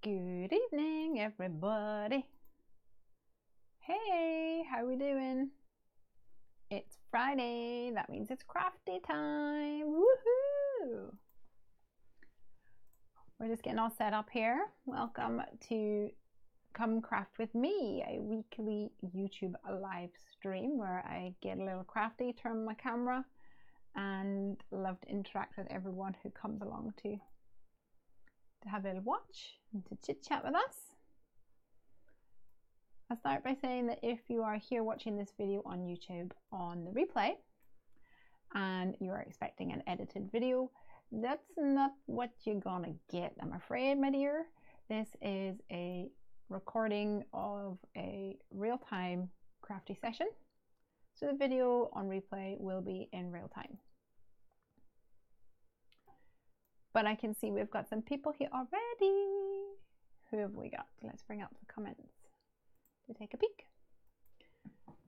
Good evening, everybody. Hey, how we doing? It's Friday. That means it's crafty time. Woohoo! We're just getting all set up here. Welcome to Come Craft with Me, a weekly YouTube live stream where I get a little crafty, turn my camera, and love to interact with everyone who comes along to have a little watch and to chit chat with us. I'll start by saying that if you are here watching this video on YouTube on the replay and you are expecting an edited video, that's not what you're gonna get, I'm afraid, my dear. This is a recording of a real-time crafty session, so the video on replay will be in real time. But I can see we've got some people here already. Who have we got? Let's bring up the comments to take a peek.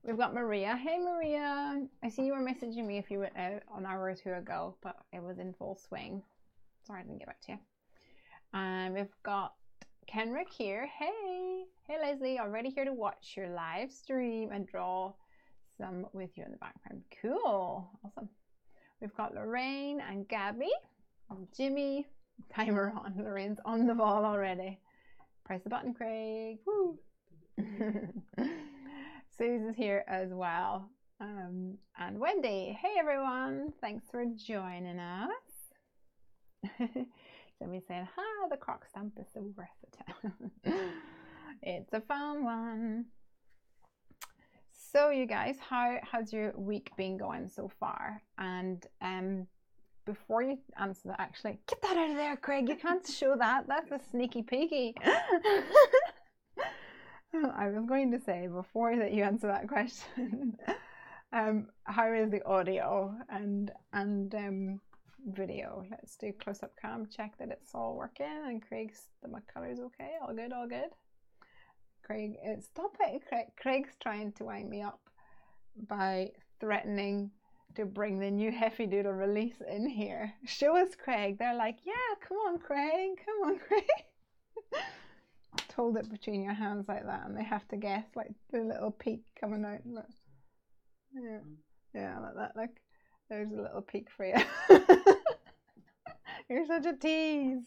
We've got Maria. Hey Maria, I see you were messaging me a few an hour or two ago, but it was in full swing. Sorry I didn't get back to you. And we've got Kenrick here. Hey Lesley, already here to watch your live stream and draw some with you in the background. Cool, awesome. We've got Lorraine and Gabby. Jimmy, timer on. Lorraine's on the ball already. Press the button, Craig. Woo! Susan's here as well. And Wendy. Hey everyone, thanks for joining us. Somebody saying, "Ha, the croc stamp is so worth it." It's a fun one. So you guys, how's your week been going so far? And before you answer that, actually, get that out of there, Craig. You can't show that. That's a sneaky peeky. I was going to say, before that you answer that question, how is the audio and video? Let's do close-up cam, check that it's all working, and Craig's, my color's okay. All good, all good. Craig, stop it, Craig. Craig's trying to wind me up by threatening to bring the new Heffy Doodle release in here. Show us, Craig. They're like, yeah, come on, Craig. Come on, Craig. Hold it between your hands like that, and they have to guess, like the little peak coming out. Look. Yeah, like that. Like, there's a little peak for you. You're such a tease.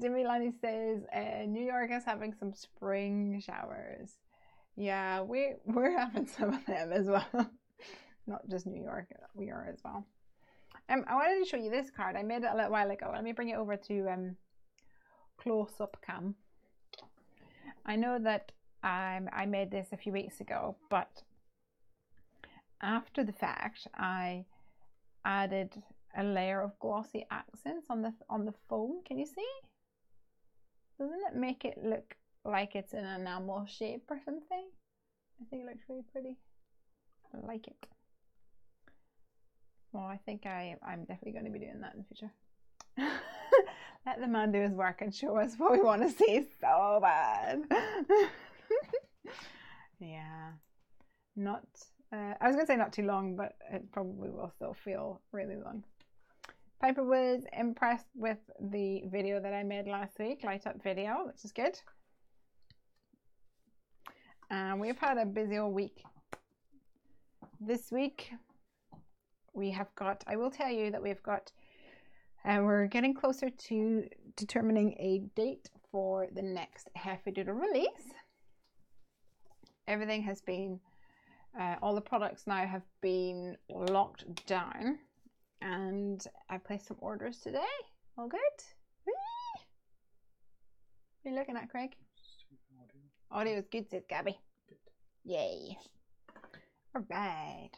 Jimmy Lanny says, New York is having some spring showers. Yeah, we're having some of them as well. Not just New York, we are as well. I wanted to show you this card. I made it a little while ago. Let me bring it over to close-up cam. I know that I made this a few weeks ago, but after the fact, I added a layer of glossy accents on the foam. Can you see? Doesn't it make it look like it's an enamel shape or something? I think it looks really pretty. I like it. Well, I think I'm definitely going to be doing that in the future. Let the man do his work and show us what we want to see so bad. Yeah. Not, I was going to say not too long, but it probably will still feel really long. Piper was impressed with the video that I made last week, light up video, which is good. And we've had a busy old week. This week we have got, I will tell you that we've got, we're getting closer to determining a date for the next Heffy Doodle release. Everything has been, all the products now have been locked down, and I placed some orders today. All good? Whee! What are you looking at, Craig? Audio is good, says Gabby. Good. Yay. All right.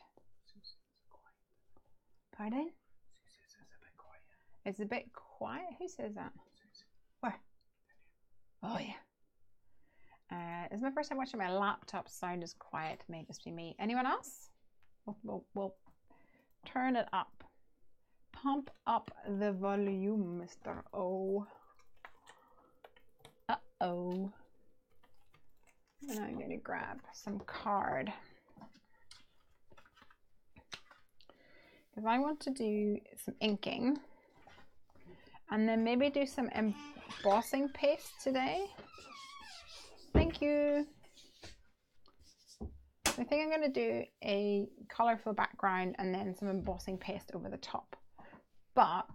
Pardon? It's a bit quiet. Who says that? Where? Oh yeah. It's my first time watching my laptop. Sound is quiet. May just be me. Anyone else? We'll turn it up. Pump up the volume, Mr. O. Uh-oh. And I'm going to grab some card. Because I want to do some inking. And then maybe do some embossing paste today. Thank you. I think I'm going to do a colorful background and then some embossing paste over the top. But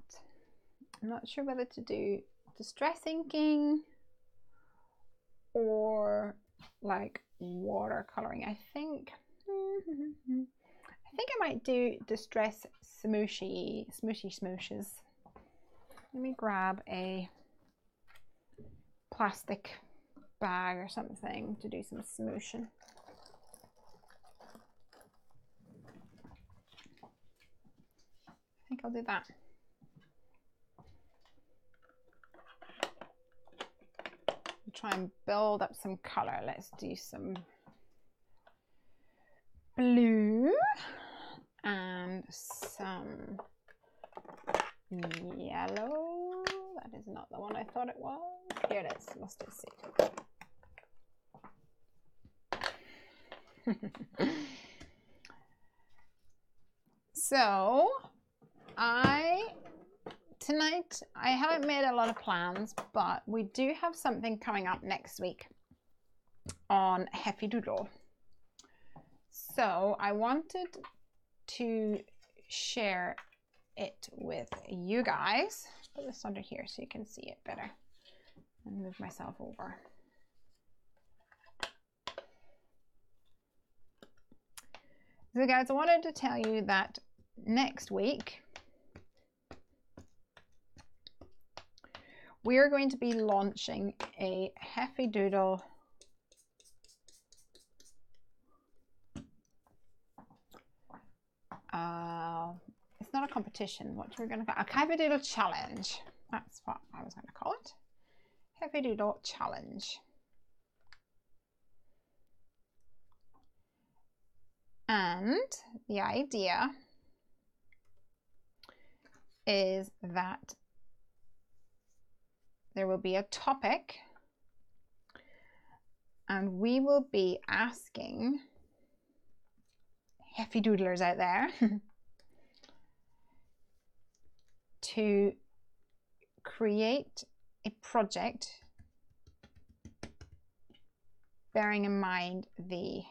I'm not sure whether to do distress inking or like watercoloring. I think I might do distress smooshes. Let me grab a plastic bag or something to do some smooshing. I think I'll do that. Try and build up some color. Let's do some blue and some yellow. That is not the one I thought it was. Here it is. Mustard seed. So tonight I haven't made a lot of plans, but we do have something coming up next week on Heffy Doodle. So I wanted to share it with you guys. Put this under here so you can see it better. And move myself over. So guys, I wanted to tell you that next week we are going to be launching a Heffy Doodle it's not a competition. What we're going to call a Heffy Doodle challenge. That's what I was going to call it. Heffy Doodle challenge. And the idea is that there will be a topic and we will be asking Heffy Doodlers out there to create a project bearing in mind the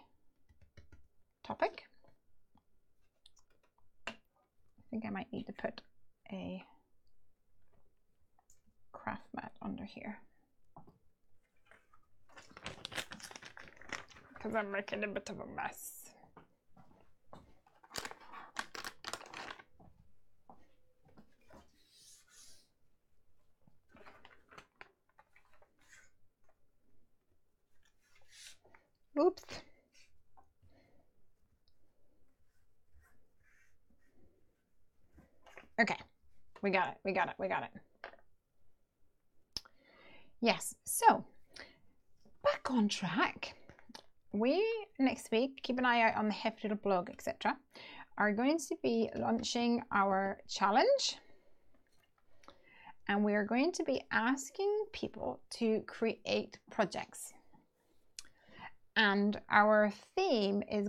topic. I think I might need to put a craft mat under here because I'm making a bit of a mess. Oops. Okay, we got it. Yes, so back on track. We next week, keep an eye out on the Heffy Doodle blog, etc., are going to be launching our challenge, and we are going to be asking people to create projects. And our theme is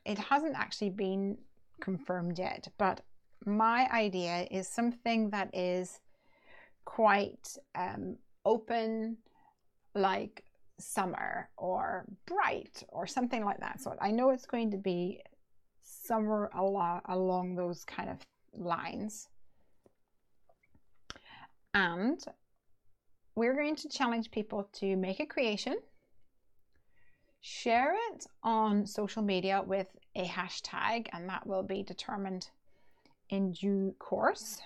it hasn't actually been confirmed yet, but my idea is something that is quite open, like summer or bright or something like that. So I know it's going to be somewhere along those kind of lines. And we're going to challenge people to make a creation, share it on social media with a hashtag, and that will be determined in due course.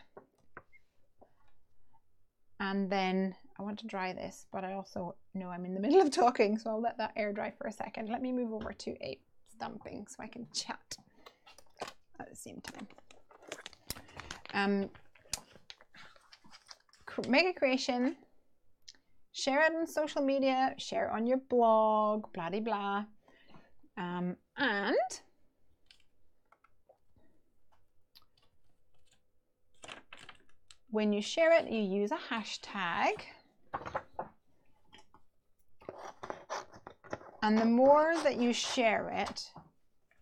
And then I want to dry this, but I also know I'm in the middle of talking, so I'll let that air dry for a second. Let me move over to a stamping so I can chat at the same time. Make a creation, share it on social media, share it on your blog, blah de blah. And when you share it, you use a hashtag. And the more that you share it,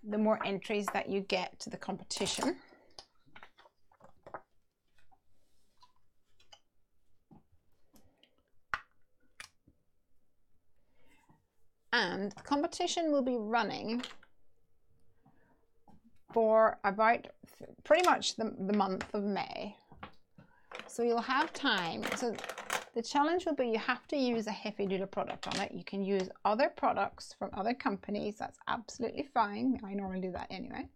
the more entries that you get to the competition. And the competition will be running for about pretty much the month of May. So you'll have time. So the challenge will be you have to use a Heffy Doodle product on it. You can use other products from other companies. That's absolutely fine. I normally do that anyway.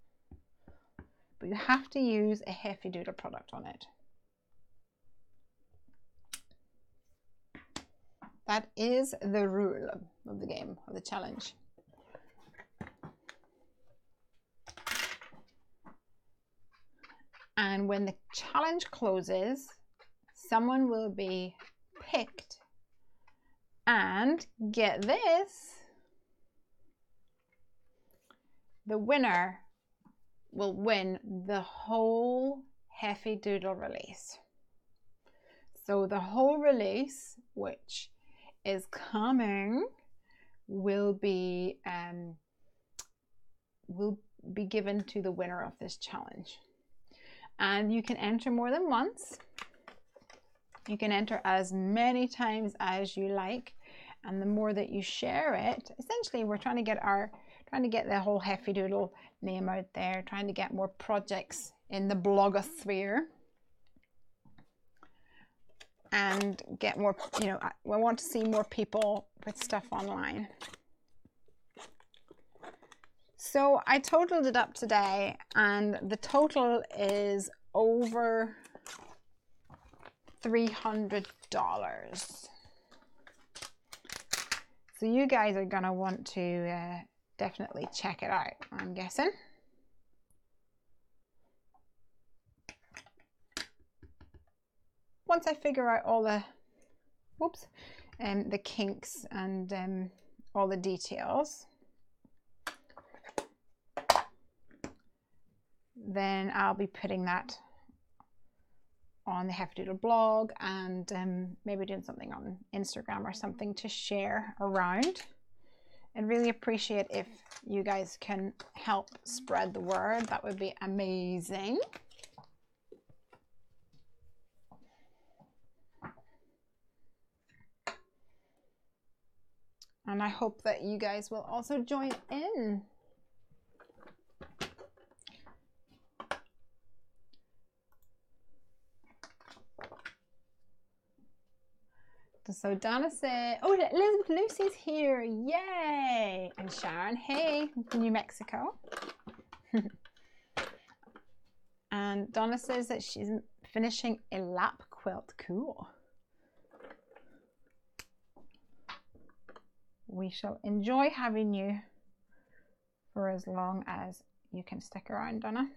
But you have to use a Heffy Doodle product on it. That is the rule of the game, of the challenge. And when the challenge closes, someone will be picked. And get this, the winner will win the whole Heffy Doodle release. So the whole release, which is coming, will be given to the winner of this challenge. And you can enter more than once. You can enter as many times as you like, and the more that you share it, essentially we're trying to get the whole Heffy Doodle name out there, trying to get more projects in the blogosphere, and get more, you know, we want to see more people with stuff online. So I totaled it up today, and the total is over $300. So you guys are gonna want to definitely check it out, I'm guessing. Once I figure out all the the kinks and all the details, then I'll be putting that on the Heffy Doodle blog, and maybe doing something on Instagram or something to share around. I'd really appreciate if you guys can help spread the word. That would be amazing. And I hope that you guys will also join in. So Donna said, oh, Elizabeth Lucy's here, yay! And Sharon, hey, New Mexico. And Donna says that she's finishing a lap quilt, cool. We shall enjoy having you for as long as you can stick around, Donna.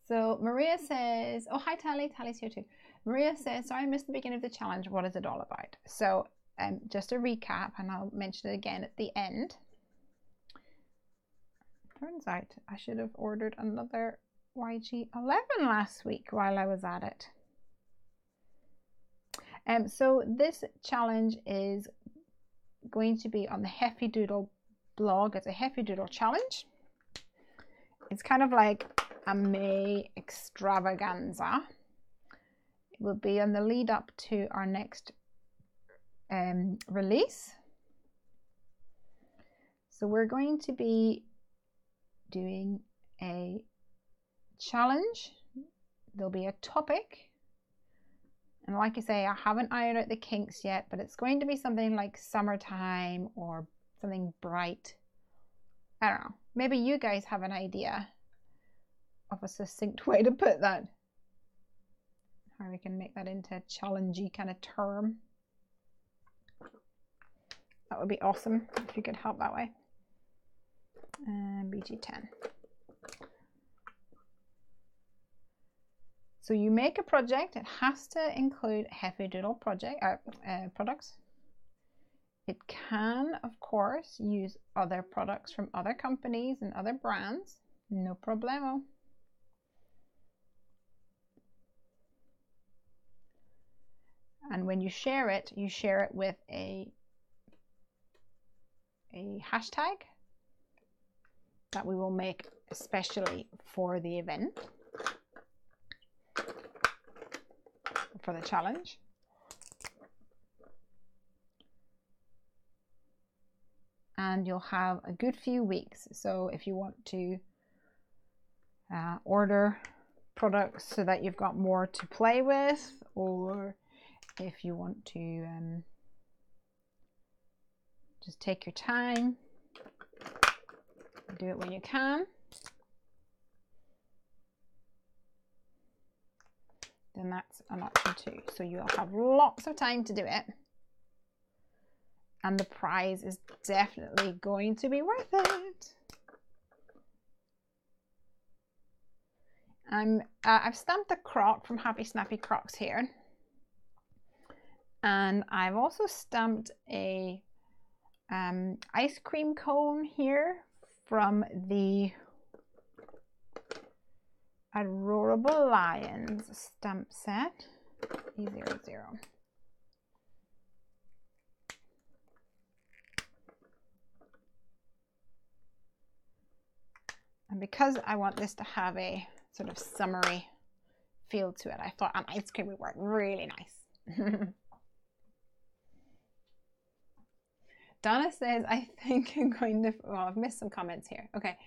So Maria says, oh, hi Tally, Tally's here too. Maria says, sorry I missed the beginning of the challenge, what is it all about? So just a recap, and I'll mention it again at the end. Turns out I should have ordered another YG11 last week while I was at it. So this challenge is going to be on the Heffy Doodle blog. It's a Heffy Doodle challenge. It's kind of like a May extravaganza. It will be on the lead up to our next release. So we're going to be doing a challenge. There'll be a topic, and like I say, I haven't ironed out the kinks yet, but it's going to be something like summertime or something bright. I don't know, maybe you guys have an idea of a succinct way to put that, how we can make that into a challengey kind of term. That would be awesome if you could help that way. BG10. So you make a project, it has to include Heffy Doodle products. It can, of course, use other products from other companies and other brands, no problemo. And when you share it with a hashtag that we will make especially for the event. for the challenge. And you'll have a good few weeks. So if you want to order products so that you've got more to play with, or if you want to just take your time, do it when you can, then that's an option too. So you'll have lots of time to do it. And the prize is definitely going to be worth it. I've stamped a croc from Happy Snappy Crocs here. And I've also stamped a ice cream cone here from the Adorable Lions stamp set, E00. And because I want this to have a sort of summery feel to it, I thought an ice cream would work really nice. Donna says, I think I'm going to, well, I've missed some comments here. Okay.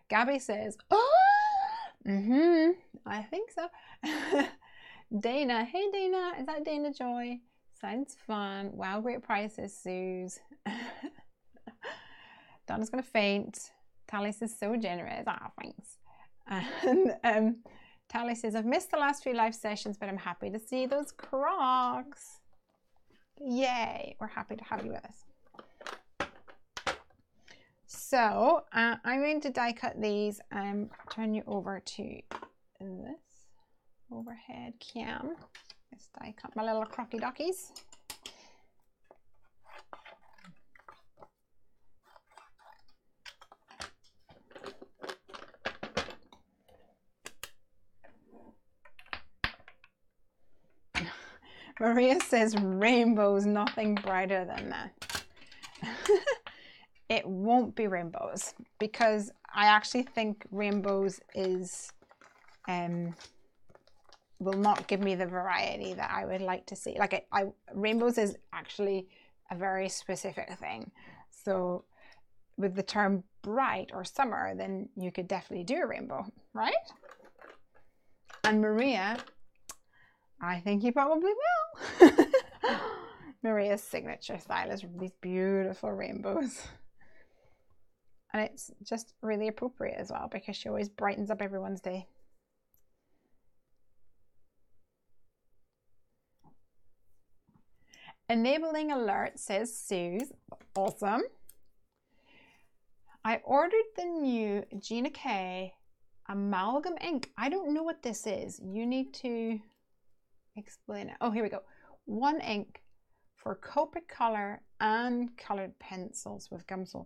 Gabby says, oh, I think so. Dana, hey Dana, is that Dana Joy? Sounds fun. Wow, great prices, Suze. Donna's going to faint. Tally says, so generous. Ah, thanks. And Tally says, I've missed the last few live sessions, but I'm happy to see those Crocs. Yay, we're happy to have you with us. So I'm going to die cut these. Turn you over to this overhead cam. Let's die cut my little crocky dockies. Maria says rainbows, nothing brighter than that. It won't be rainbows because I actually think rainbows is will not give me the variety that I would like to see. Like rainbows is actually a very specific thing. So with the term bright or summer, then you could definitely do a rainbow, right? And Maria, I think you probably will. Maria's signature style is these beautiful rainbows. And it's just really appropriate as well because she always brightens up everyone's day. Enabling alert, says Suze. Awesome. I ordered the new Gina K amalgam ink. I don't know what this is. You need to explain it. Oh, here we go. One ink for Copic color and colored pencils with Gumsol.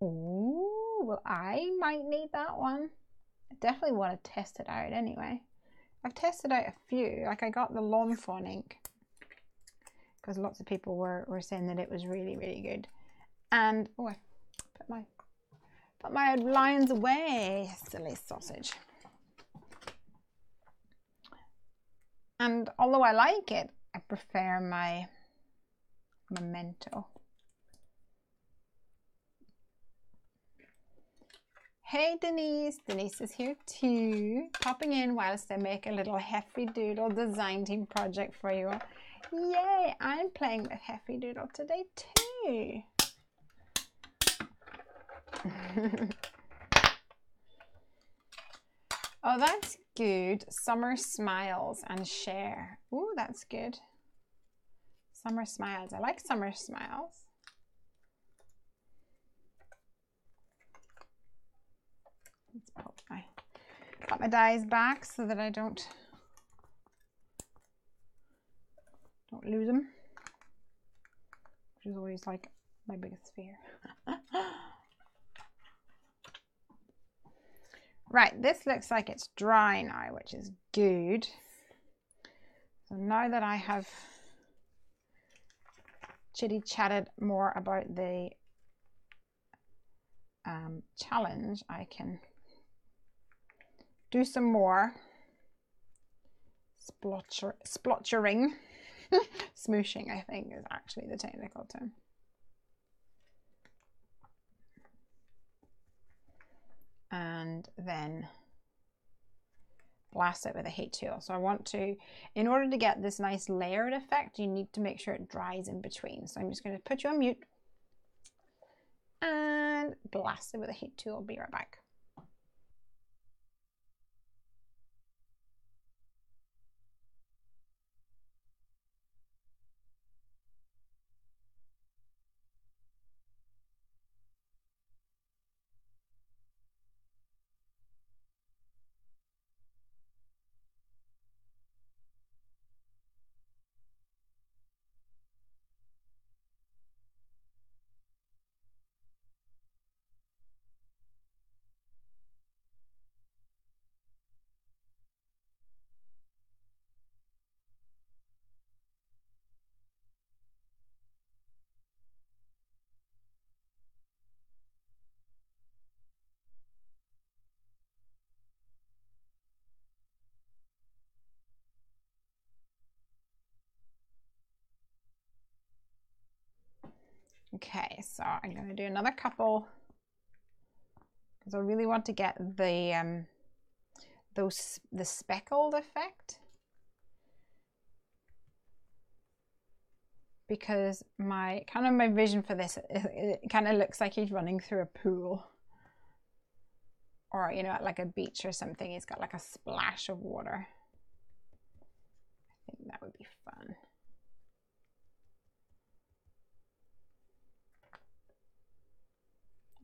Oh, well, I might need that one. I definitely want to test it out anyway. I've tested out a few. Like I got the Lawn Fawn ink because lots of people were saying that it was really, really good. And oh, I put my lines away, silly sausage. And although I like it, I prefer my Memento. Hey Denise, Denise is here too, popping in whilst I make a little Heffy Doodle design team project for you all. Yay, I'm playing with Heffy Doodle today too. Oh, that's good. Summer Smiles and Share. Ooh, that's good. Summer Smiles. I like Summer Smiles. Let's put my dies back so that I don't lose them, which is always like my biggest fear. Right, this looks like it's dry now, which is good. So now that I have chitty-chatted more about the challenge, I can do some more splottering. Smooshing, I think, is actually the technical term. And then blast it with a heat tool. So I want to, in order to get this nice layered effect, you need to make sure it dries in between. So I'm just going to put you on mute and blast it with a heat tool. I'll be right back. Okay, so I'm going to do another couple because I really want to get the speckled effect, because my vision for this, it kind of looks like he's running through a pool, or you know, at like a beach or something. He's got like a splash of water. I think that would be fun.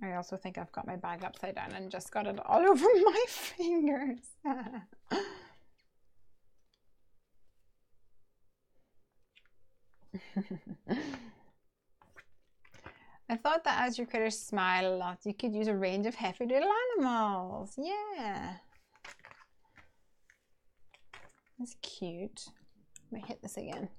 I also think I've got my bag upside down and just got it all over my fingers. I thought that as your critters smile a lot, you could use a range of Heffy little animals. Yeah. That's cute. Let me hit this again.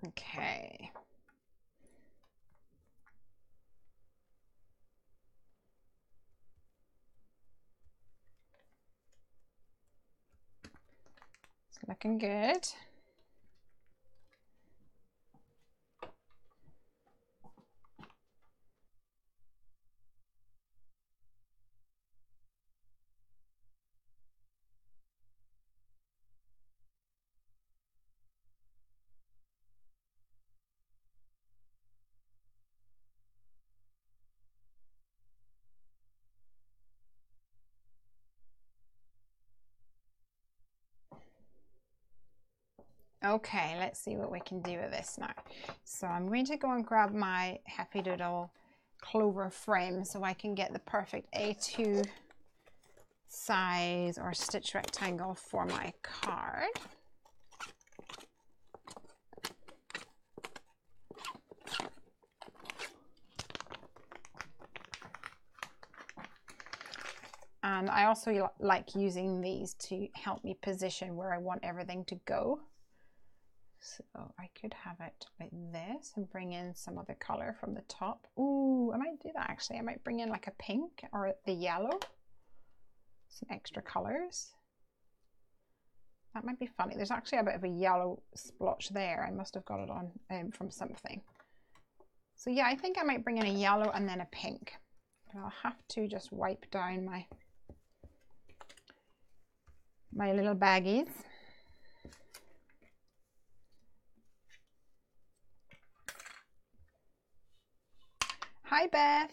Okay. It's looking good. Okay, let's see what we can do with this now. So I'm going to go and grab my Heffy Doodle clover frame so I can get the perfect A2 size or stitch rectangle for my card. And I also like using these to help me position where I want everything to go. So I could have it like this and bring in some other color from the top. Ooh, I might do that actually. I might bring in like a pink or the yellow, some extra colors. That might be funny. There's actually a bit of a yellow splotch there. I must have got it on from something. So yeah, I think I might bring in a yellow and then a pink. But I'll have to just wipe down my little baggies. Hi Beth,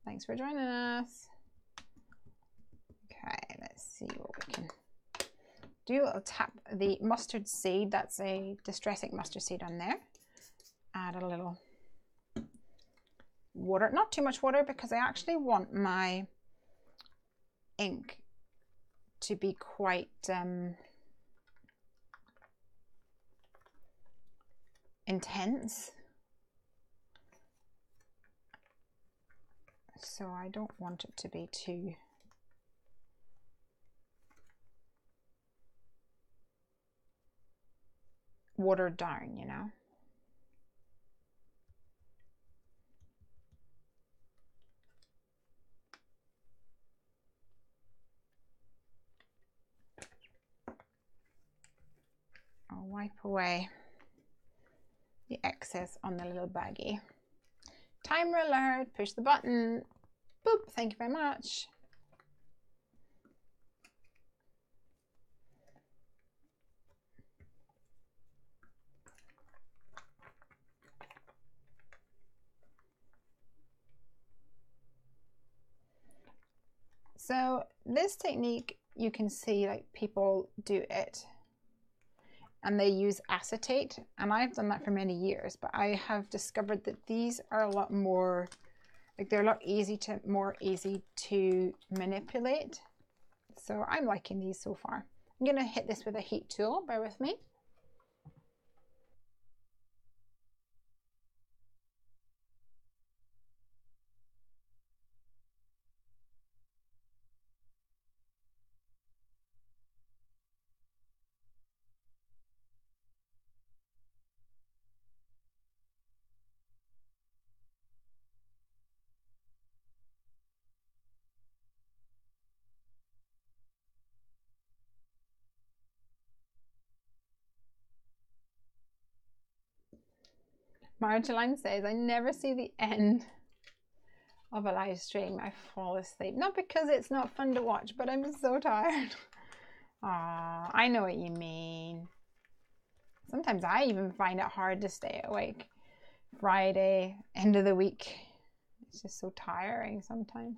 thanks for joining us. Okay, let's see what we can do. I'll tap the mustard seed, that's a distressing mustard seed on there. Add a little water, not too much water because I actually want my ink to be quite intense. So I don't want it to be too watered down, you know. I'll wipe away the excess on the little baggie. Timer alert, push the button. Boop, thank you very much. So this technique, you can see like people do it and they use acetate, and I've done that for many years, but I have discovered that these are a lot more, like they're a lot more easy to manipulate. So I'm liking these so far. I'm gonna hit this with a heat tool, bear with me. Margeline says, I never see the end of a live stream. I fall asleep. Not because it's not fun to watch, but I'm so tired. Aw, I know what you mean. Sometimes I even find it hard to stay awake. Friday, end of the week. It's just so tiring sometimes.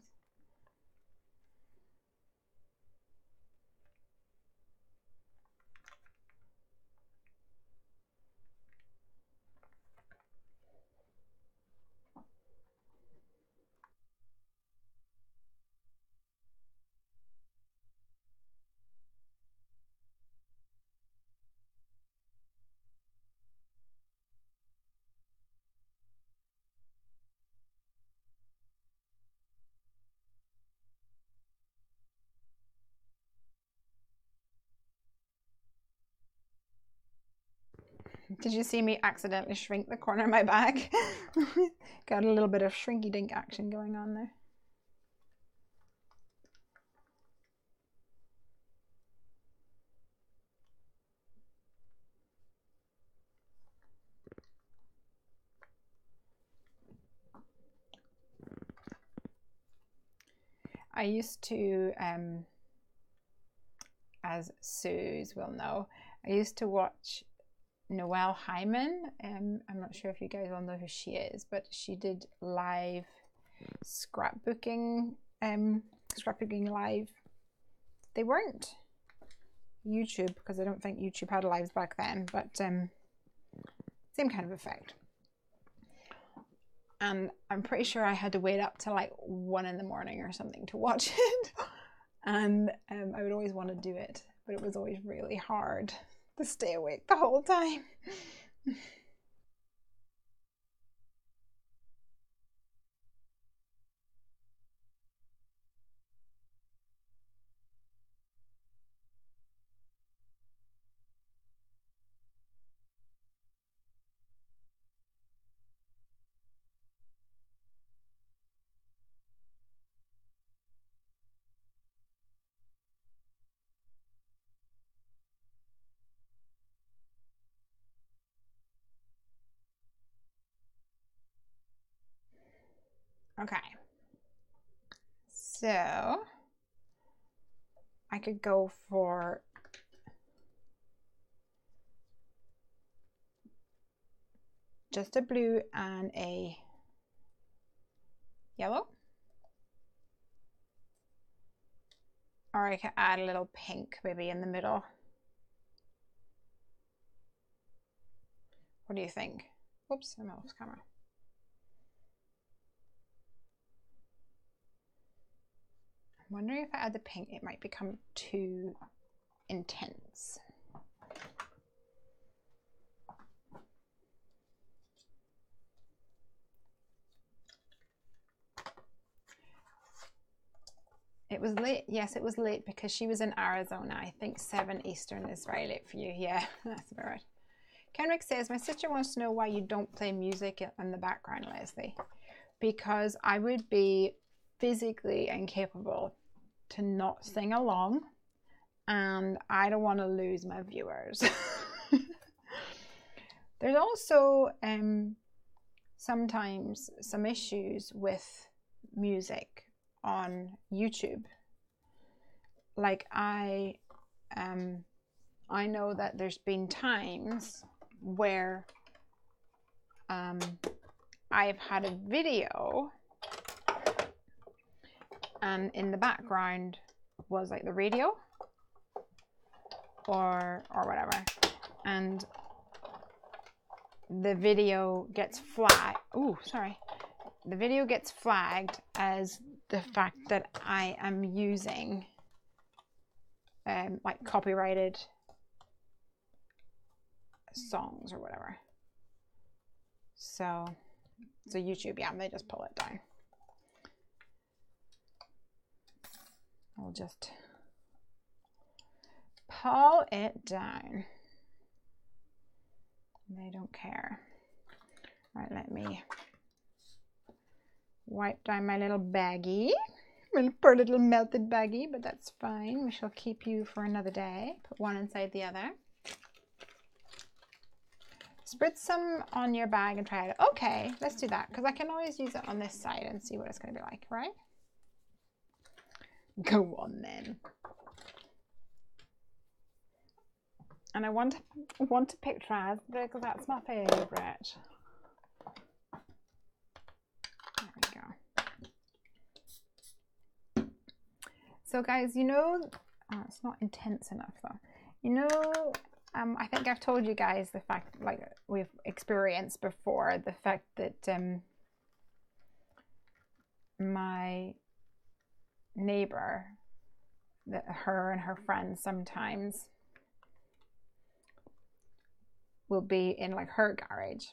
Did you see me accidentally shrink the corner of my bag? Got a little bit of shrinky dink action going on there. I used to, as Suze will know, I used to watch Noelle Hyman. I'm not sure if you guys all know who she is, but she did live scrapbooking, scrapbooking live. They weren't YouTube, because I don't think YouTube had lives back then, but same kind of effect. And I'm pretty sure I had to wait up till like 1 in the morning or something to watch it. And I would always want to do it, but it was always really hard to stay awake the whole time. Okay, so I could go for just a blue and a yellow, or I could add a little pink maybe in the middle. What do you think? Oops, I'm off camera. I'm wondering if I add the pink, it might become too intense. It was late. Yes, it was late because she was in Arizona. I think 7 Eastern is very late for you. Yeah, that's about right. Kenrick says, my sister wants to know why you don't play music in the background, Lesley. Because I would be physically incapable to not sing along, and I don't want to lose my viewers. There's also sometimes some issues with music on YouTube. Like I know that there's been times where I've had a video and in the background was like the radio or whatever, and the video gets flagged. Oh, sorry. The video gets flagged as the fact that I am using like copyrighted songs or whatever. So YouTube, yeah, they just pull it down. I'll just pull it down. They don't care. All right, let me wipe down my little baggie. My poor little melted baggie, but that's fine. We shall keep you for another day. Put one inside the other. Spritz some on your bag and try it. Okay, let's do that, because I can always use it on this side and see what it's going to be like, right? Go on then. And I want to pick raspberry because that's my favourite. There we go. So guys, you know, oh, it's not intense enough though. You know, I think I've told you guys the fact, like we've experienced before, the fact that my neighbor, that her and her friends sometimes will be in like her garage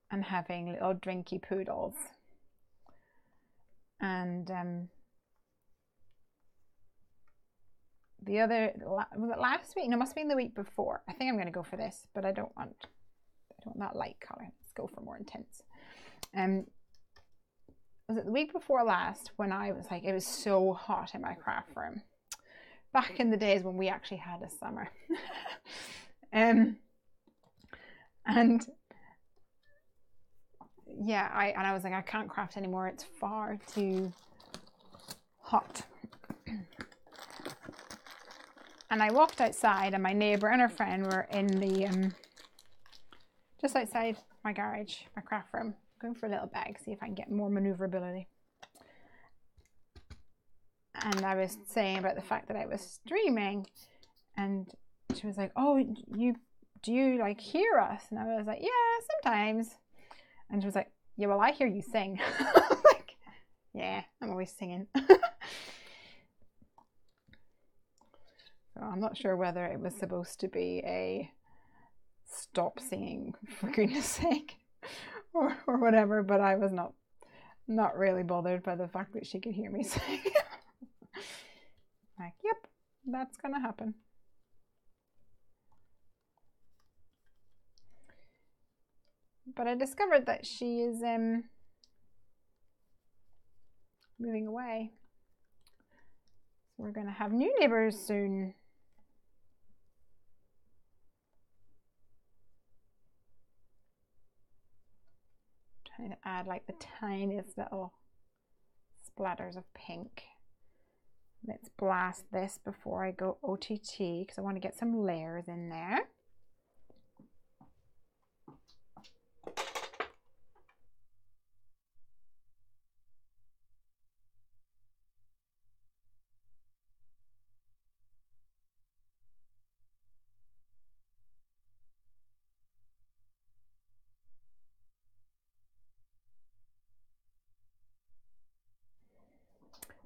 and having little drinky poodles, and the other, was it last week? No, it must have been the week before. I think I'm going to go for this, but I don't want that light color. Let's go for more intense. Was it the week before last when I was like, it was so hot in my craft room, back in the days when we actually had a summer. And yeah, I was like, I can't craft anymore. It's far too hot. And I walked outside, and my neighbor and her friend were in the just outside my garage, my craft room, going for a little bag, see if I can get more maneuverability. And I was saying about the fact that I was streaming, and she was like, oh, do you like hear us? And I was like, yeah, sometimes. And she was like, yeah, well, I hear you sing. I was like, yeah, I'm always singing. So I'm not sure whether it was supposed to be a stop singing for goodness sake or whatever, but I was not really bothered by the fact that she could hear me sing. Like, yep, that's gonna happen. But I discovered that she is moving away. We're gonna have new neighbors soon. Trying to add like the tiniest little splatters of pink. Let's blast this before I go OTT because I want to get some layers in there.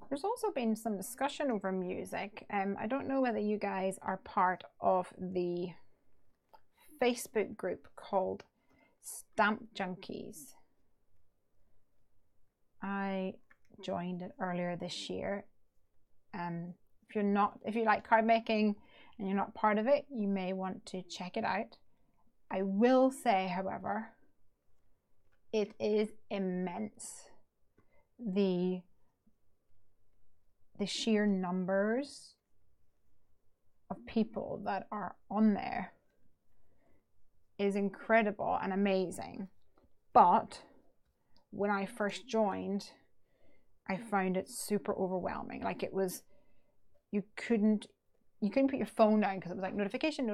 There's also been some discussion over music. I don't know whether you guys are part of the Facebook group called Stamp Junkies. I joined it earlier this year. If you like card making and you're not part of it, you may want to check it out. I will say, however, it is immense. The sheer numbers of people that are on there is incredible and amazing. But when I first joined, I found it super overwhelming. Like, it was, you couldn't put your phone down because it was like notification.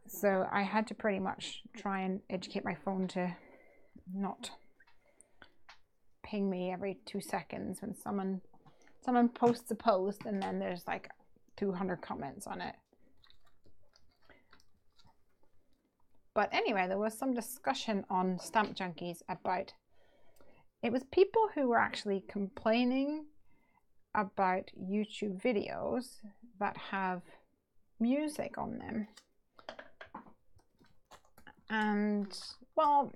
So I had to pretty much try and educate my phone to not ping me every 2 seconds when someone posts a post and then there's like 200 comments on it. But anyway, there was some discussion on Stamp Junkies about, it was people who were actually complaining about YouTube videos that have music on them. And, well,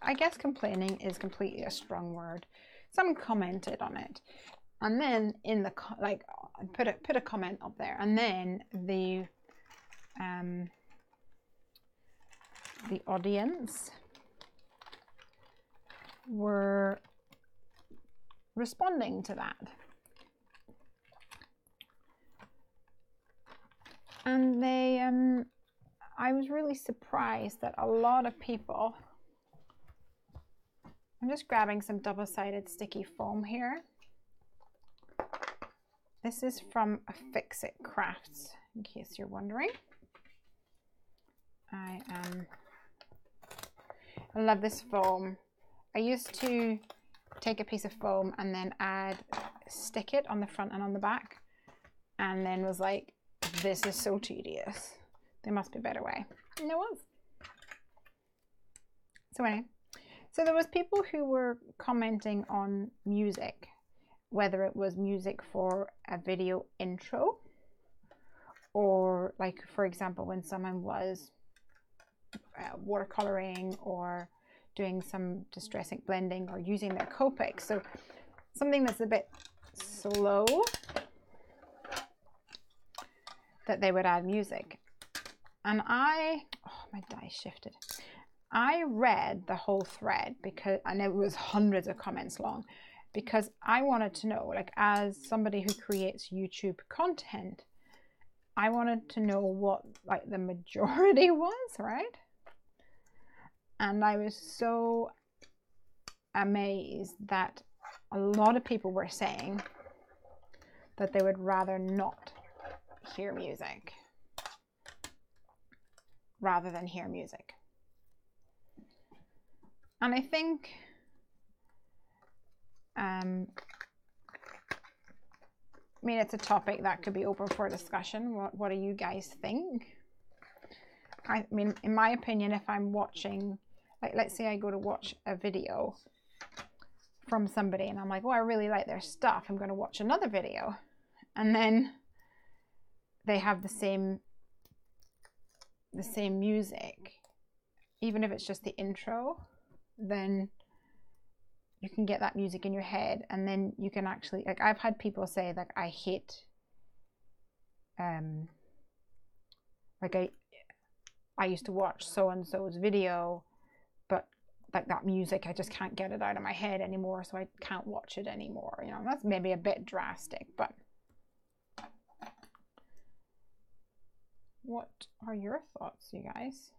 I guess complaining is completely a strong word. Someone commented on it, and then in the put a comment up there, and then the audience were responding to that. And they I was really surprised that a lot of people, I'm just grabbing some double-sided sticky foam here. This is from Fix It Crafts, in case you're wondering. I love this foam. I used to take a piece of foam and then stick it on the front and on the back, and then was like, this is so tedious. There must be a better way. And there was. So anyway, so there was people who were commenting on music, whether it was music for a video intro, or like, for example, when someone was watercoloring or doing some distress ink blending or using their Copic. So something that's a bit slow, that they would add music. And my die shifted. I read the whole thread and it was hundreds of comments long, because I wanted to know, like, as somebody who creates YouTube content, I wanted to know what like the majority was, right? And I was so amazed that a lot of people were saying that they would rather not hear music rather than hear music. And I think I mean, it's a topic that could be open for discussion. What do you guys think? I mean, in my opinion, if I'm watching, like, let's say I go to watch a video from somebody and I'm like, oh, I really like their stuff, I'm going to watch another video, and then they have the same music, even if it's just the intro, then you can get that music in your head, and then you can actually, like, I've had people say that I hate like I used to watch so and so's video, but like that music, I just can't get it out of my head anymore, so I can't watch it anymore. You know, that's maybe a bit drastic, but what are your thoughts, you guys?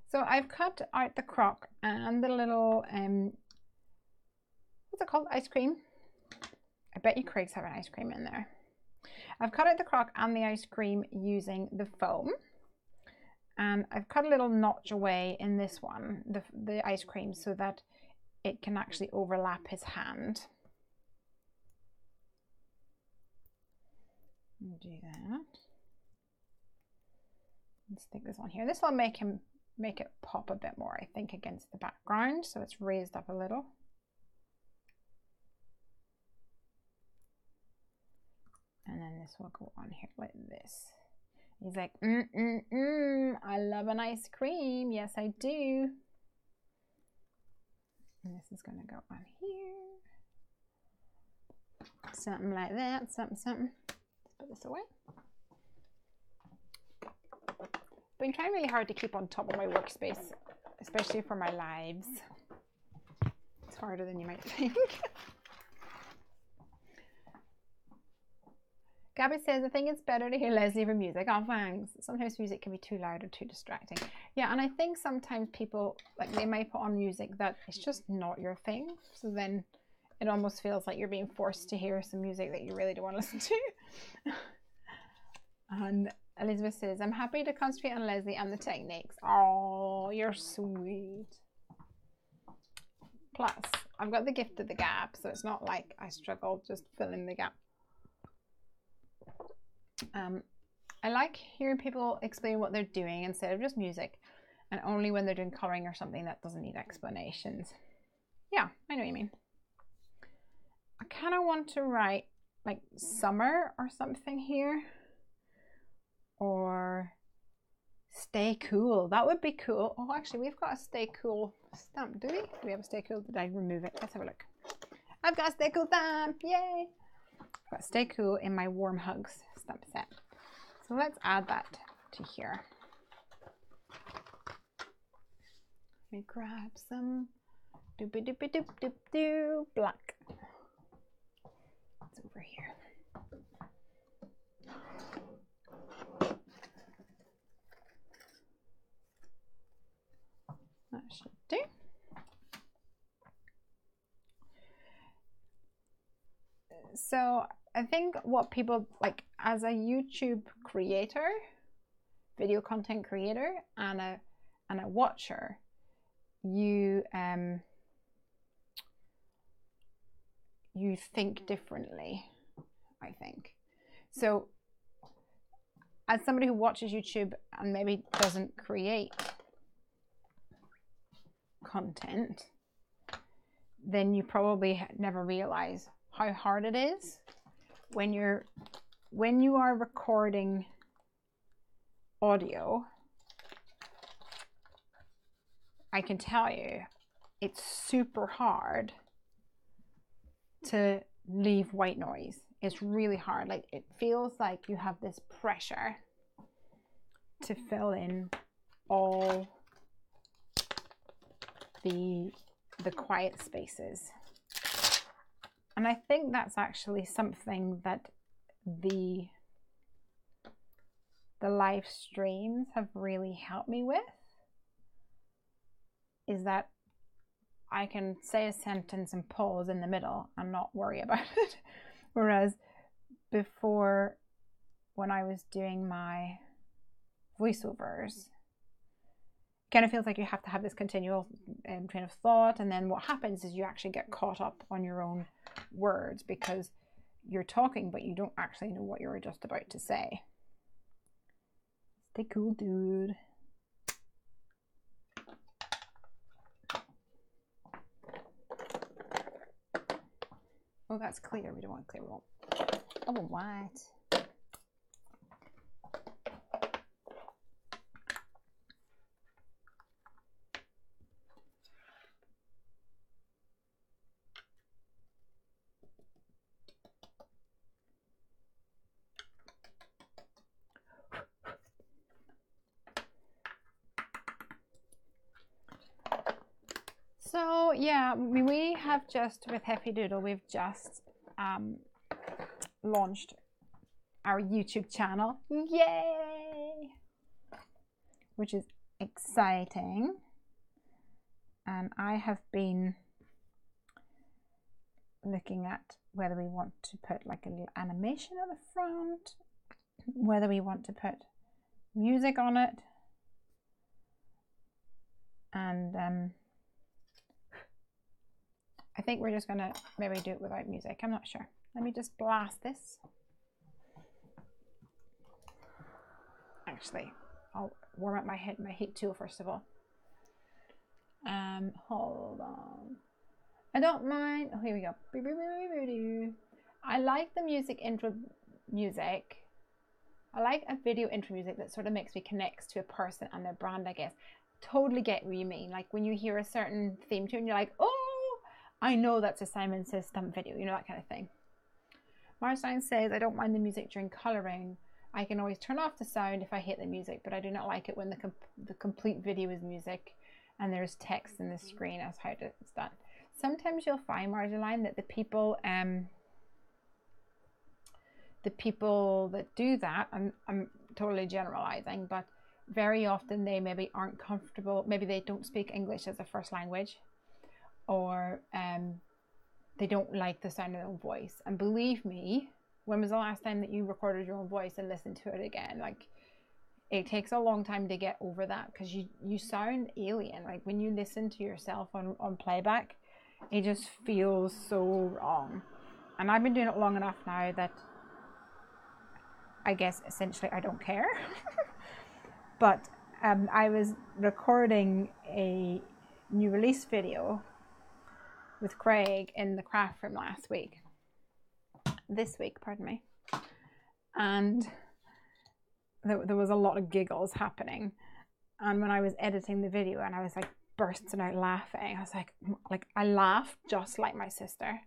So I've cut out the crock and the little, what's it called? Ice cream. I bet you Craig's having ice cream in there. I've cut out the crock and the ice cream using the foam. And I've cut a little notch away in this one, the ice cream, so that it can actually overlap his hand. Do that. And stick this on here. This will make it pop a bit more, I think, against the background, so it's raised up a little. And then this will go on here like this. He's like, I love an ice cream. Yes, I do. And this is going to go on here. Something like that. Something. Let's put this away. Been trying really hard to keep on top of my workspace, especially for my lives. It's harder than you might think. Gabby says, I think it's better to hear Lesley for music. Oh, thanks. Sometimes music can be too loud or too distracting. Yeah, and I think sometimes people, like, they might put on music that it's just not your thing. So then it almost feels like you're being forced to hear some music that you really don't want to listen to. And Elizabeth says, I'm happy to concentrate on Lesley and the techniques. Oh, you're sweet. Plus, I've got the gift of the gap, so it's not like I struggle just filling the gap. I like hearing people explain what they're doing instead of just music, and only when they're doing coloring or something that doesn't need explanations. Yeah, I know what you mean. I kind of want to write like summer or something here, or stay cool. That would be cool. Oh, actually, we've got a stay cool stamp. Do we? Do we have a stay cool? Did I remove it? Let's have a look. I've got a stay cool stamp. Yay! I've got stay cool in my warm hugs stamp set. So let's add that to here. Let me grab some doopy doopy doop doop doo black. It's over here. That should do. So I think what people like as a YouTube creator, video content creator, and a watcher, you think differently, I think. So as somebody who watches YouTube and maybe doesn't create content, then you probably never realize how hard it is when you are recording audio. I can tell you it's super hard to leave white noise. It's really hard. Like, it feels like you have this pressure to fill in all the quiet spaces. And I think that's actually something that the live streams have really helped me with, is that I can say a sentence and pause in the middle and not worry about it. Whereas before, when I was doing my voiceovers, it kind of feels like you have to have this continual train of thought, and then what happens is you actually get caught up on your own words because you're talking but you don't actually know what you're just about to say. Stay cool, dude. Oh, that's clear. We don't want clear. We want white. So yeah, we have just, with Heffy Doodle, we've just launched our YouTube channel. Yay! Which is exciting. And I have been looking at whether we want to put like a little animation at the front, whether we want to put music on it, and I think we're just gonna maybe do it without music. I'm not sure. Let me just blast this. Actually, I'll warm up my heat tool first of all. Hold on. I don't mind. Oh, here we go. I like the music intro music. I like a video intro music that sort of makes me connect to a person and their brand, I guess. Totally get what you mean. Like when you hear a certain theme tune, you're like, oh, I know that's a Simon Says Stump video, you know, that kind of thing. Marstein says, I don't mind the music during colouring. I can always turn off the sound if I hate the music, but I do not like it when the complete video is music and there's text in the screen as how it's done. Sometimes you'll find, Marjoline, that the people that do that, I'm totally generalizing, but very often they maybe aren't comfortable, maybe they don't speak English as a first language, or they don't like the sound of their own voice. And believe me, when was the last time that you recorded your own voice and listened to it again? Like, it takes a long time to get over that, because you sound alien. Like when you listen to yourself on playback, it just feels so wrong. And I've been doing it long enough now that I guess essentially I don't care. But I was recording a new release video with Craig in the craft room this week, pardon me. And there was a lot of giggles happening. And when I was editing the video and I was like bursting out laughing, I was like I laughed just like my sister.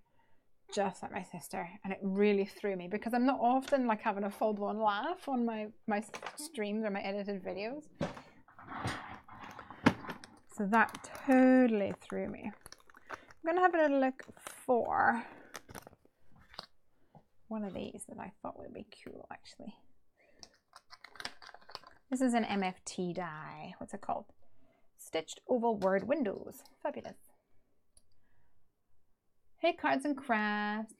And it really threw me, because I'm not often like having a full-blown laugh on my streams or my edited videos. So that totally threw me. I'm gonna have a little look for one of these that I thought would be cool, actually. This is an MFT die. What's it called? Stitched oval word windows. Fabulous. Hey, Cards and Crafts.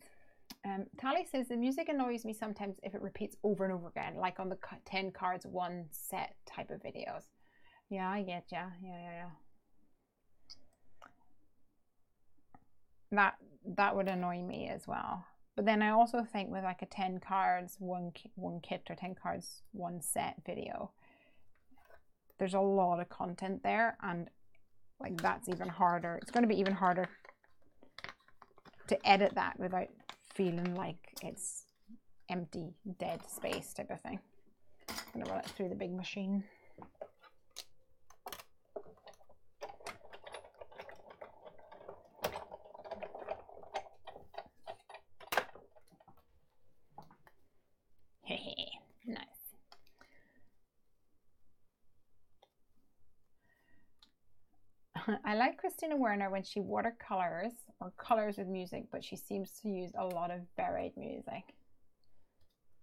Tally says, the music annoys me sometimes if it repeats over and over again, like on the 10 cards, one set type of videos. Yeah, I get ya. Yeah. That would annoy me as well. But then I also think with like a 10 cards, one kit, or 10 cards, one set video, there's a lot of content there, and like that's even harder. It's going to be even harder to edit that without feeling like it's empty, dead space type of thing. I'm gonna run it through the big machine. Nice. I like Christina Werner when she watercolors or colors with music, but she seems to use a lot of buried music.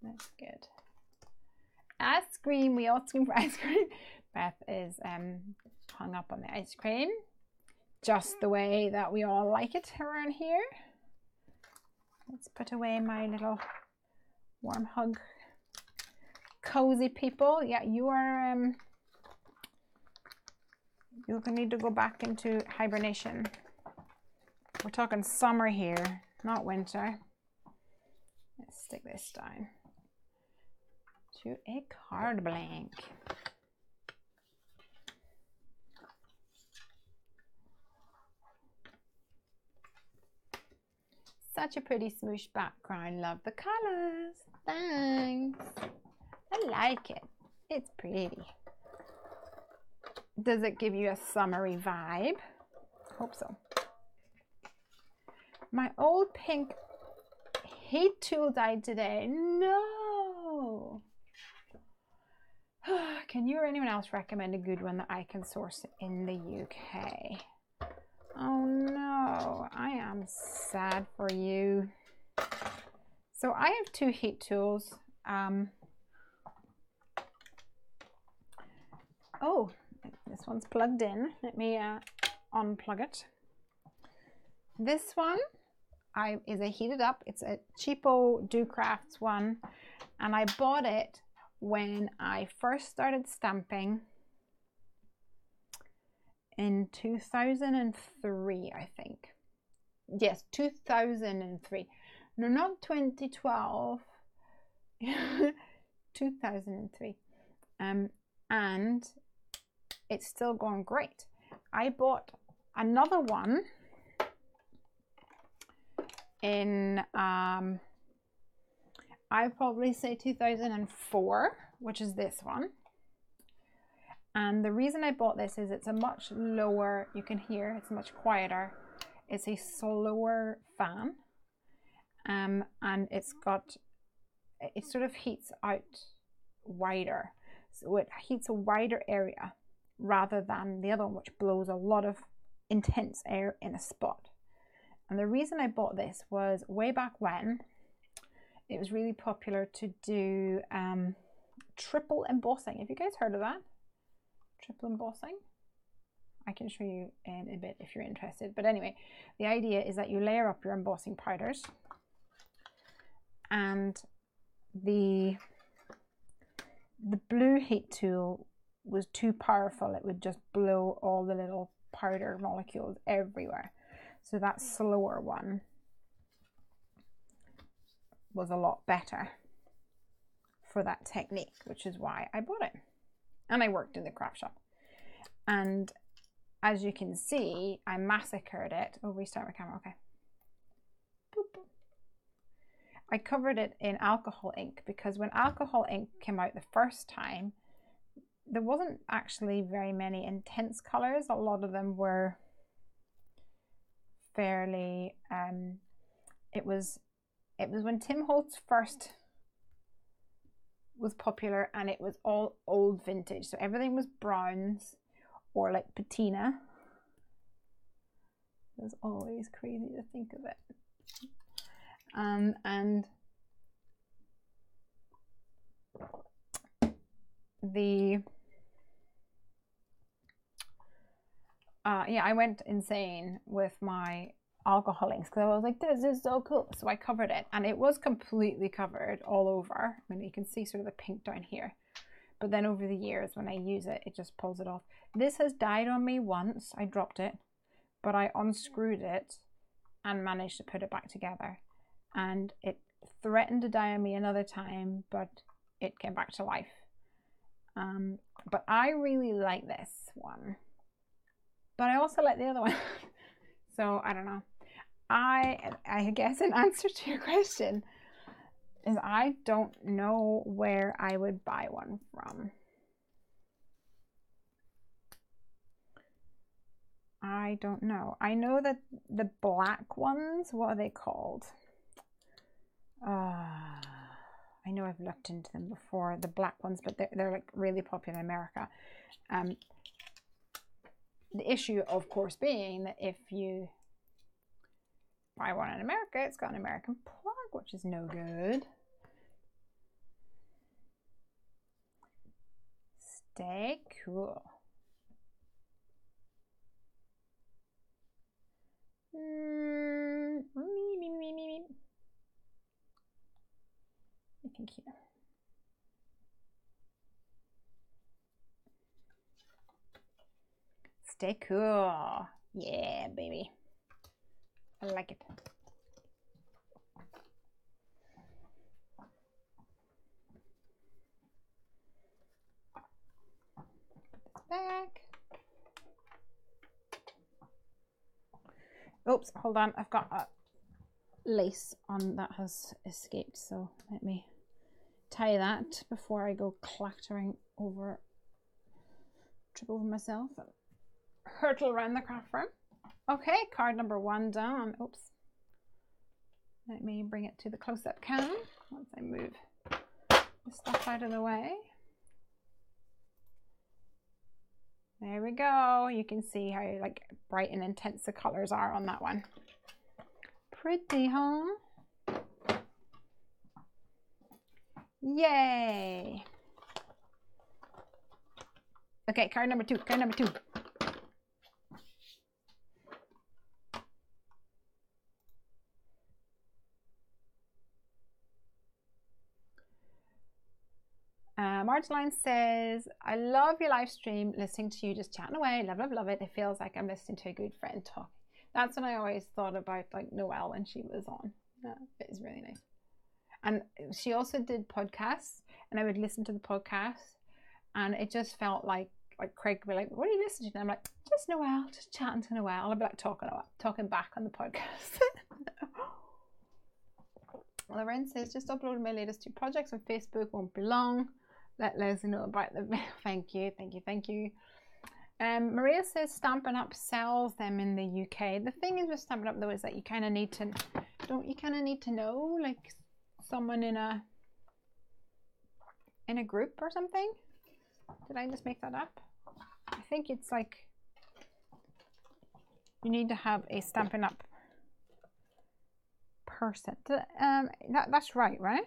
That's good. Ice cream. We all scream for ice cream. Beth is hung up on the ice cream, just the way that we all like it around here. Let's put away my little warm hug. Cozy people. Yeah, you are you're gonna need to go back into hibernation. We're talking summer here, not winter. Let's stick this down to a card blank. Such a pretty smoosh background. Love the colors. Thanks. I like it. It's pretty. Does it give you a summery vibe? Hope so. My old pink heat tool died today. No. Can you or anyone else recommend a good one that I can source in the UK? Oh no, I am sad for you. So I have two heat tools. Oh, this one's plugged in. Let me unplug it. This one is a heated up. It's a cheapo Do Crafts one, and I bought it when I first started stamping in 2003, I think. Yes, 2003. No, not 2012. 2003. And it's still going great. I bought another one in I'd probably say 2004, which is this one. And the reason I bought this is it's a much lower, you can hear it's much quieter. It's a slower fan, and it sort of heats out wider. So it heats a wider area rather than the other one, which blows a lot of intense air in a spot. And the reason I bought this was way back when it was really popular to do triple embossing. Have you guys heard of that? Triple embossing? I can show you in a bit if you're interested. But anyway, the idea is that you layer up your embossing powders, and the blue heat tool was too powerful. It would just blow all the little powder molecules everywhere. So that slower one was a lot better for that technique, which is why I bought it. And I worked in the craft shop. And as you can see, I massacred it. Oh, restart my camera, okay. Boop. I covered it in alcohol ink because when alcohol ink came out the first time, there wasn't actually very many intense colors. A lot of them were fairly, it was when Tim Holtz first was popular, and it was all old vintage. So everything was browns or like patina. It was always crazy to think of it. And the yeah, I went insane with my alcohol inks because I was like, this is so cool. So I covered it, and it was completely covered all over. I mean, you can see sort of the pink down here, but then over the years when I use it, it just pulls it off. This has died on me once. I dropped it, but I unscrewed it and managed to put it back together, and it threatened to die on me another time, but it came back to life. But I really like this one, but I also like the other one. So I don't know. I guess in answer to your question is I don't know where I would buy one from. I don't know. I know that the black ones, what are they called? I know I've looked into them before, the black ones, but they're like really popular in America. The issue, of course, being that if you buy one in America, it's got an American plug, which is no good. Stay cool. Thank you. Stay cool. Yeah, baby. I like it. Back. Oops, hold on. I've got a lace on that has escaped, so let me tie that before I go clattering over, trip over myself and hurtle around the craft room. Okay, card number 1 done. Oops. Let me bring it to the close-up cam once I move the stuff out of the way. There we go. You can see how like bright and intense the colors are on that one. Pretty, huh? Yay. Okay, card number 2. Card number 2. Margeline says, I love your live stream, listening to you just chatting away. Love, love, love it. It feels like I'm listening to a good friend talk. That's what I always thought about, like Noelle when she was on. It was really nice. And she also did podcasts, and I would listen to the podcasts, and it just felt like Craig would be like, what are you listening to? And I'm like, just Noelle, just chatting to Noelle. I'll be like talking back on the podcast. Lauren says, just uploaded my latest 2 projects on Facebook, won't be long. Let Lesley know about them. Thank you, thank you, thank you. Maria says Stampin' Up sells them in the UK. The thing is with Stampin' Up though is that you kind of need to, don't you kind of need to know like someone in a group or something? Did I just make that up? I think it's like you need to have a Stampin' Up person. That's right, right?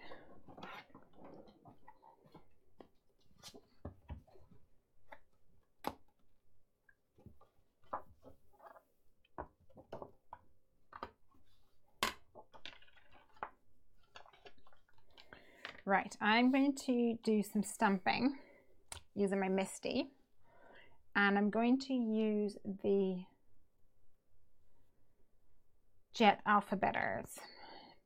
Right, I'm going to do some stamping using my Misty, and I'm going to use the Jet Alphabeters,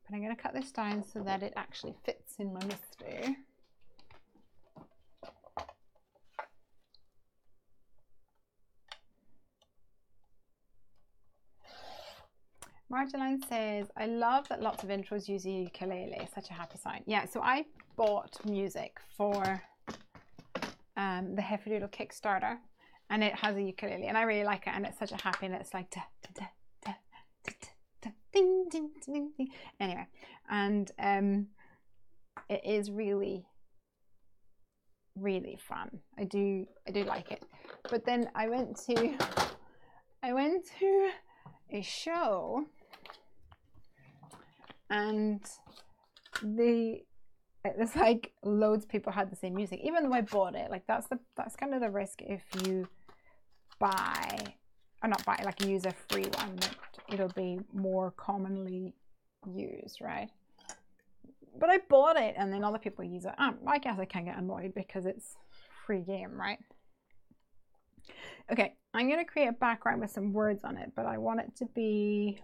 but I'm going to cut this down so that it actually fits in my Misty. Marjolaine says, I love that lots of intros use a ukulele. Such a happy sign. Yeah, so I bought music for the Heffy Doodle Kickstarter, and it has a ukulele, and I really like it, and it's such a happy, and it's like da, da, da, da, da, da, ding, ding, ding, ding. Anyway, and it is really, really fun. I do like it. But then I went to a show, and it was like loads of people had the same music, even though I bought it. Like that's kind of the risk if you buy, or not buy, like use a free one, that it'll be more commonly used, right? But I bought it and then other people use it. I guess I can get annoyed because it's free game, right? Okay, I'm going to create a background with some words on it, but I want it to be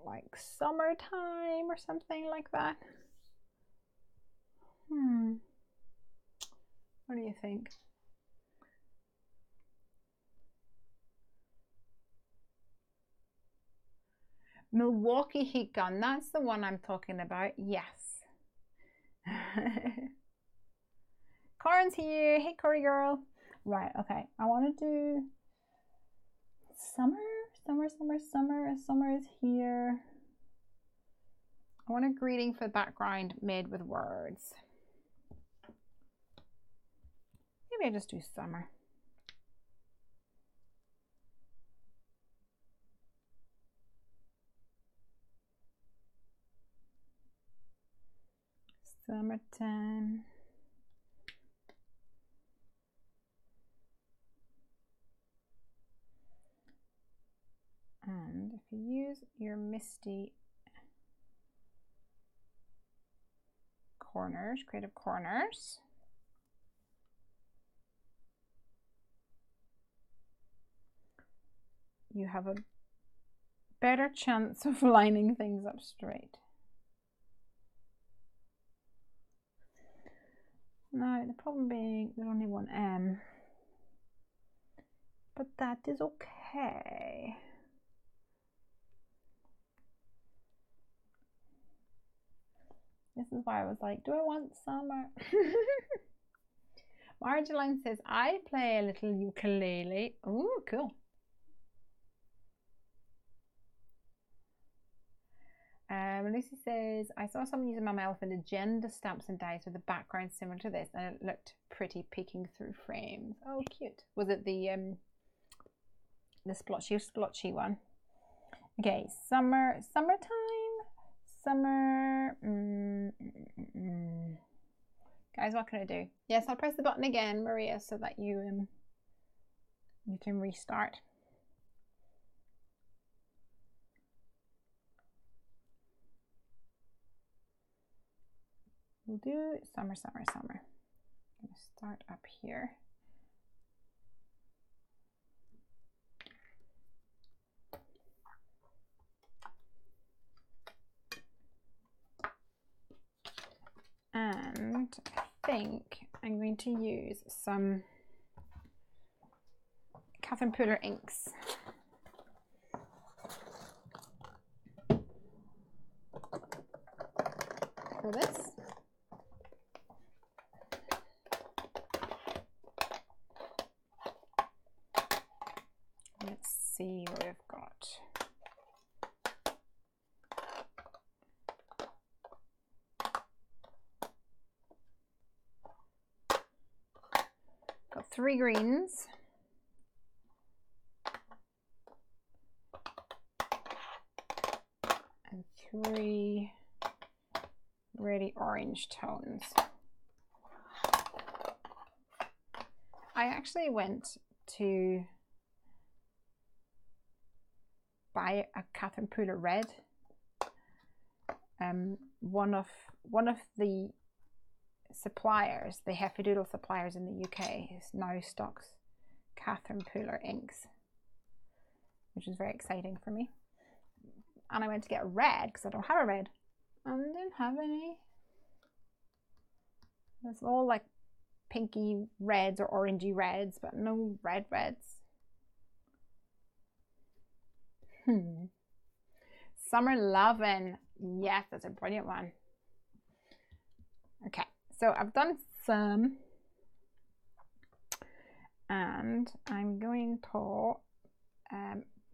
like summertime or something like that. What do you think? Milwaukee heat gun, that's the one I'm talking about. Yes. Corin's here. Hey, Corey girl. Right, okay. I want to do summer. Summer is here. I want a greeting for the background made with words. Maybe I just do summer. Summertime. And if you use your Misty corners, creative corners, you have a better chance of lining things up straight. Now, the problem being there's only one M, but that is okay. This is why I was like, do I want summer? Marjolaine says, I play a little ukulele. Ooh, cool. Lucy says, I saw someone using Mama Elephant agenda stamps and dies with a background similar to this, and it looked pretty peeking through frames. Oh, cute. Was it the splotchy one? Okay, summertime. Summer. Guys, what can I do? Yes, I'll press the button again, Maria, so that you can restart. We'll do summer. I'm going to start up here. And I think I'm going to use some Catherine Pooler inks. For this. 3 greens. And 3 really orange tones. I actually went to buy a Catherine Pooler red. One of the suppliers, the Heffy Doodle suppliers in the UK, is now stocks Catherine Pooler inks, which is very exciting for me. And I went to get a red because I don't have a red. I didn't have any. It's all like pinky reds or orangey reds, but no red reds. Summer Lovin'. Yes, that's a brilliant one. Okay, so I've done some, and I'm going to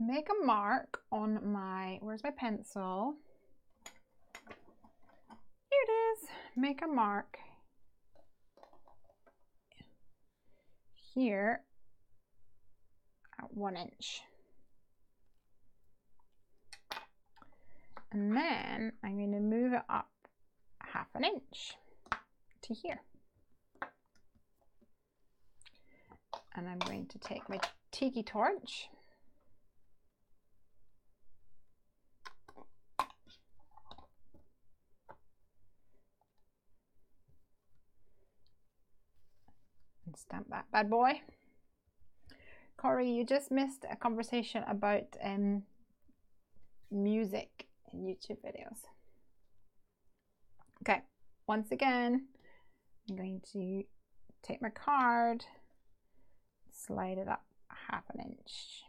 make a mark on my, where's my pencil? Here it is. Make a mark here at 1 inch. And then I'm going to move it up 1/2 inch to here. And I'm going to take my tiki torch and stamp that bad boy. Corey, you just missed a conversation about music in YouTube videos. Okay, once again, I'm going to take my card, slide it up 1/2 inch.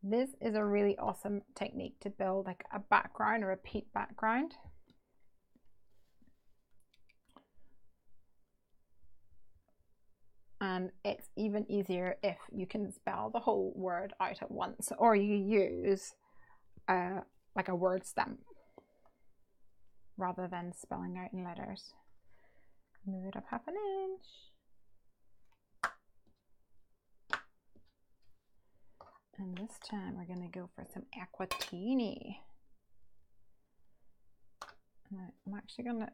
This is a really awesome technique to build like a background or a repeat background. And it's even easier if you can spell the whole word out at once, or you use like a word stamp rather than spelling out in letters. Move it up 1/2 inch. And this time we're going to go for some aquatini. I'm actually going to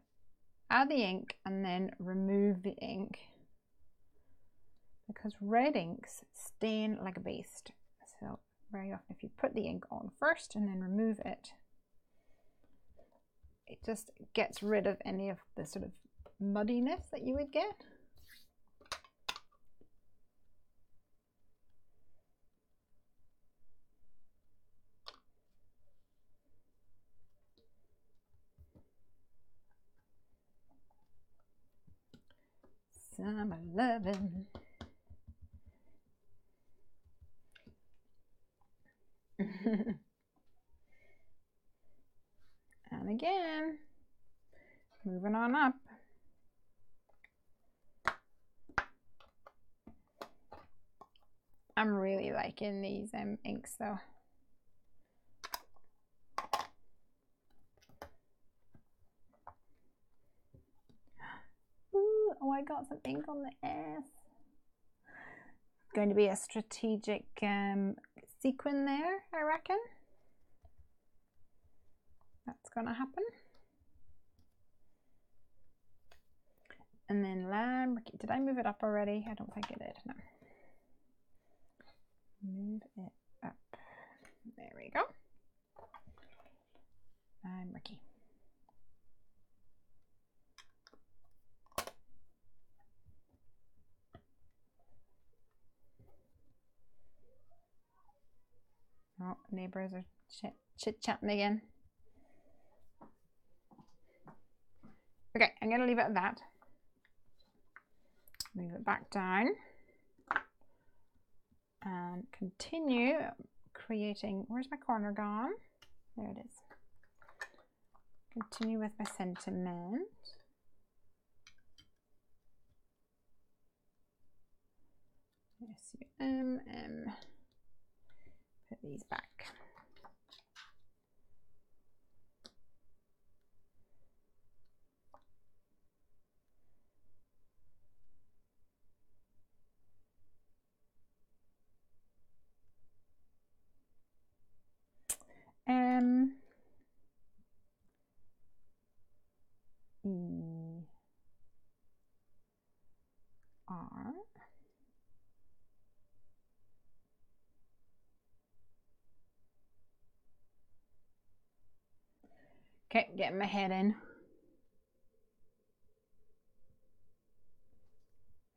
add the ink and then remove the ink, because red inks stain like a beast. So very often if you put the ink on first and then remove it, it just gets rid of any of the sort of muddiness that you would get. Summer Lovin'. And again, moving on up. I'm really liking these inks though. Ooh, oh, I got some ink on the S. Going to be a strategic sequin there, I reckon. That's going to happen. And then Lamborghini. Did I move it up already? I don't think I did. No. Move it up. There we go. Lamborghini. Oh, neighbors are chit-chatting again. Okay, I'm going to leave it at that. Move it back down. And continue creating, where's my corner gone? There it is. Continue with my sentiment. S-U-M-M. Put these back. E-R. Okay, getting my head in.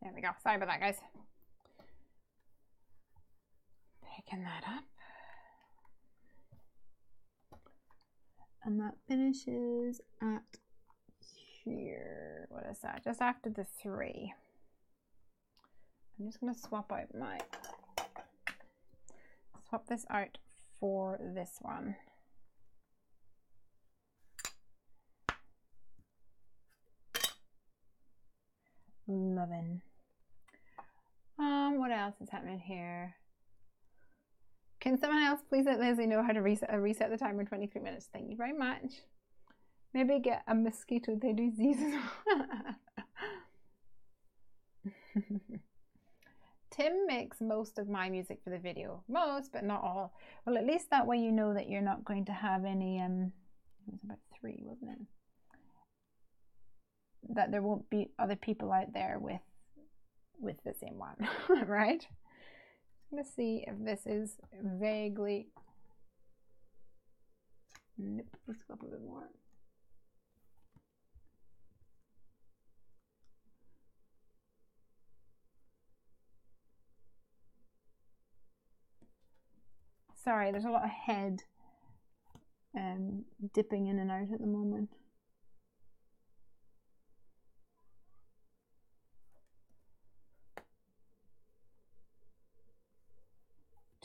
There we go. Sorry about that, guys. Picking that up. And that finishes at here. What is that? Just after the 3. I'm just going to swap this out for this one. Loving. What else is happening here? Can someone else please let Lesley know how to reset the timer in 23 minutes? Thank you very much. Maybe get a mosquito disease as well. Tim makes most of my music for the video. Most, but not all. Well, at least that way you know that you're not going to have any, it was about 3, wasn't it? That there won't be other people out there with the same one, right? I'm gonna see if this is vaguely. Nope, let's go up a bit more. Sorry, there's a lot of head dipping in and out at the moment.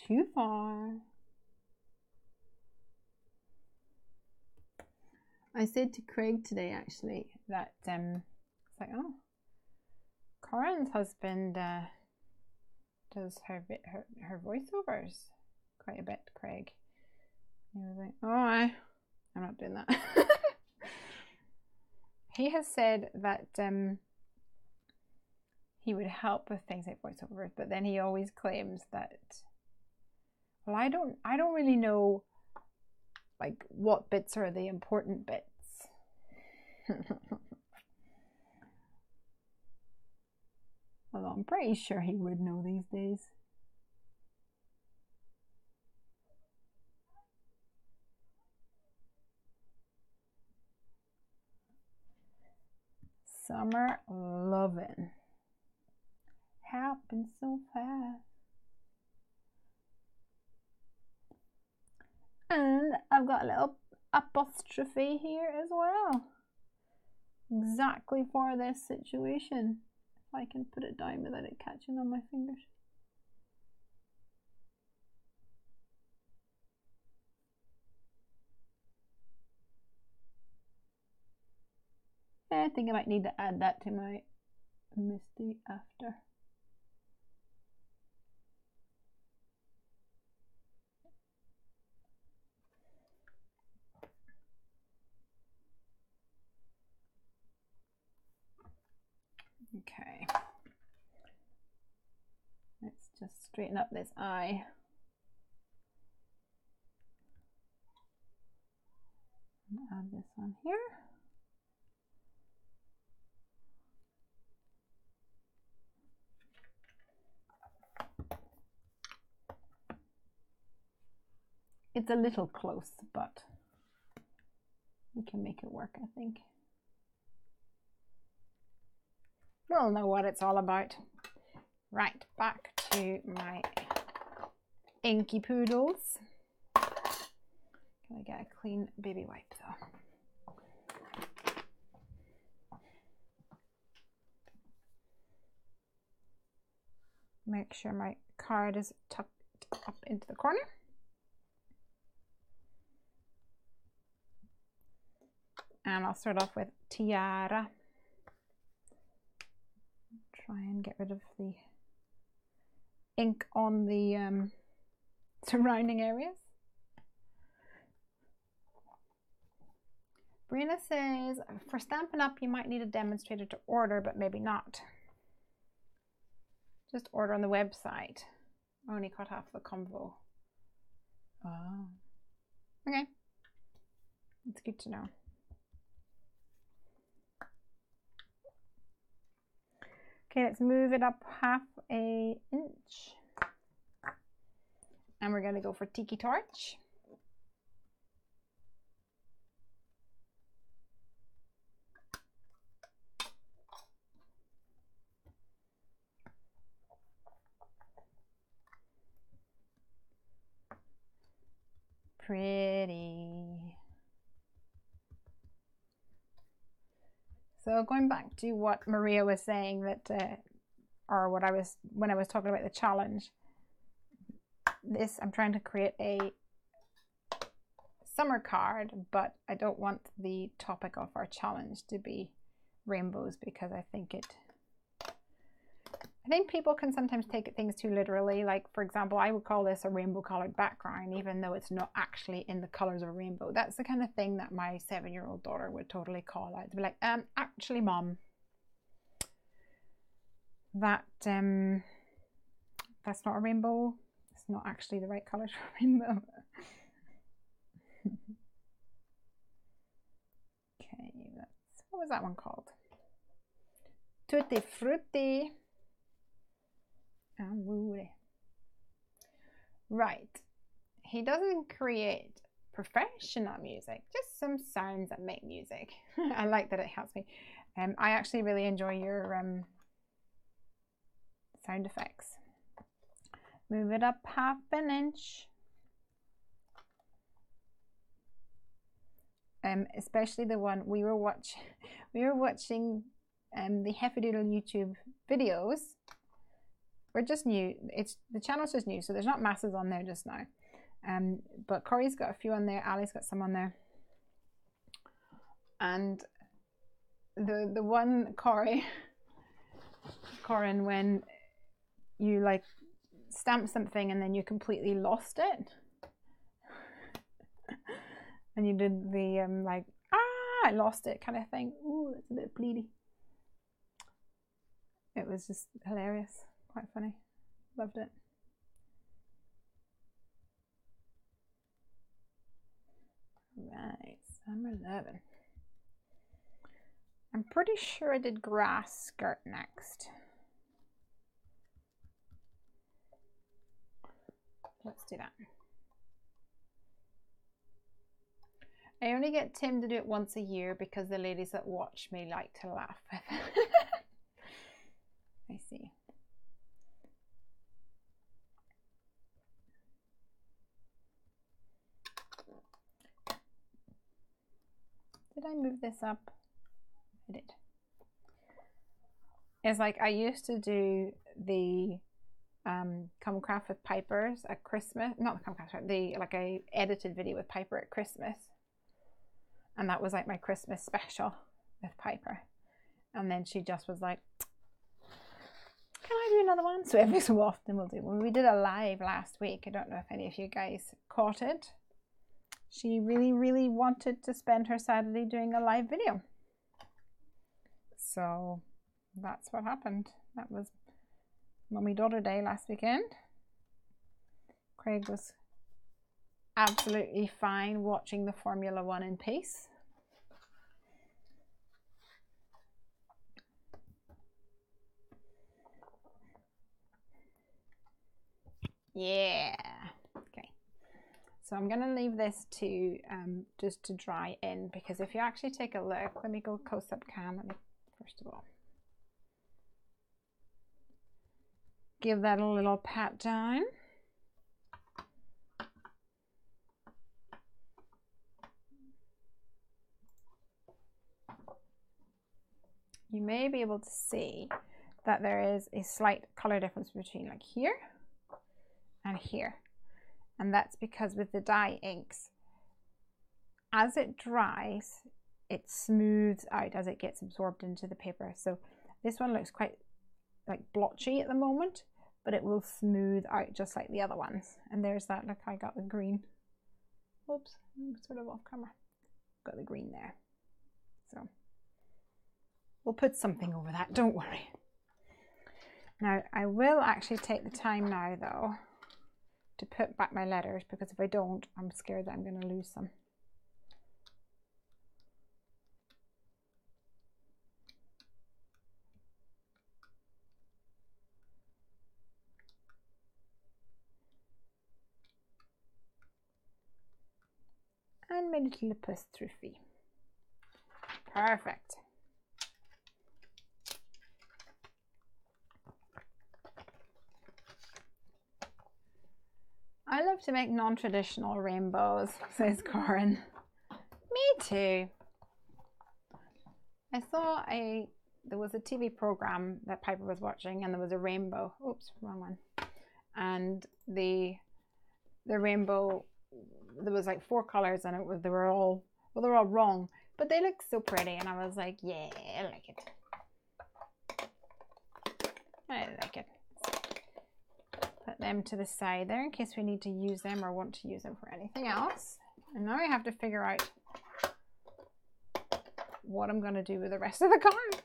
Too far. I said to Craig today actually that it's like, oh, Corin's husband does her voiceovers quite a bit, Craig. He was like, oh, I'm not doing that. He has said that he would help with things like voiceovers, but then he always claims that, well, I don't really know like what bits are the important bits. Although I'm pretty sure he would know these days. Summer loving. Happened so fast. And I've got a little apostrophe here as well. Exactly for this situation. If I can put it down without it catching on my fingers. I think I might need to add that to my Misty after. Okay. Let's just straighten up this eye. Add this on here. It's a little close, but we can make it work, I think. We'll know what it's all about. Right, back to my inky poodles. Can I get a clean baby wipe though? Make sure my card is tucked up into the corner. And I'll start off with Tiara. Try and get rid of the ink on the surrounding areas. Brina says, for Stampin' Up, you might need a demonstrator to order, but maybe not. Just order on the website. Only cut half the convo. Oh. Okay. It's good to know. Okay, let's move it up 1/2 inch. And we're going to go for Tiki Torch. Pretty. So going back to what Maria was saying, that or what I was when I was talking about the challenge, this I'm trying to create a summer card, but I don't want the topic of our challenge to be rainbows, because I think people can sometimes take things too literally. Like, for example, I would call this a rainbow colored background, even though it's not actually in the colors of a rainbow. That's the kind of thing that my 7-year-old daughter would totally call out. To be like, actually, Mom, that's not a rainbow. It's not actually the right colors for a rainbow. Okay, what was that one called? Tutti Frutti. Right, he doesn't create professional music, just some sounds that make music. I like that it helps me. I actually really enjoy your sound effects. Move it up 1/2 inch. Especially the one we were watching the Heffy YouTube videos. We're just new. The channel's just new, so there's not masses on there just now. But Corey's got a few on there. Ali's got some on there. And the one Corin, when you like stamp something and then you completely lost it, and you did the like, I lost it kind of thing. Ooh, that's a bit bleedy. It was just hilarious. Quite funny. Loved it. Right, summer 11. I'm pretty sure I did grass skirt next. Let's do that. I only get Tim to do it once a year because the ladies that watch me like to laugh with it. I see. Did I move this up? I did. It's like I used to do the Come Craft with Pipers at Christmas. Not the Come Craft, like a edited video with Piper at Christmas. And that was like my Christmas special with Piper. And then she just was like, can I do another one? So every so often we'll do one. We did a live last week. I don't know if any of you guys caught it. She really, really wanted to spend her Saturday doing a live video. So that's what happened. That was Mummy Daughter Day last weekend. Craig was absolutely fine watching the Formula One in peace. Yeah. Okay. So I'm going to leave this to just to dry in, because if you actually take a look, let me go close up cam. Let me first of all give that a little pat down. You may be able to see that there is a slight color difference between like here and here. And that's because with the dye inks, as it dries, it smooths out as it gets absorbed into the paper. So this one looks quite like blotchy at the moment, but it will smooth out just like the other ones. And there's that, look, I got the green. Oops, I'm sort of off camera. Got the green there. So we'll put something over that, don't worry. Now I will actually take the time now though to put back my letters, because if I don't, I'm scared that I'm going to lose some. And my little apostrophe. Perfect. I love to make non-traditional rainbows, says Corin. Me too. I saw there was a TV program that Piper was watching, and there was a rainbow. Oops, wrong one. And the rainbow, there was like 4 colors, and they were all wrong, but they looked so pretty, and I was like, yeah, I like it. I like it. Put them to the side there in case we need to use them or want to use them for anything else. And now I have to figure out what I'm going to do with the rest of the card.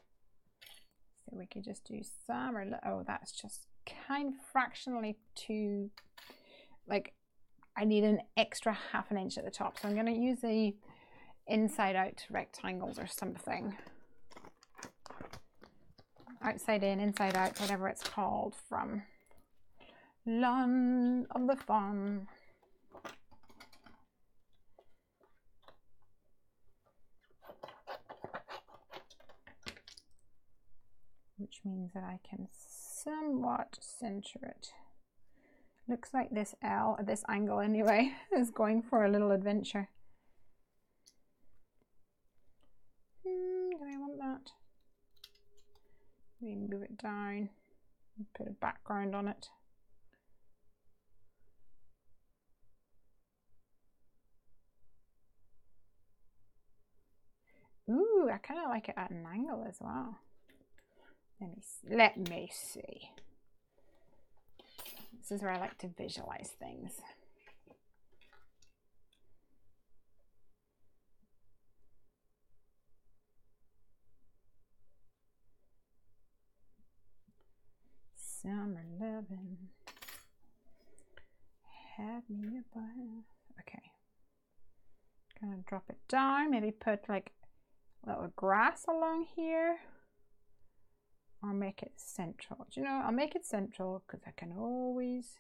So we could just do some, or oh, that's just kind of fractionally too, like, I need an extra ½ an inch at the top. So I'm going to use the inside out rectangles or something. Outside in, inside out, whatever it's called, from Land of the Fun. Which means that I can somewhat center it. Looks like this L, at this angle anyway, is going for a little adventure. Do I want that? Maybe move it down, put a background on it. Ooh, I kind of like it at an angle as well. Let me see. This is where I like to visualize things. Summer lovin' had me a bath. Okay. Gonna drop it down, maybe put like a little grass along here. Or make it central. Do you know, I'll make it central because I can always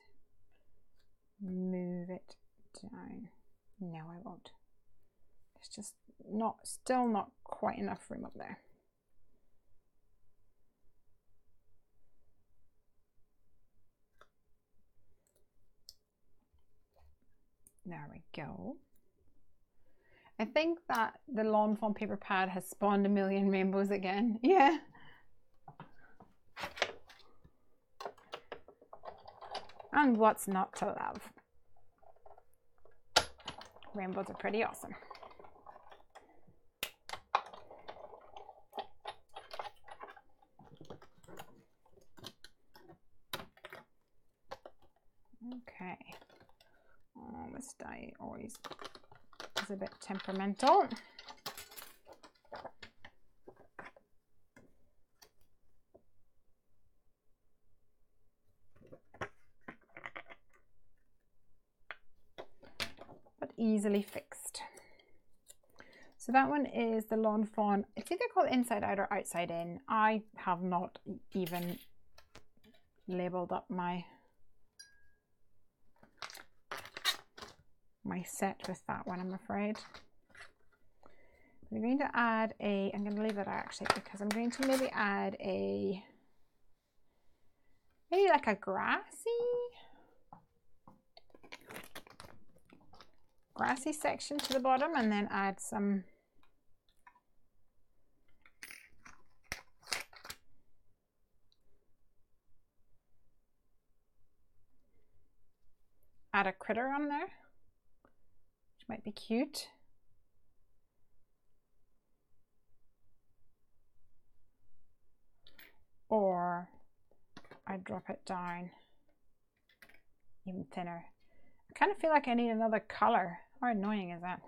move it down. No, I won't. It's just still not quite enough room up there. There we go. I think that the Lawn Fawn paper pad has spawned a million rainbows again. Yeah. And what's not to love? Rainbows are pretty awesome. Okay. Oh, this die always is a bit temperamental. Easily fixed. So that one is the Lawn Fawn. It's either called inside out or outside in. I have not even labeled up my set with that one, I'm afraid. I'm going to add I'm going to leave that out actually, because I'm going to maybe add maybe like a grassy section to the bottom, and then add some a critter on there, which might be cute. Or I drop it down even thinner. I kind of feel like I need another color. How annoying is that?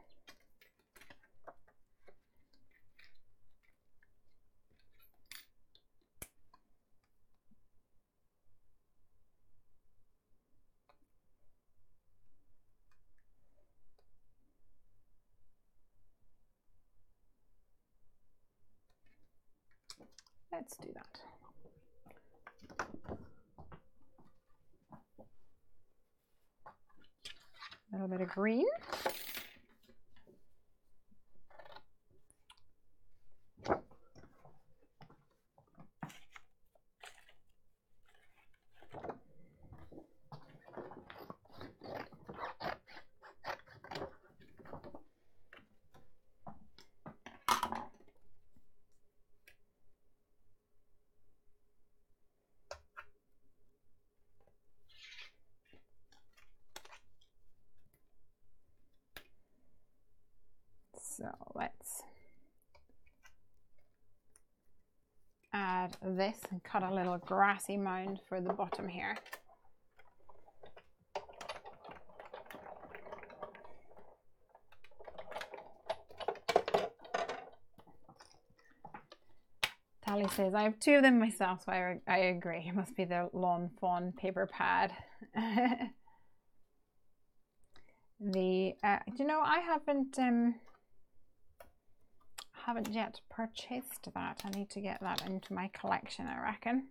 Let's do that. A little bit of green. So let's add this and cut a little grassy mound for the bottom here. Tally says, I have two of them myself, so I agree. It must be the Lawn Fawn paper pad. Do you know, I haven't yet purchased that. I need to get that into my collection, I reckon.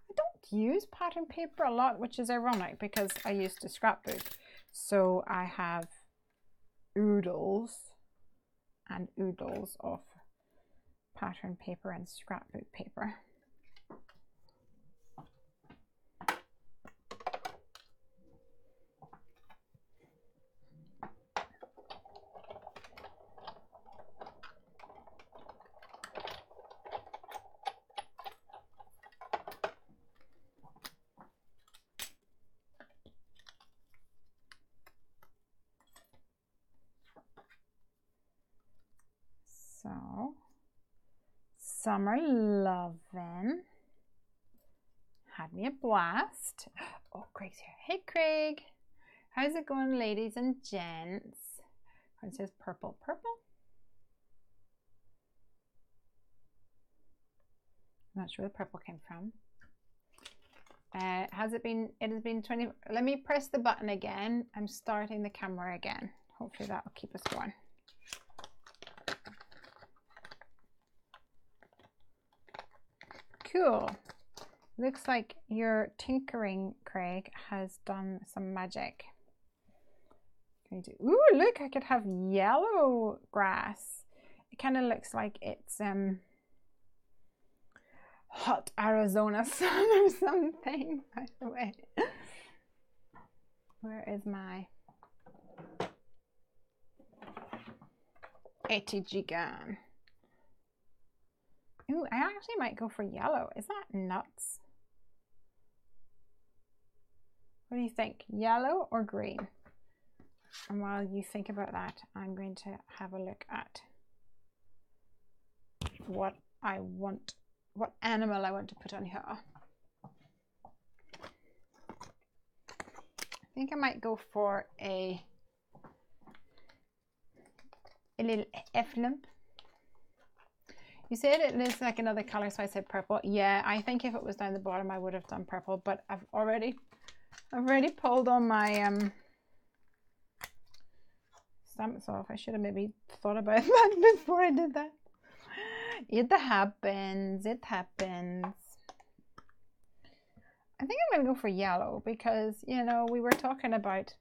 I don't use pattern paper a lot, which is ironic because I used to scrapbook. So I have oodles and oodles of pattern paper and scrapbook paper. So, summer lovin'. Had me a blast. Oh, Craig's here. Hey, Craig. How's it going, ladies and gents? It says purple. Purple? I'm not sure where the purple came from. Has it been? It has been 20. Let me press the button again. I'm starting the camera again. Hopefully that will keep us going. Cool. Looks like your tinkering, Craig, has done some magic. Ooh, look, I could have yellow grass. It kind of looks like it's hot Arizona sun or something, by the way. Where is my ATG gun? Ooh, I actually might go for yellow. Is that nuts? What do you think? Yellow or green? And while you think about that, I'm going to have a look at what I want, what animal I want to put on here. I think I might go for a little F-lump. You said it looks like another color, so I said purple. Yeah, I think if it was down the bottom, I would have done purple, but I've already pulled on my stamps off. I should have maybe thought about that before I did that. It happens. It happens. I think I'm going to go for yellow because, you know, we were talking about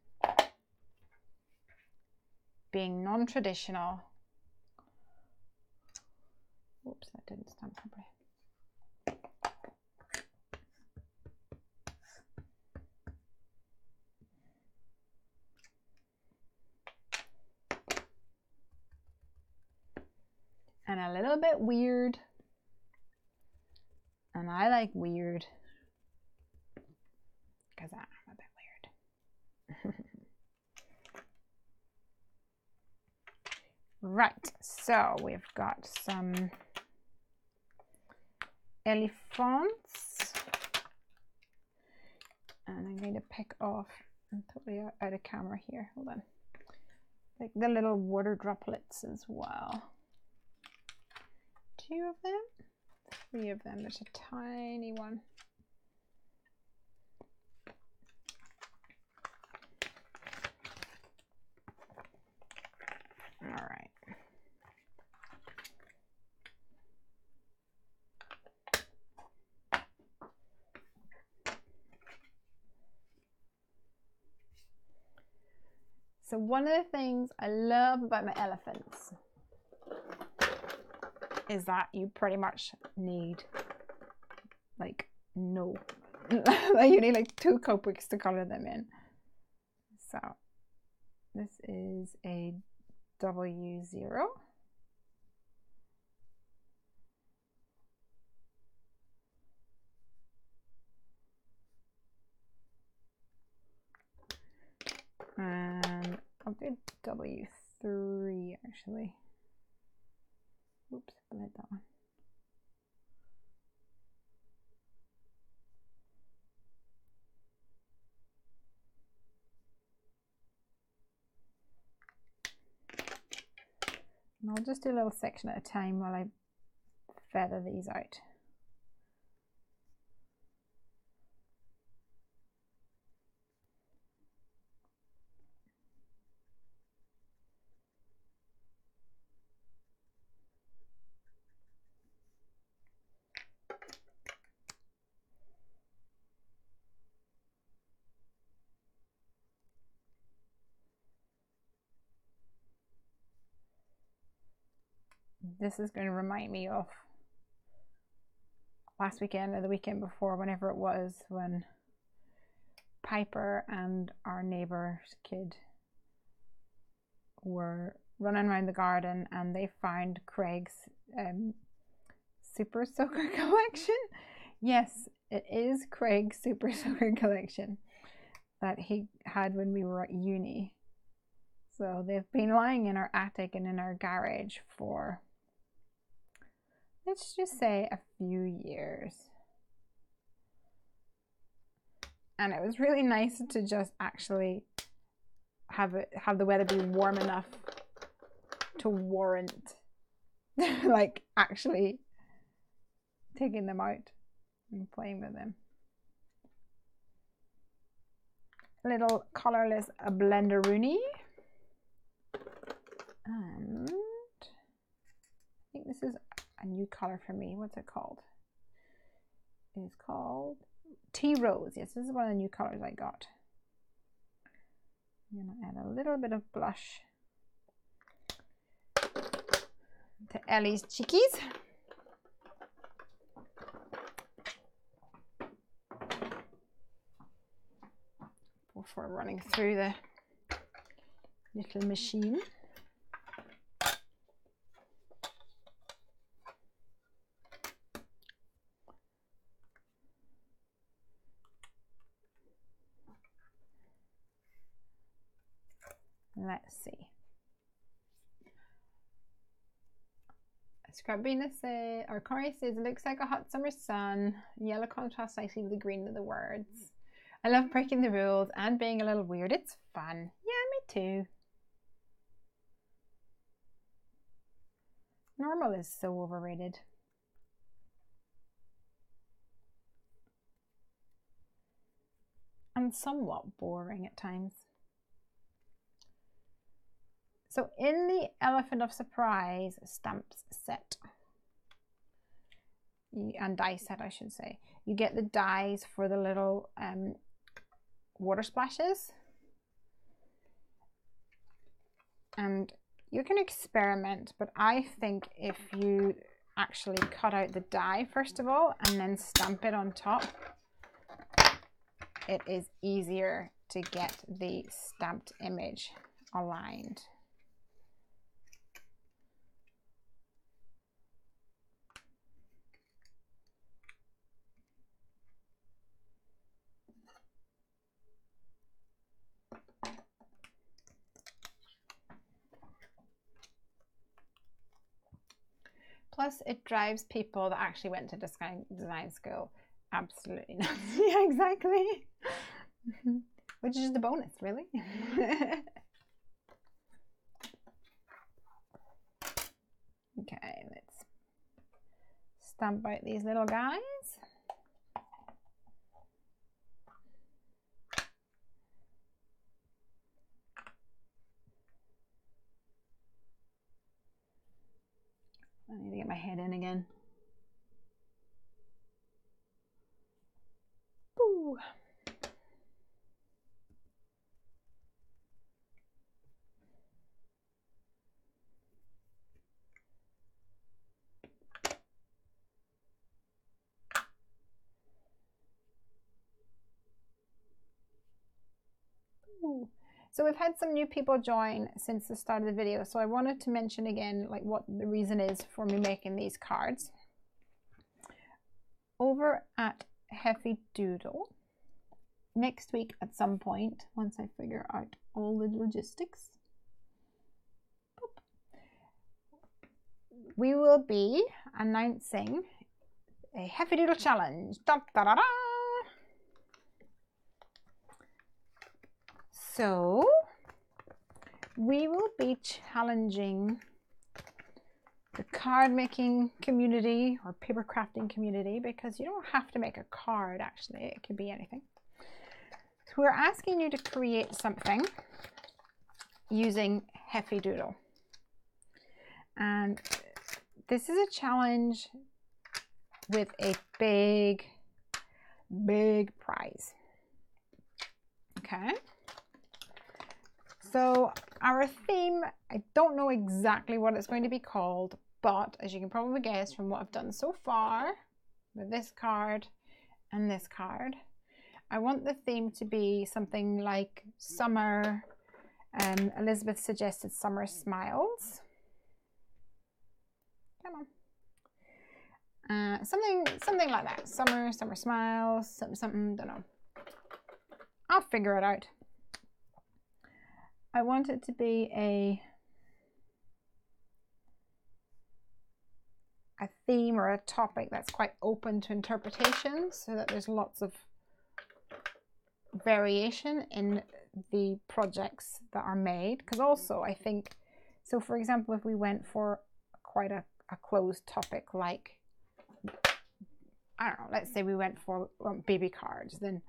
being non-traditional. Oops, that didn't stand properly. And a little bit weird. And I like weird. Because I'm a bit weird. Right, so we've got some elephants. And I'm going to pick off, I'm totally out of camera here, hold on. Like the little water droplets as well. 2 of them, 3 of them, there's a tiny one. All right. So one of the things I love about my elephants is that you pretty much need like you need like 2 Copics to color them in. So this is a W0. And I'll do W3 actually. Oops, I did that one. And I'll just do a little section at a time while I feather these out. This is going to remind me of last weekend or the weekend before, whenever it was, when Piper and our neighbor's kid were running around the garden and they found Craig's Super Soaker collection. Yes, it is Craig's Super Soaker collection that he had when we were at uni. So they've been lying in our attic and in our garage for, let's just say, a few years. And it was really nice to just actually have the weather be warm enough to warrant like actually taking them out and playing with them. Little colorless blenderoonie. And I think this is a new color for me. What's it called? It's called Tea Rose. Yes, this is one of the new colors I got. I'm gonna add a little bit of blush to Ellie's cheekies. Before running through the little machine. Let's see. Scrubina says, or Corey says, it looks like a hot summer sun. Yellow contrasts nicely with the green of the words. I love breaking the rules and being a little weird. It's fun. Yeah, me too. Normal is so overrated. And somewhat boring at times. So in the Elephant of Surprise stamps set, and die set I should say, you get the dies for the little water splashes. And you can experiment, but I think if you actually cut out the die first of all and then stamp it on top, it is easier to get the stamped image aligned. plus it drives people that actually went to design school absolutely nuts. Yeah, exactly. Which is the bonus, really. Okay, let's stamp out these little guys. I need to get my head in again. Ooh. Ooh. So we've had some new people join since the start of the video, so I wanted to mention again like what the reason is for me making these cards. Over at Heffy Doodle, next week at some point, once I figure out all the logistics, we will be announcing a Heffy Doodle challenge. Da, da, da, da. So we will be challenging the card making community or paper crafting community, because you don't have to make a card, actually it could be anything. So we're asking you to create something using Heffy Doodle, and this is a challenge with a big prize. Okay, so our theme, I don't know exactly what it's going to be called, but as you can probably guess from what I've done so far with this card and this card, I want the theme to be something like summer. Elizabeth suggested summer smiles. Come on. Something like that. Summer smiles, something, don't know. I'll figure it out. I want it to be a theme or a topic that's quite open to interpretation, so that there's lots of variation in the projects that are made. Because also I think, so for example, if we went for quite a closed topic like, I don't know, let's say we went for baby cards, then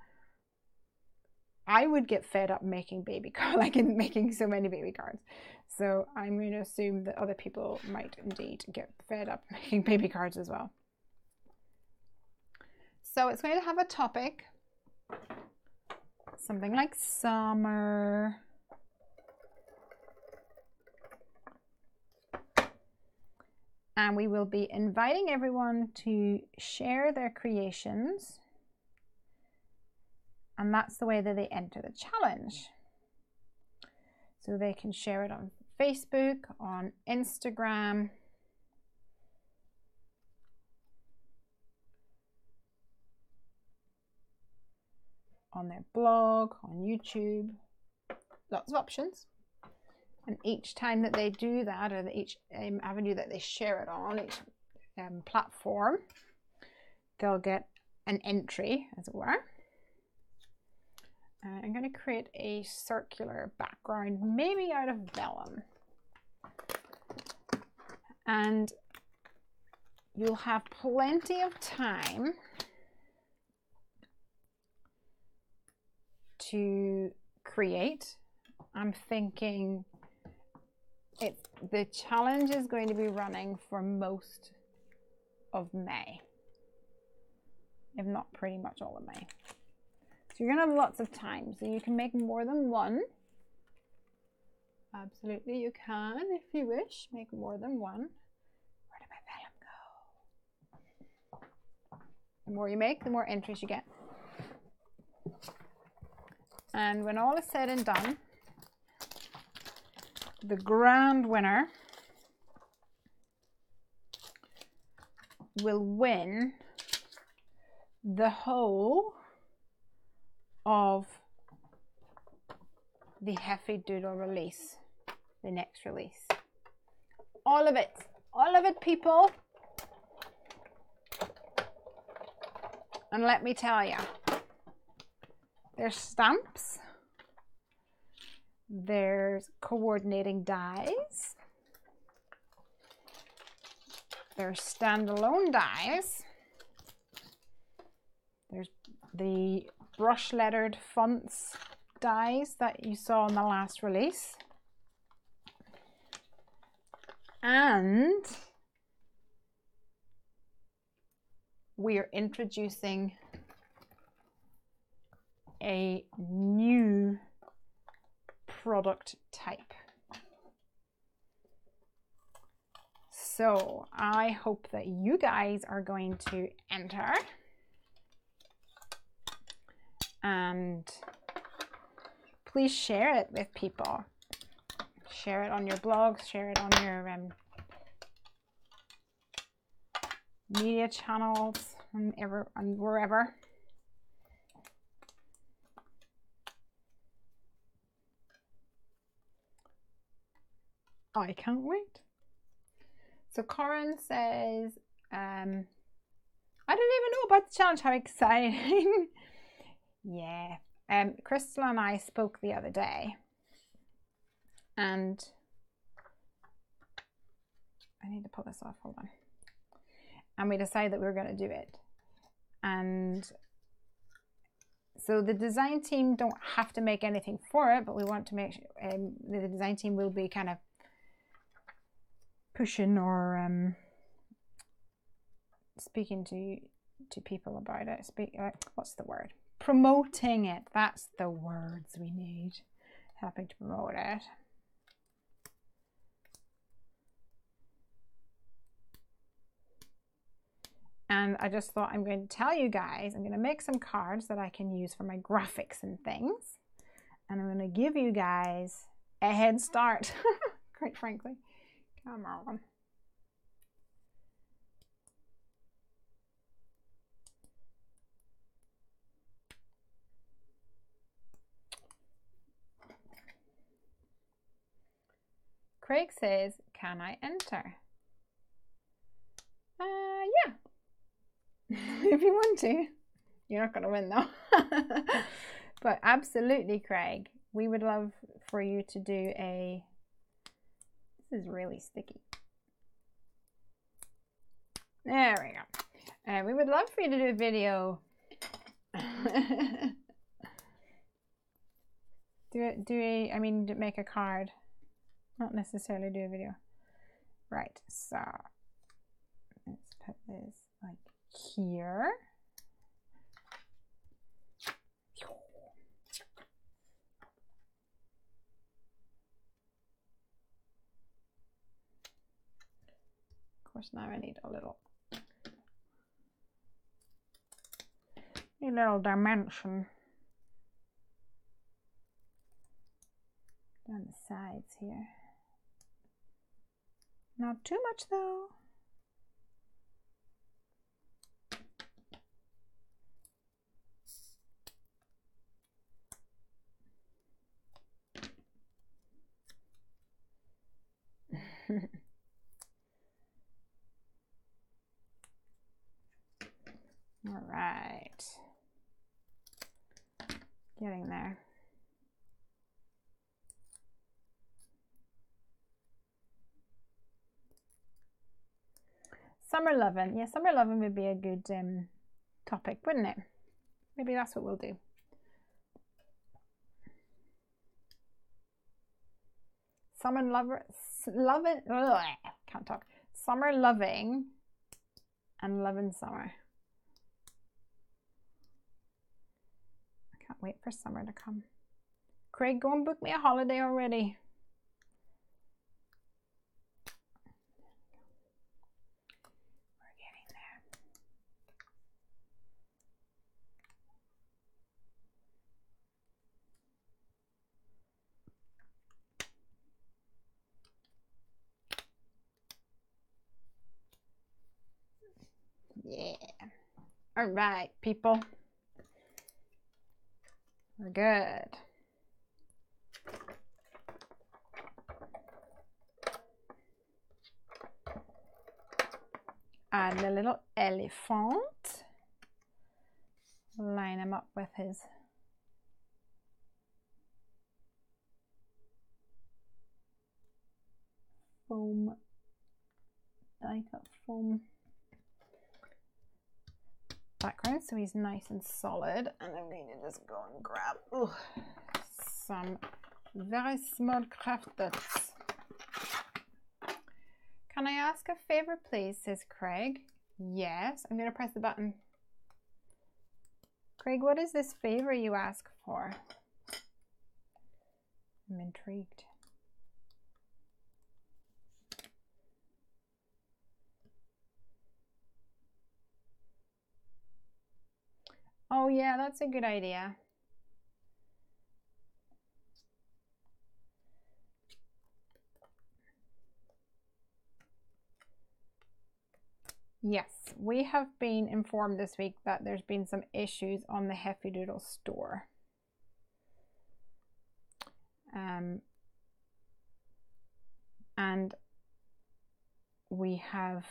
I would get fed up making baby cards, like in making so many baby cards. So I'm going to assume that other people might indeed get fed up making baby cards as well. So it's going to have a topic, something like summer. And we will be inviting everyone to share their creations. And that's the way that they enter the challenge. So they can share it on Facebook, on Instagram, on their blog, on YouTube, lots of options. And each time that they do that, or each avenue that they share it on, each platform, they'll get an entry, as it were. I'm going to create a circular background, maybe out of vellum. And you'll have plenty of time to create. I'm thinking the challenge is going to be running for most of May, if not pretty much all of May. So you're going to have lots of time, so you can make more than one. Absolutely, you can, if you wish, make more than one. Where did my vellum go? The more you make, the more entries you get. And when all is said and done, the grand winner will win the whole of the Heffy Doodle release, the next release. All of it, people. And let me tell you, there's stamps, there's coordinating dies, there's standalone dies, there's the brush lettered fonts dies that you saw in the last release, and we're introducing a new product type. So I hope that you guys are going to enter and please share it with people. Share it on your blogs, share it on your media channels and wherever. I can't wait. So Corin says, I didn't even know about the challenge. How exciting. Yeah. Crystal and I spoke the other day, and I need to pull this off, hold on. And we decided that we were going to do it. And so the design team don't have to make anything for it, but we want to make sure the design team will be kind of pushing or speaking to people about it. What's the word? Promoting it. That's the words we need. Helping to promote it. And I just thought I'm going to tell you guys, I'm going to make some cards that I can use for my graphics and things. And I'm going to give you guys a head start, quite frankly. Come on. Craig says, can I enter? Yeah. If you want to. You're not going to win though. But absolutely, Craig. We would love for you to do a... This is really sticky. There we go. We would love for you to do a video. Make a card. Not necessarily do a video. Right, so let's put this like here. Of course, now I need a little dimension down the sides here. Not too much though. All right. Getting there. Summer lovin'. Yeah, summer lovin' would be a good topic, wouldn't it? Maybe that's what we'll do. Summer can't talk. Summer loving and loving summer. I can't wait for summer to come. Craig, go and book me a holiday already. Yeah. All right, people. We're good. Add a little elephant. him up with his foam, die-cut foam background, so he's nice and solid. And I'm going to just go and grab some very small craft dots. Can I ask a favor, please? Says Craig. Yes, I'm going to press the button. Craig, what is this favor you ask for? I'm intrigued. Oh yeah, that's a good idea. Yes, we have been informed this week that there's been some issues on the Heffy Doodle store. And we have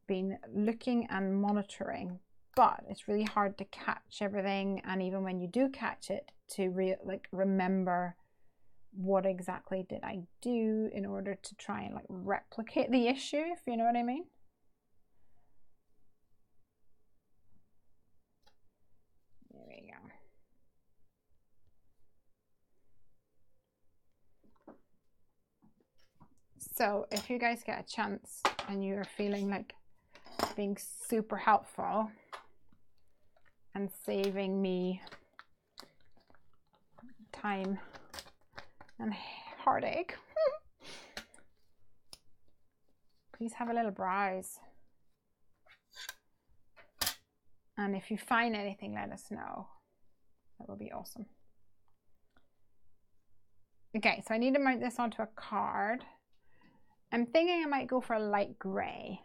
been looking and monitoring, but it's really hard to catch everything, and even when you do catch it, to remember what exactly did I do in order to try and like replicate the issue, if you know what I mean. There we go. So if you guys get a chance and you're feeling like being super helpful and saving me time and heartache, please have a little browse. And if you find anything, let us know. That would be awesome. Okay, so I need to mount this onto a card. I'm thinking I might go for a light grey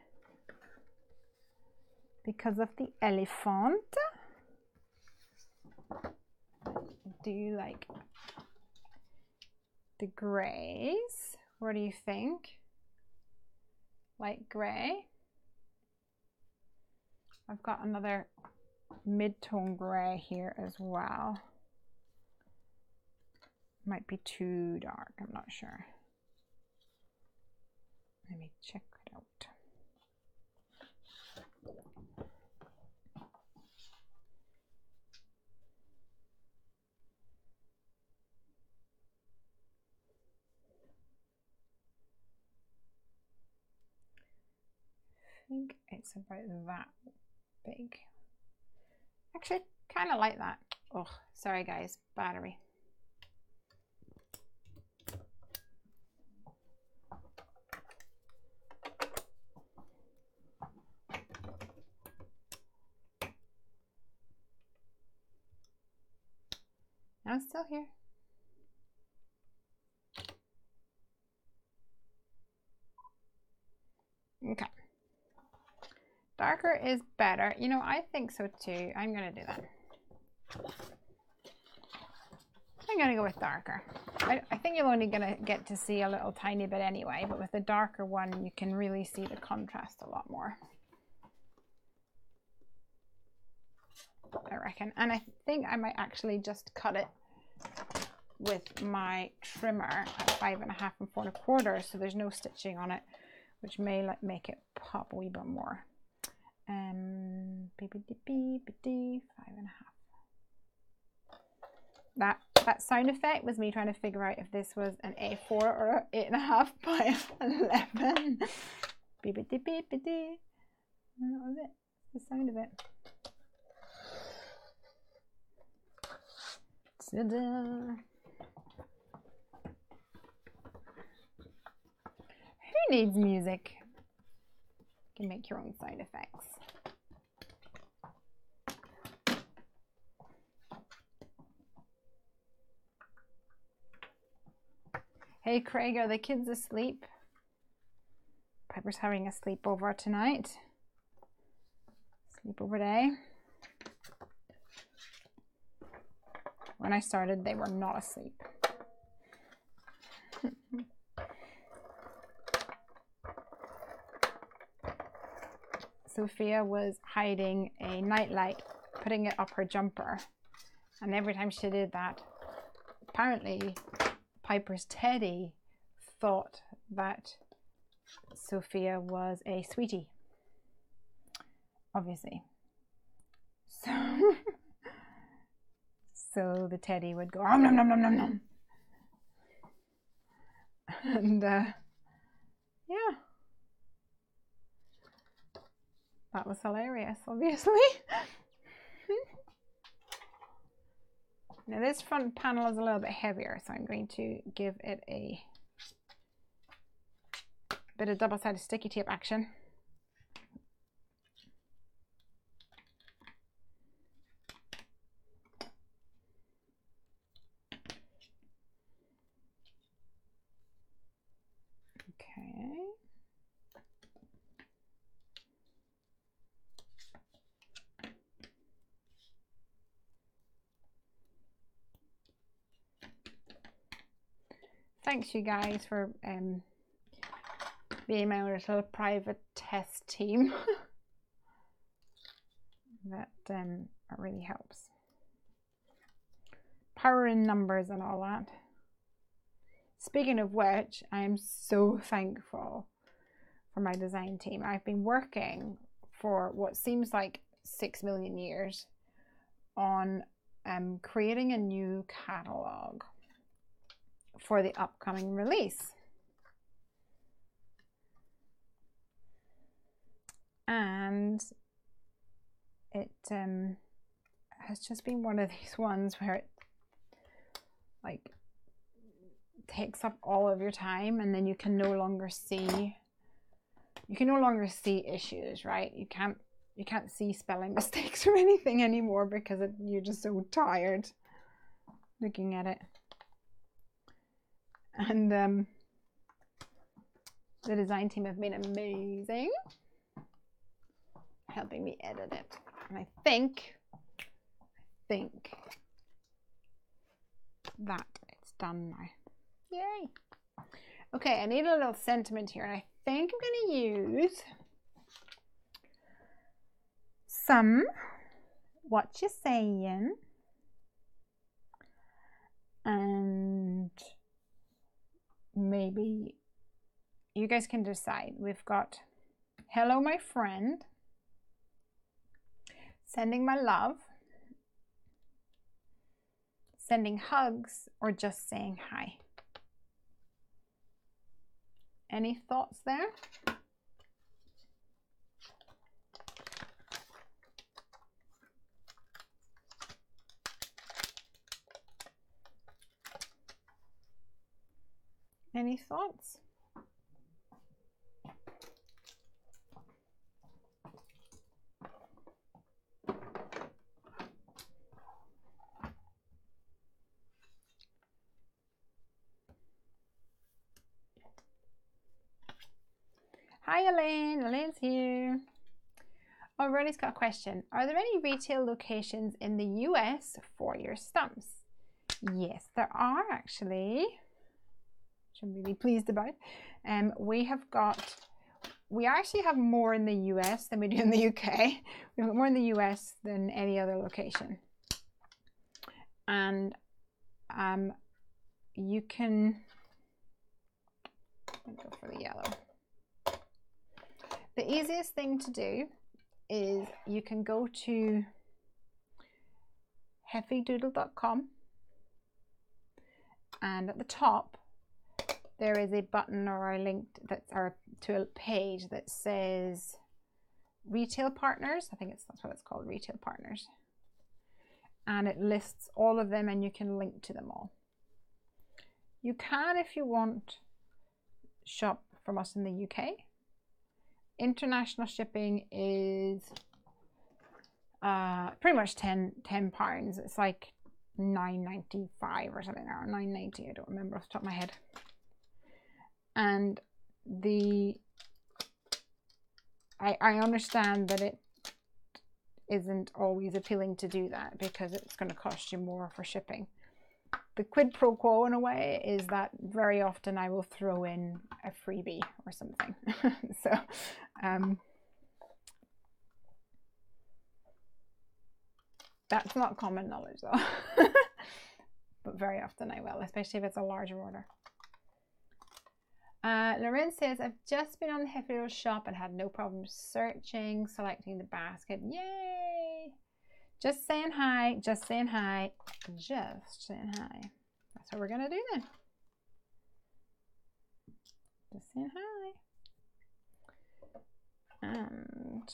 because of the elephant. Do you like the greys? What do you think? Light grey. I've got another mid-tone grey here as well. Might be too dark, I'm not sure. Let me check it out. I think it's about that big. Actually, kind of like that. Oh, sorry guys, battery. I'm still here. Okay. Darker is better. You know, I think so too. I'm going to do that. I'm going to go with darker. I think you're only going to get to see a little tiny bit anyway, but with the darker one, you can really see the contrast a lot more, I reckon. And I think I might actually just cut it with my trimmer at 5.5 and 4 1/4, so there's no stitching on it, which may like make it pop a wee bit more. 5.5. That sound effect was me trying to figure out if this was an A4 or 8.5 by 11. That was it. The sound of it. Ta-da. Who needs music? You can make your own sound effects. Hey Craig, are the kids asleep? Piper's having a sleepover tonight. Sleepover day. When I started, they were not asleep. Sophia was hiding a nightlight, putting it up her jumper. And every time she did that, apparently Piper's teddy thought that Sophia was a sweetie. Obviously. So the teddy would go, nom nom nom nom nom. And yeah. That was hilarious, obviously. Now this front panel is a little bit heavier, so I'm going to give it a bit of double-sided sticky tape action. Okay. Thanks you guys for being my little private test team. That really helps. Power in numbers and all that. Speaking of which, I am so thankful for my design team. I've been working for what seems like 6 million years on creating a new catalog for the upcoming release. And it has just been one of these ones where it like takes up all of your time, and then you can no longer see issues, right? You can't see spelling mistakes or anything anymore because you're just so tired looking at it. And the design team have been amazing helping me edit it. And I think that it's done now. Yay. Okay, I need a little sentiment here, and I think I'm going to use some What You Saying, and maybe you guys can decide. We've got Hello My Friend, Sending My Love, Sending Hugs, or just saying hi. Any thoughts there? Any thoughts? Hi Elaine, Elaine's here. Oh, Ronnie's got a question. Are there any retail locations in the US for your stumps? Yes, there are actually, which I'm really pleased about. We actually have more in the US than we do in the UK. We've got more in the US than any other location. And you can, I'll go for the yellow. The easiest thing to do is you can go to heffydoodle.com, and at the top there is a button or a link to a page that says Retail Partners. I think that's what it's called, Retail Partners. And it lists all of them, and you can link to them all. You can, if you want, shop from us in the UK. International shipping is pretty much £10. It's like £9.95 or something, or £9.90. I don't remember off the top of my head. And I understand that it isn't always appealing to do that because it's going to cost you more for shipping. The quid pro quo in a way is that very often I will throw in a freebie or something. So That's not common knowledge though. But very often I will, especially if it's a larger order. Lorraine says, I've just been on the Heffy shop and had no problem searching, selecting the basket. Yay! Just saying hi, just saying hi, just saying hi. That's what we're gonna do then. Just saying hi. And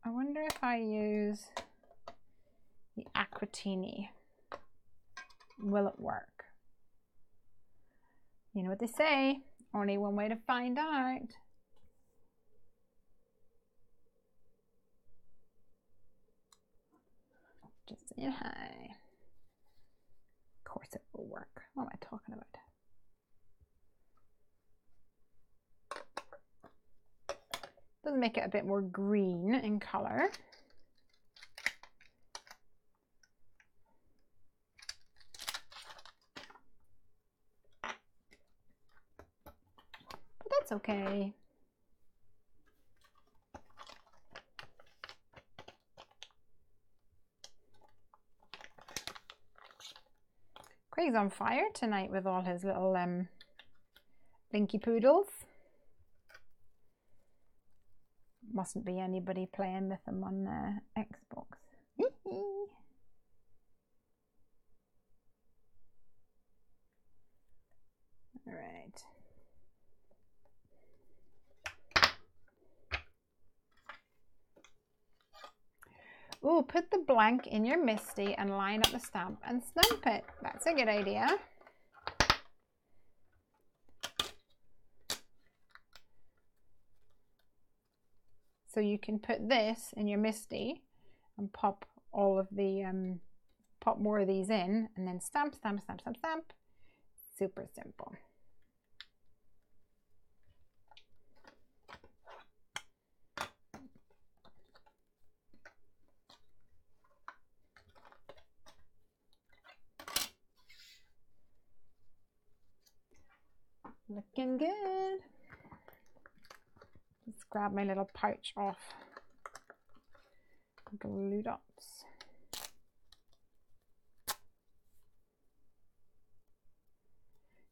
I wonder if I use the Aquatini, will it work? You know what they say, only one way to find out. Just saying hi. Of course it will work. What am I talking about? Does make it a bit more green in color. But that's okay. Craig's on fire tonight with all his little Linky Poodles. Mustn't be anybody playing with them on Xbox. All right. Ooh, put the blank in your MISTI and line up the stamp and stamp it. That's a good idea. So you can put this in your MISTI and pop all of the, pop more of these in and then stamp, stamp, stamp, stamp, stamp. Super simple. Looking good. Let's grab my little pouch off. Glue dots.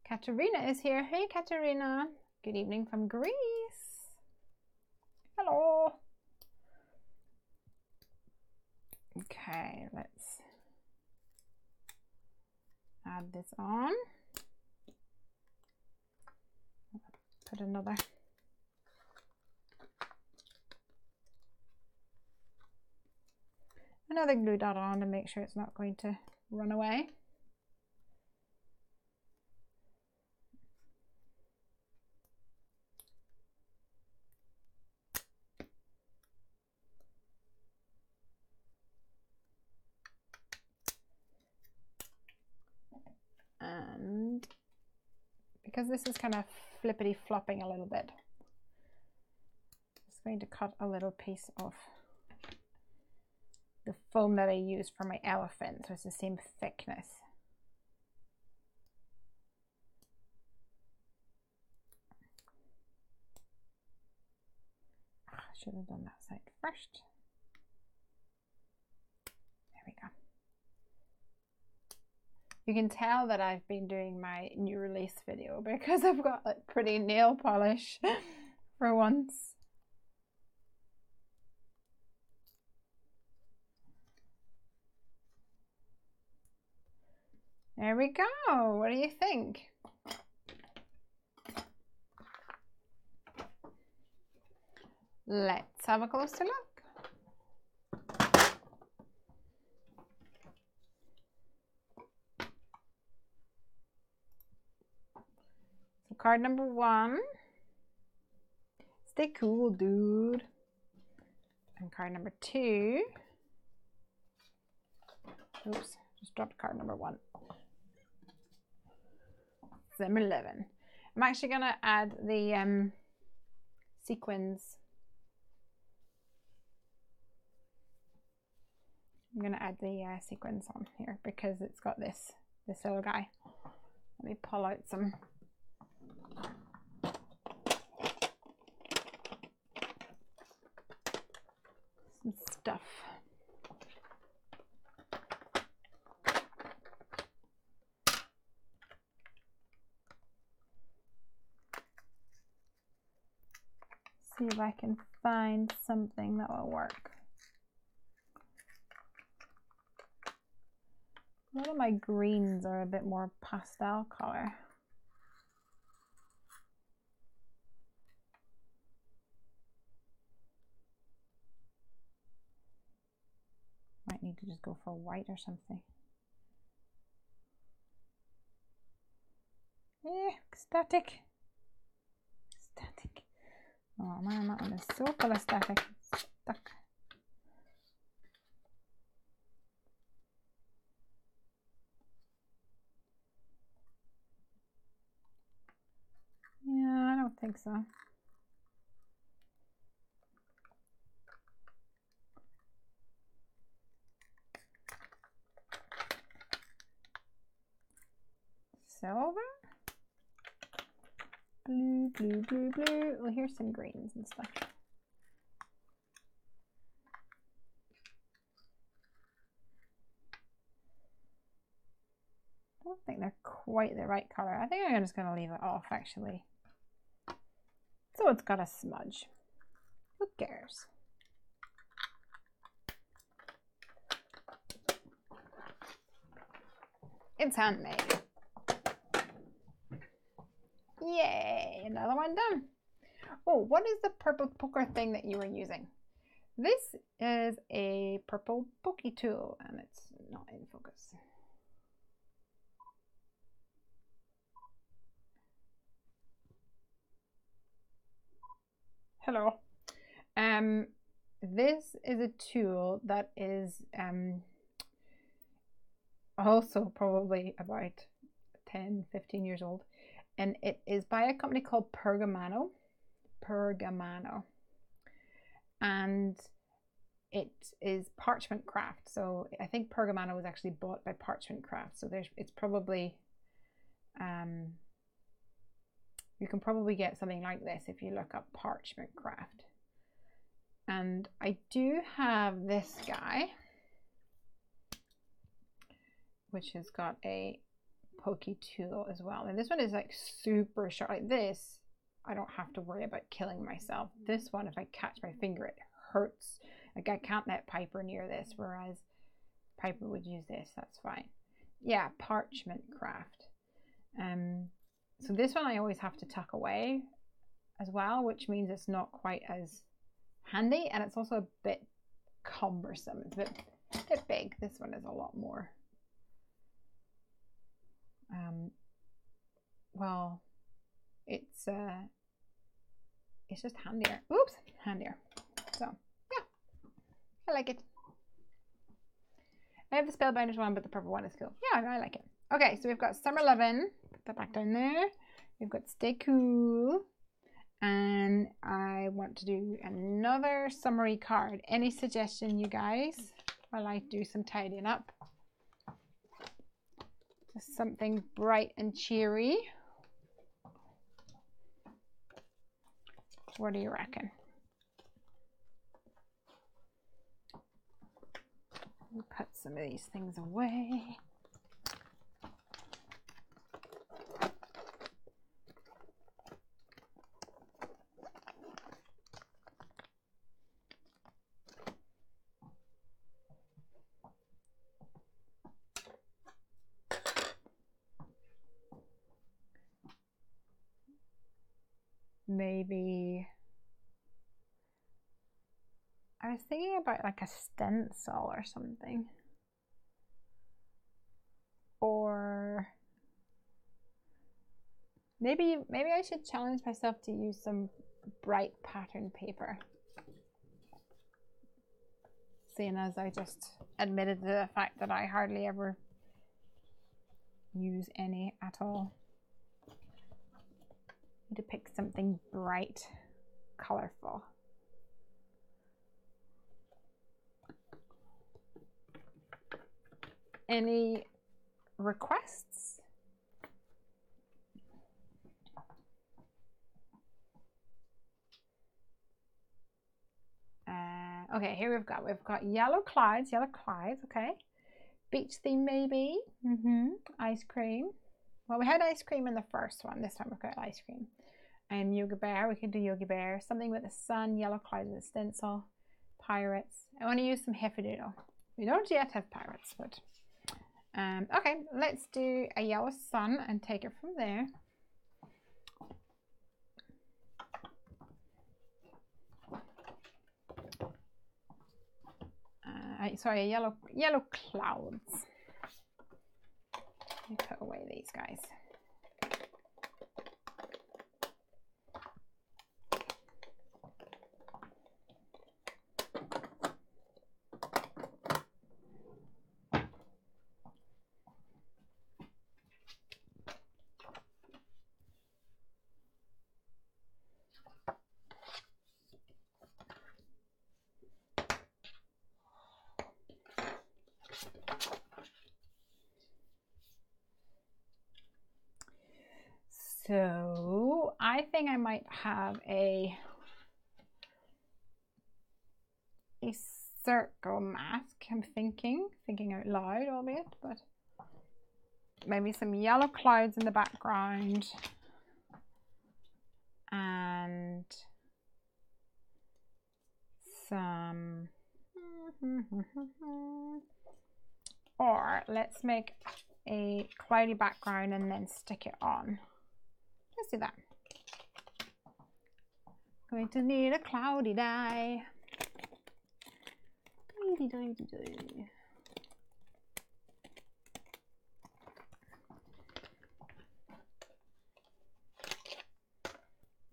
Katerina is here. Hey Katerina. Good evening from Greece. Hello. Okay, let's add this on. Put another glue dot on to make sure it's not going to run away. And because this is kind of flippity flopping a little bit, I'm just going to cut a little piece of the foam that I use for my elephant, so it's the same thickness. I should have done that side first. There we go. You can tell that I've been doing my new release video because I've got like pretty nail polish for once. There we go. What do you think? Let's have a closer look. So card number 1. Stay cool, dude. And card number 2. Oops, just dropped card number 1. Number 11. I'm actually going to add the sequins. I'm going to add the sequins on here because it's got this little guy. Let me pull out some stuff. See if I can find something that will work. A lot of my greens are a bit more pastel color. Might need to just go for white or something. Yeah, static. Static. Oh man, that one is so full of static. It's stuck. Yeah, I don't think so. Silver? Blue, blue, blue, blue. Well, here's some greens and stuff. I don't think they're quite the right color. I think I'm just going to leave it off actually. So it's got a smudge. Who cares? It's handmade. Yay, another one done. Oh, what is the purple poker thing that you were using? This is a purple pokey tool and it's not in focus. Hello. This is a tool that is also probably about 10, 15 years old. And it is by a company called Pergamano. And it is Parchment Craft. So I think Pergamano was actually bought by Parchment Craft. So it's probably, you can probably get something like this if you look up Parchment Craft. And I do have this guy, which has got a pokey tool as well. And this one is like super sharp. Like this, I don't have to worry about killing myself. This one, if I catch my finger, it hurts. Like I can't let Piper near this, whereas Piper would use this. That's fine. Yeah, Parchment Craft. So this one I always have to tuck away as well, which means it's not quite as handy, and it's also a bit cumbersome. It's a bit big. This one is a lot more. Well, it's just handier. Oops, handier. So yeah, I like it. I have the Spellbinders one, but the purple one is cool. Yeah, I like it. Okay, so we've got Summer Lovin'. Put that back down there. We've got Stay Cool. And I want to do another summary card. Any suggestion, you guys, while I do some tidying up? Just something bright and cheery. What do you reckon? We'll put some of these things away. Maybe I was thinking about like a stencil or something, or maybe I should challenge myself to use some bright pattern paper, seeing as I just admitted to the fact that I hardly ever use any at all. Need to pick something bright, colorful. Any requests? Okay, here we've got yellow clouds, okay. Beach theme maybe. Ice cream. Well, we had ice cream in the first one. This time we've got ice cream. Yogi bear. We could do Yogi bear. Something with the sun. Yellow clouds with a stencil. Pirates. I want to use some Heffy doodle. We don't yet have pirates, but okay. Let's do a yellow sun and take it from there. Sorry, yellow clouds. Let me put away these guys. So I think I might have a circle mask. I'm thinking out loud, albeit, but maybe some yellow clouds in the background and some or let's make a cloudy background and then stick it on. Let's do that. Going to need a cloudy die.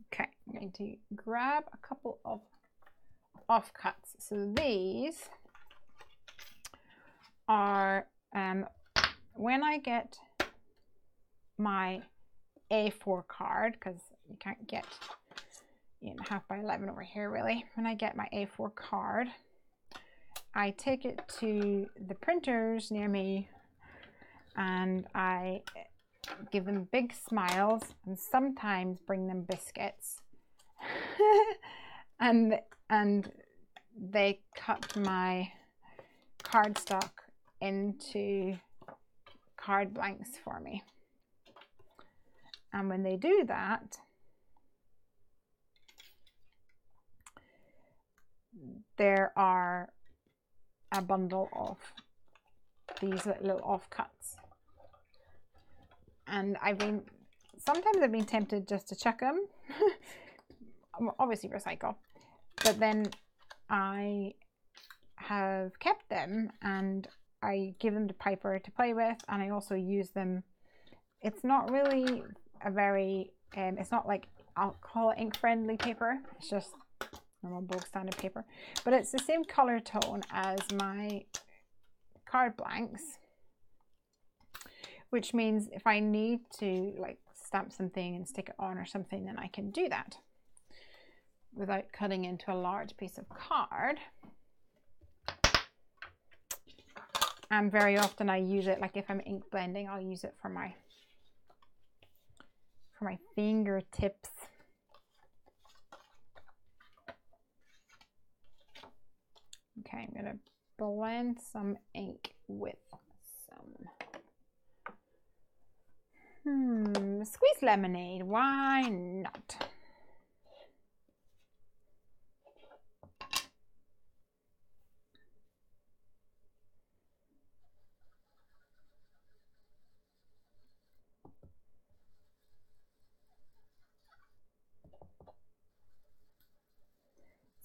Okay, I'm going to grab a couple of offcuts. So these are when I get my A4 card, because you can't get 8.5 by 11 over here really. When I get my A4 card, I take it to the printers near me and I give them big smiles and sometimes bring them biscuits. and they cut my cardstock into card blanks for me. And when they do that, there are a bundle of these little offcuts. And sometimes I've been tempted just to chuck them, obviously recycle, but then I have kept them and I give them to Piper to play with, and I also use them. It's not really a very, it's not like I'll call it ink friendly paper, it's just normal bulk standard paper, but it's the same color tone as my card blanks, which means if I need to like stamp something and stick it on or something, then I can do that without cutting into a large piece of card. And very often I use it, like if I'm ink blending, I'll use it for my fingertips. Okay, I'm gonna blend some ink with some squeeze lemonade. Why not?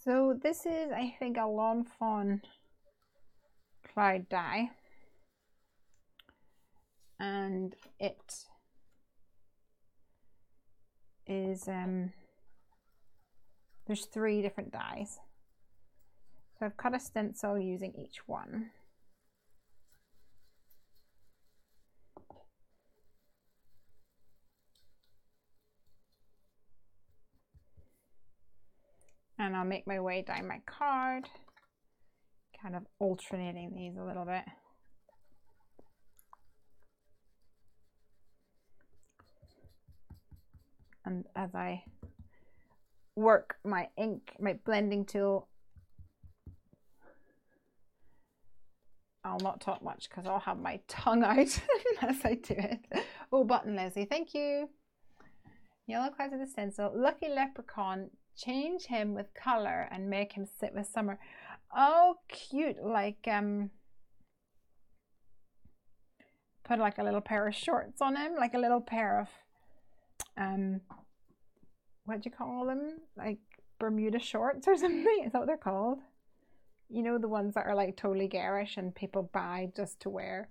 So this is, I think, a Lawn Fawn cloud die, and it is there's 3 different dies. So I've cut a stencil using each one. And I'll make my way down my card, kind of alternating these a little bit. And as I work my ink, my blending tool I'll not talk much because I'll have my tongue out as I do it. Oh, button Lesley, thank you. Yellow clouds of the stencil. Lucky leprechaun. Change him with color and make him sit with summer. Oh, cute. Like put like a little pair of shorts on him, like a little pair of what do you call them? Like Bermuda shorts or something? Is that what they're called? You know, the ones that are like totally garish and people buy just to wear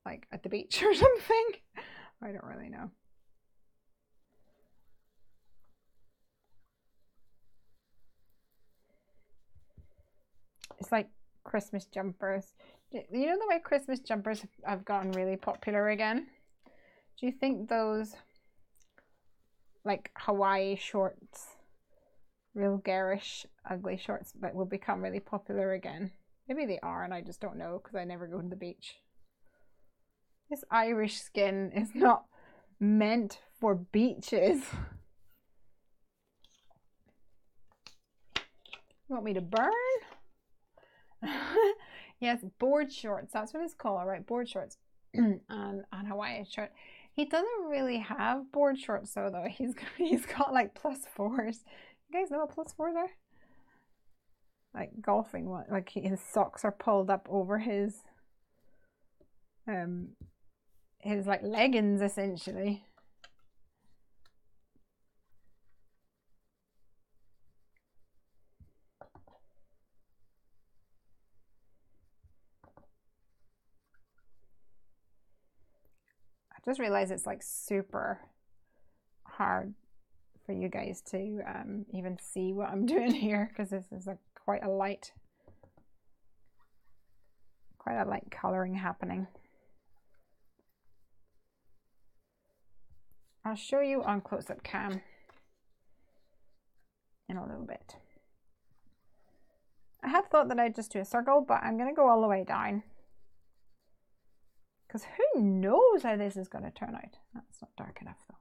like at the beach or something. I don't really know. It's like Christmas jumpers. You know the way Christmas jumpers have gotten really popular again? Do you think those like Hawaii shorts, real garish, ugly shorts that will become really popular again? Maybe they are and I just don't know because I never go to the beach. This Irish skin is not meant for beaches. You want me to burn? Yes, board shorts. That's what it's called, right? Board shorts and Hawaiian shirt. He doesn't really have board shorts though. He's got like +4s. You guys know what +4s are? Like golfing one. Like his socks are pulled up over his like leggings essentially. Just realized it's like super hard for you guys to even see what I'm doing here because this is like quite a light coloring happening. I'll show you on close-up cam in a little bit. I have thought that I'd just do a circle, but I'm going to go all the way down. Because who knows how this is going to turn out. That's not dark enough though.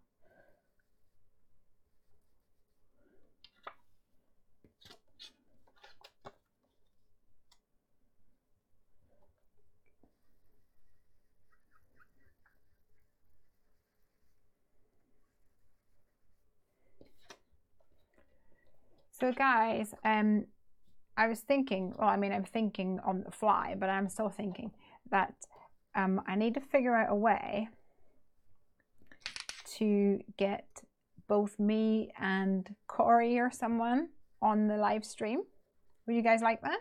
So guys, I was thinking, well, I mean, I'm thinking on the fly, but I'm still thinking that I need to figure out a way to get both me and Corey or someone on the live stream. Would you guys like that?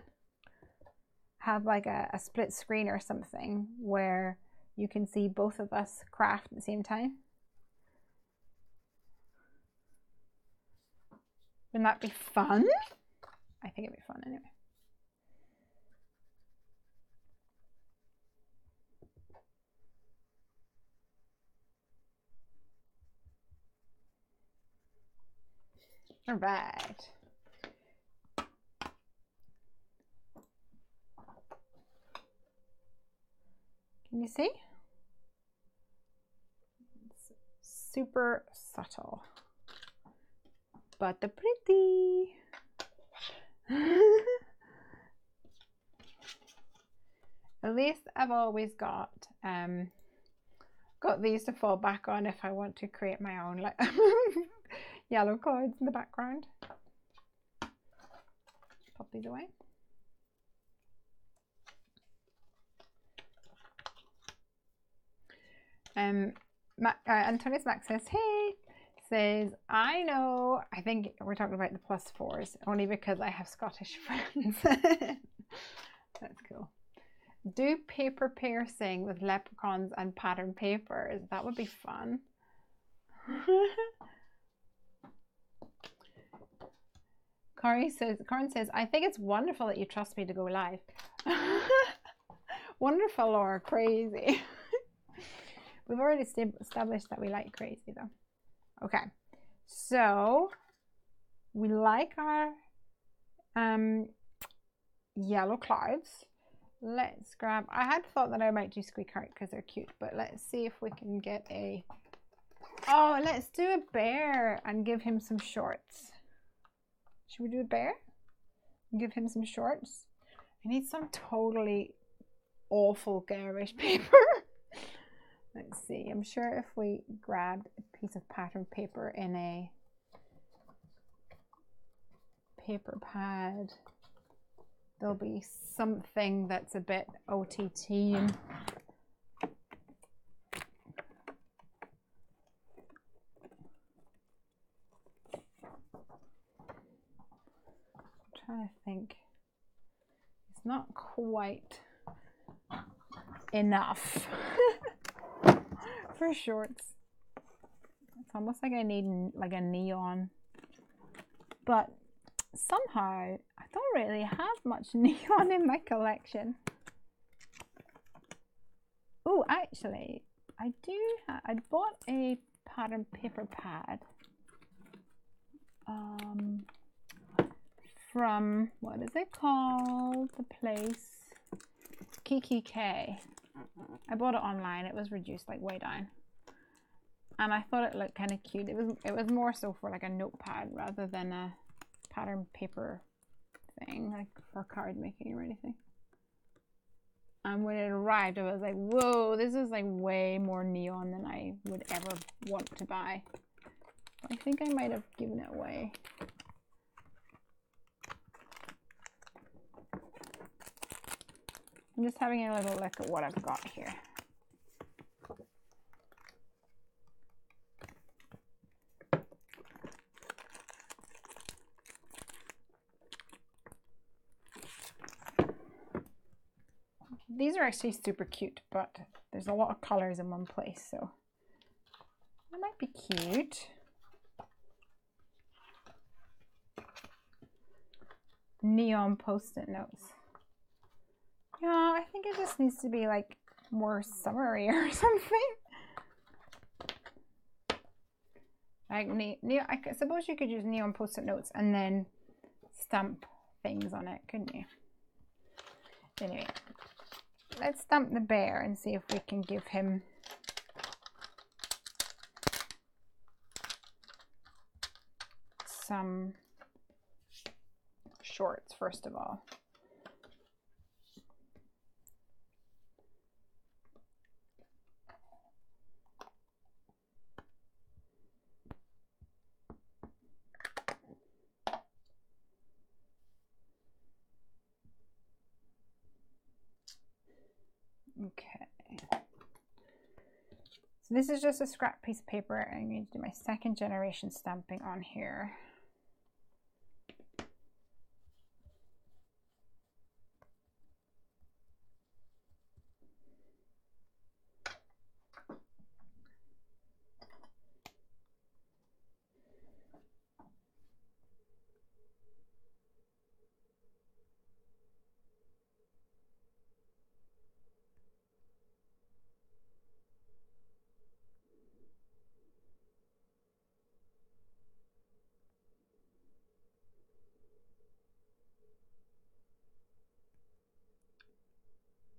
Have like a split screen or something where you can see both of us craft at the same time. Wouldn't that be fun? I think it'd be fun anyway. All right. Can you see? It's super subtle, but the pretty. At least I've always got these to fall back on if I want to create my own like yellow clouds in the background. Pop these away. Antonius Max says, hey, says, I know, I think we're talking about the +4s only because I have Scottish friends. That's cool. Do paper piercing with leprechauns and pattern papers. That would be fun. Corin says, I think it's wonderful that you trust me to go live. Wonderful or crazy? We've already established that we like crazy though. Okay, so we like our yellow clouds. Let's grab, I had thought that I might do squeak heart because they're cute, but let's see if we can get a, oh, let's do a bear and give him some shorts. Should we do a bear? Give him some shorts. I need some totally awful garish paper. Let's see, I'm sure if we grabbed a piece of pattern paper in a paper pad, there'll be something that's a bit OTT and I'm trying to think. It's not quite enough for shorts. It's almost like I need like a neon, but somehow I don't really have much neon in my collection. Oh, actually, I do. I bought a pattern paper pad from, what is it called? The place Kiki K. I bought it online. It was reduced like way down, and I thought it looked kind of cute. It was more so for like a notepad rather than a pattern paper thing, like for card making or anything. And when it arrived, I was like, whoa, this is like way more neon than I would ever want to buy. I think I might have given it away. I'm just having a little look at what I've got here. These are actually super cute, but there's a lot of colors in one place, so that might be cute. Neon post-it notes. Yeah, I think it just needs to be like more summery or something. Like I suppose you could use neon post-it notes and then stamp things on it, couldn't you? Anyway, let's stamp the bear and see if we can give him some shorts first of all. Okay, so this is just a scrap piece of paper. I'm going to do my second generation stamping on here.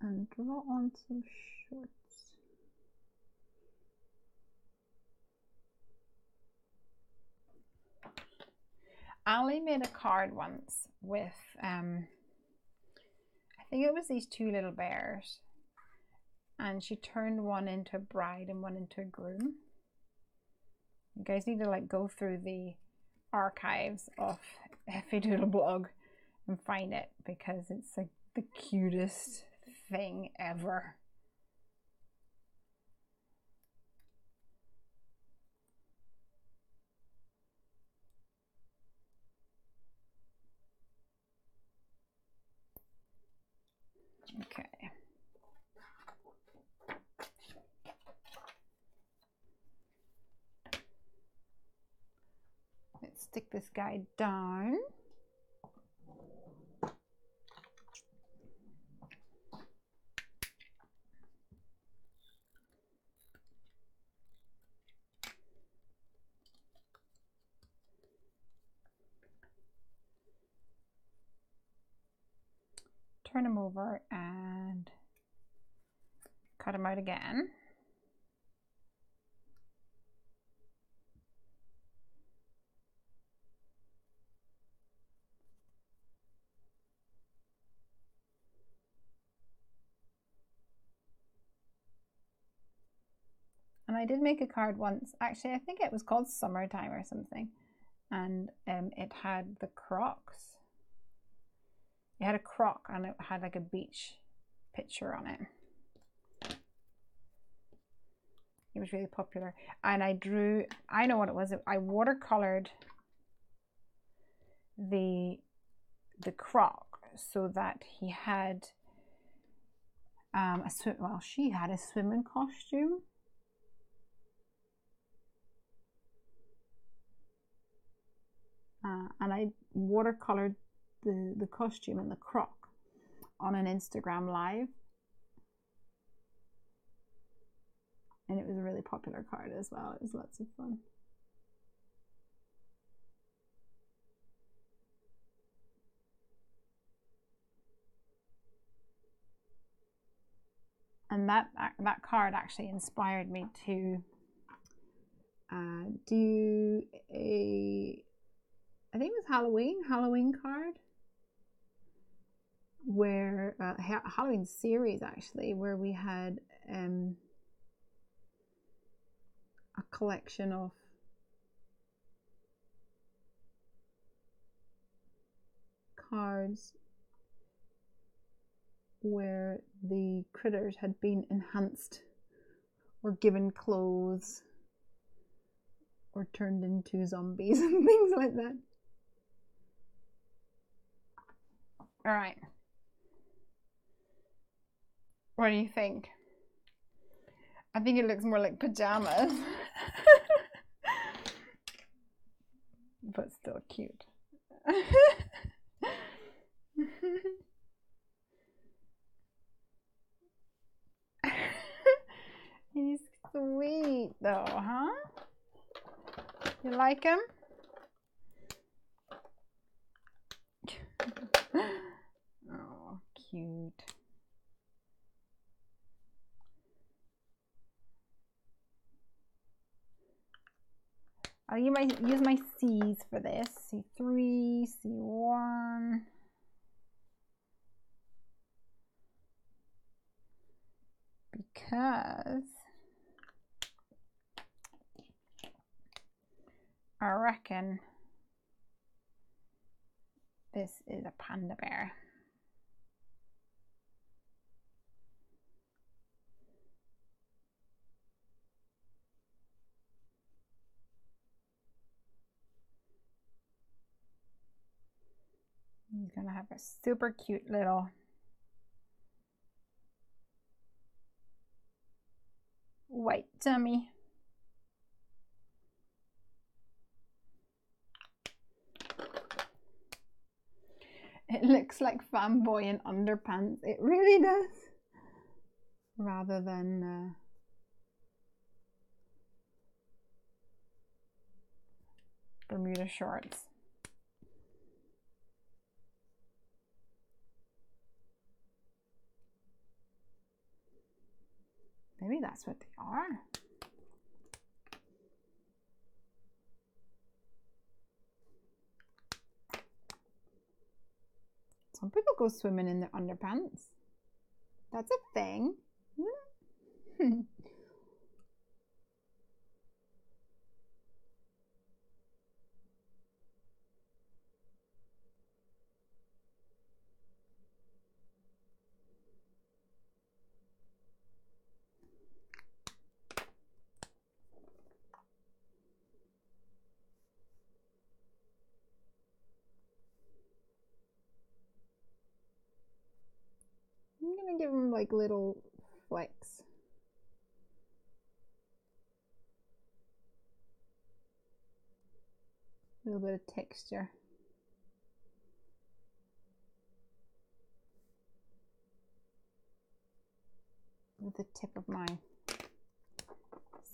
And draw on some shorts. Ali made a card once with, I think it was these two little bears, and she turned one into a bride and one into a groom. You guys need to like go through the archives of Heffy Doodle blog and find it, because it's like the cutest thing ever. Okay. Let's stick this guy down. Turn him over and cut him out again. I did make a card once. Actually, I think it was called Summertime or something. And it had the crocs. It had a croc and it had like a beach picture on it. It was really popular. And I know what it was. I watercolored the croc so that he had she had a swimming costume. And I watercolored the costume and the croc on an Instagram live. And it was a really popular card as well. It was lots of fun. And that card actually inspired me to do I think it was Halloween card, where Halloween series actually, where we had a collection of cards where the critters had been enhanced or given clothes or turned into zombies and things like that. All right. What do you think? I think it looks more like pajamas. But still cute. He's sweet though, huh? You like him? Oh, cute. I'll use my C's for this. C3, C1. Because I reckon this is a panda bear. He's gonna have a super cute little white tummy. It looks like fanboy in underpants. It really does. Rather than Bermuda shorts. Maybe that's what they are. Some people go swimming in their underpants. That's a thing, isn't it? I'm gonna give them like little flecks. A little bit of texture. With the tip of my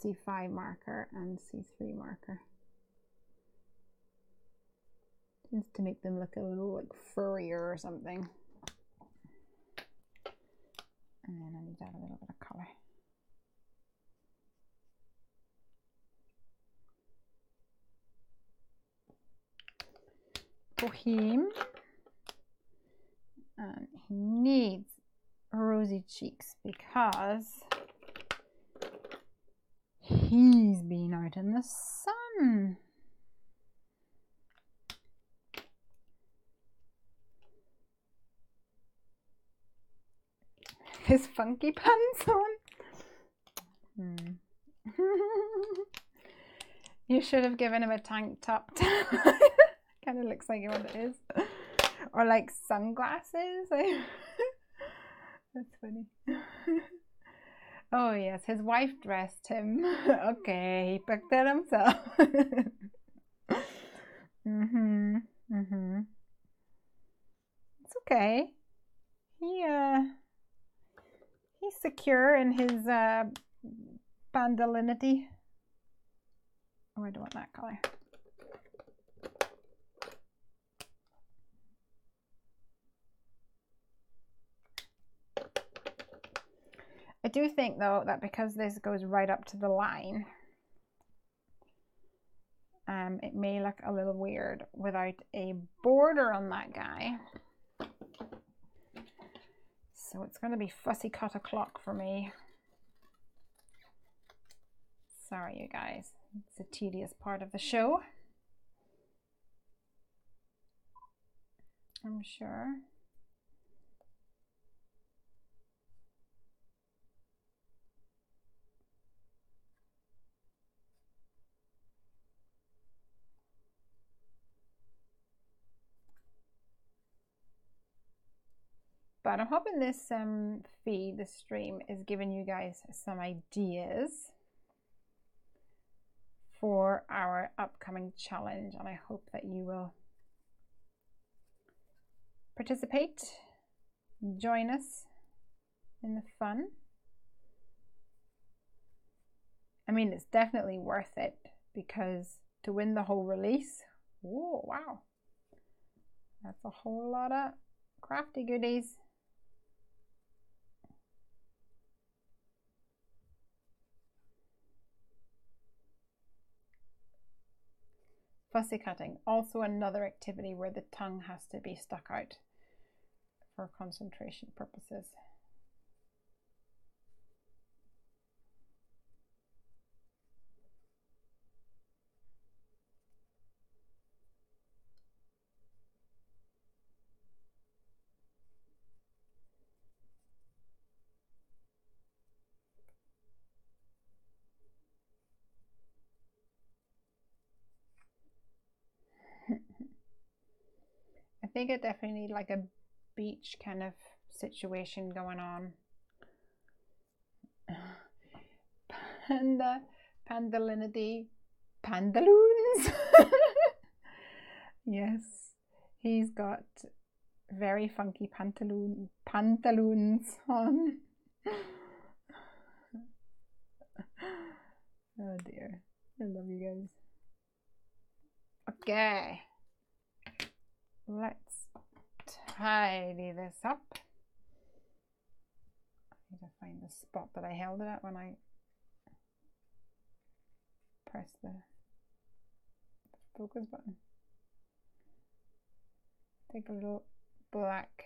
C5 marker and C3 marker. Tends to make them look a little like furrier or something. And then I need to add a little bit of color. Bohem. And he needs rosy cheeks because he's been out in the sun. His funky pants on. You should have given him a tank top. Kind of looks like what it is. Or like sunglasses. That's funny. Oh yes, his wife dressed him. Okay, he picked it himself. It's okay. He's secure in his bandalinity. Oh, I don't want that color. I do think though that because this goes right up to the line, it may look a little weird without a border on that guy. So it's going to be fussy cut o'clock for me. Sorry, you guys. It's a tedious part of the show, I'm sure. But I'm hoping this feed, this stream, is giving you guys some ideas for our upcoming challenge, and I hope that you will participate, join us in the fun. I mean, it's definitely worth it, because to win the whole release, whoa, wow, that's a whole lot of crafty goodies. Fussy cutting, also another activity where the tongue has to be stuck out for concentration purposes. I think I definitely need like a beach kind of situation going on. Pandalinity, pantaloons. Yes, he's got very funky pantaloons on. Oh dear, I love you guys. Okay, let's tidy this up. I need to find the spot that I held it at when I pressed the focus button. Take a little black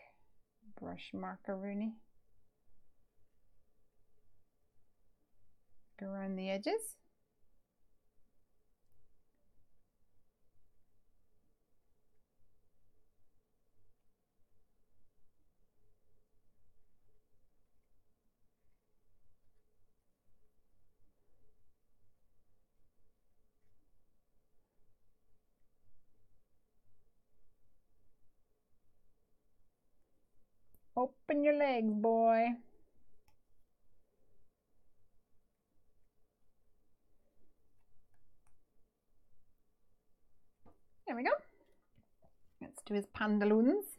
brush marker, Rooney. Go around the edges. Open your legs, boy. There we go. Let's do his pantaloons.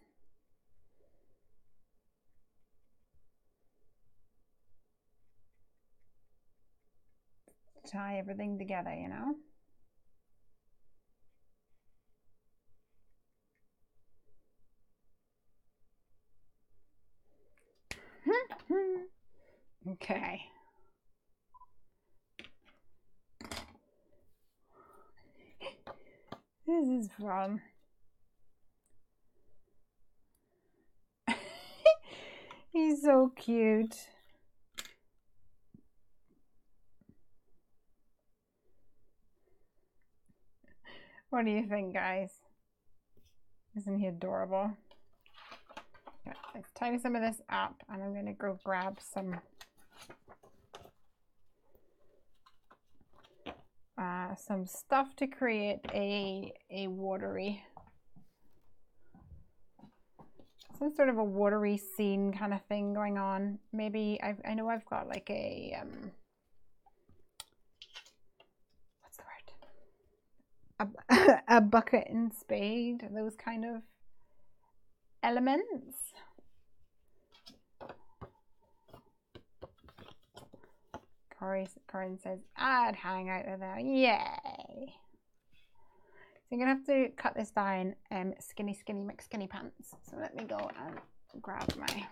Tie everything together, you know. Okay. This is fun. He's so cute. What do you think, guys? Isn't he adorable? Okay, let's tidy some of this up, and I'm going to go grab some stuff to create a watery, some sort of a watery scene kind of thing going on. Maybe I know I've got like a what's the word? A bucket and spade, those kind of elements. Corinne says, I'd hang out of there. Yay! So I'm going to have to cut this down skinny McSkinny pants. So let me go and grab my...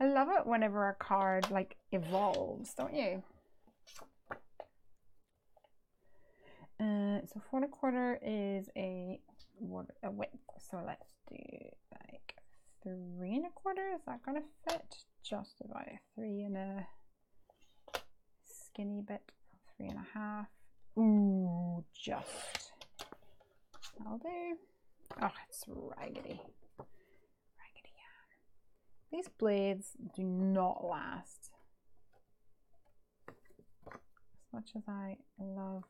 I love it whenever a card like evolves, don't you? So 4 1/4 is a width. So let's do like 3 1/4. Is that gonna fit? Just about 3 and a skinny bit, 3 1/2. Ooh, just. I'll do. Oh, it's raggedy. Raggedy, yeah. These blades do not last. As much as I love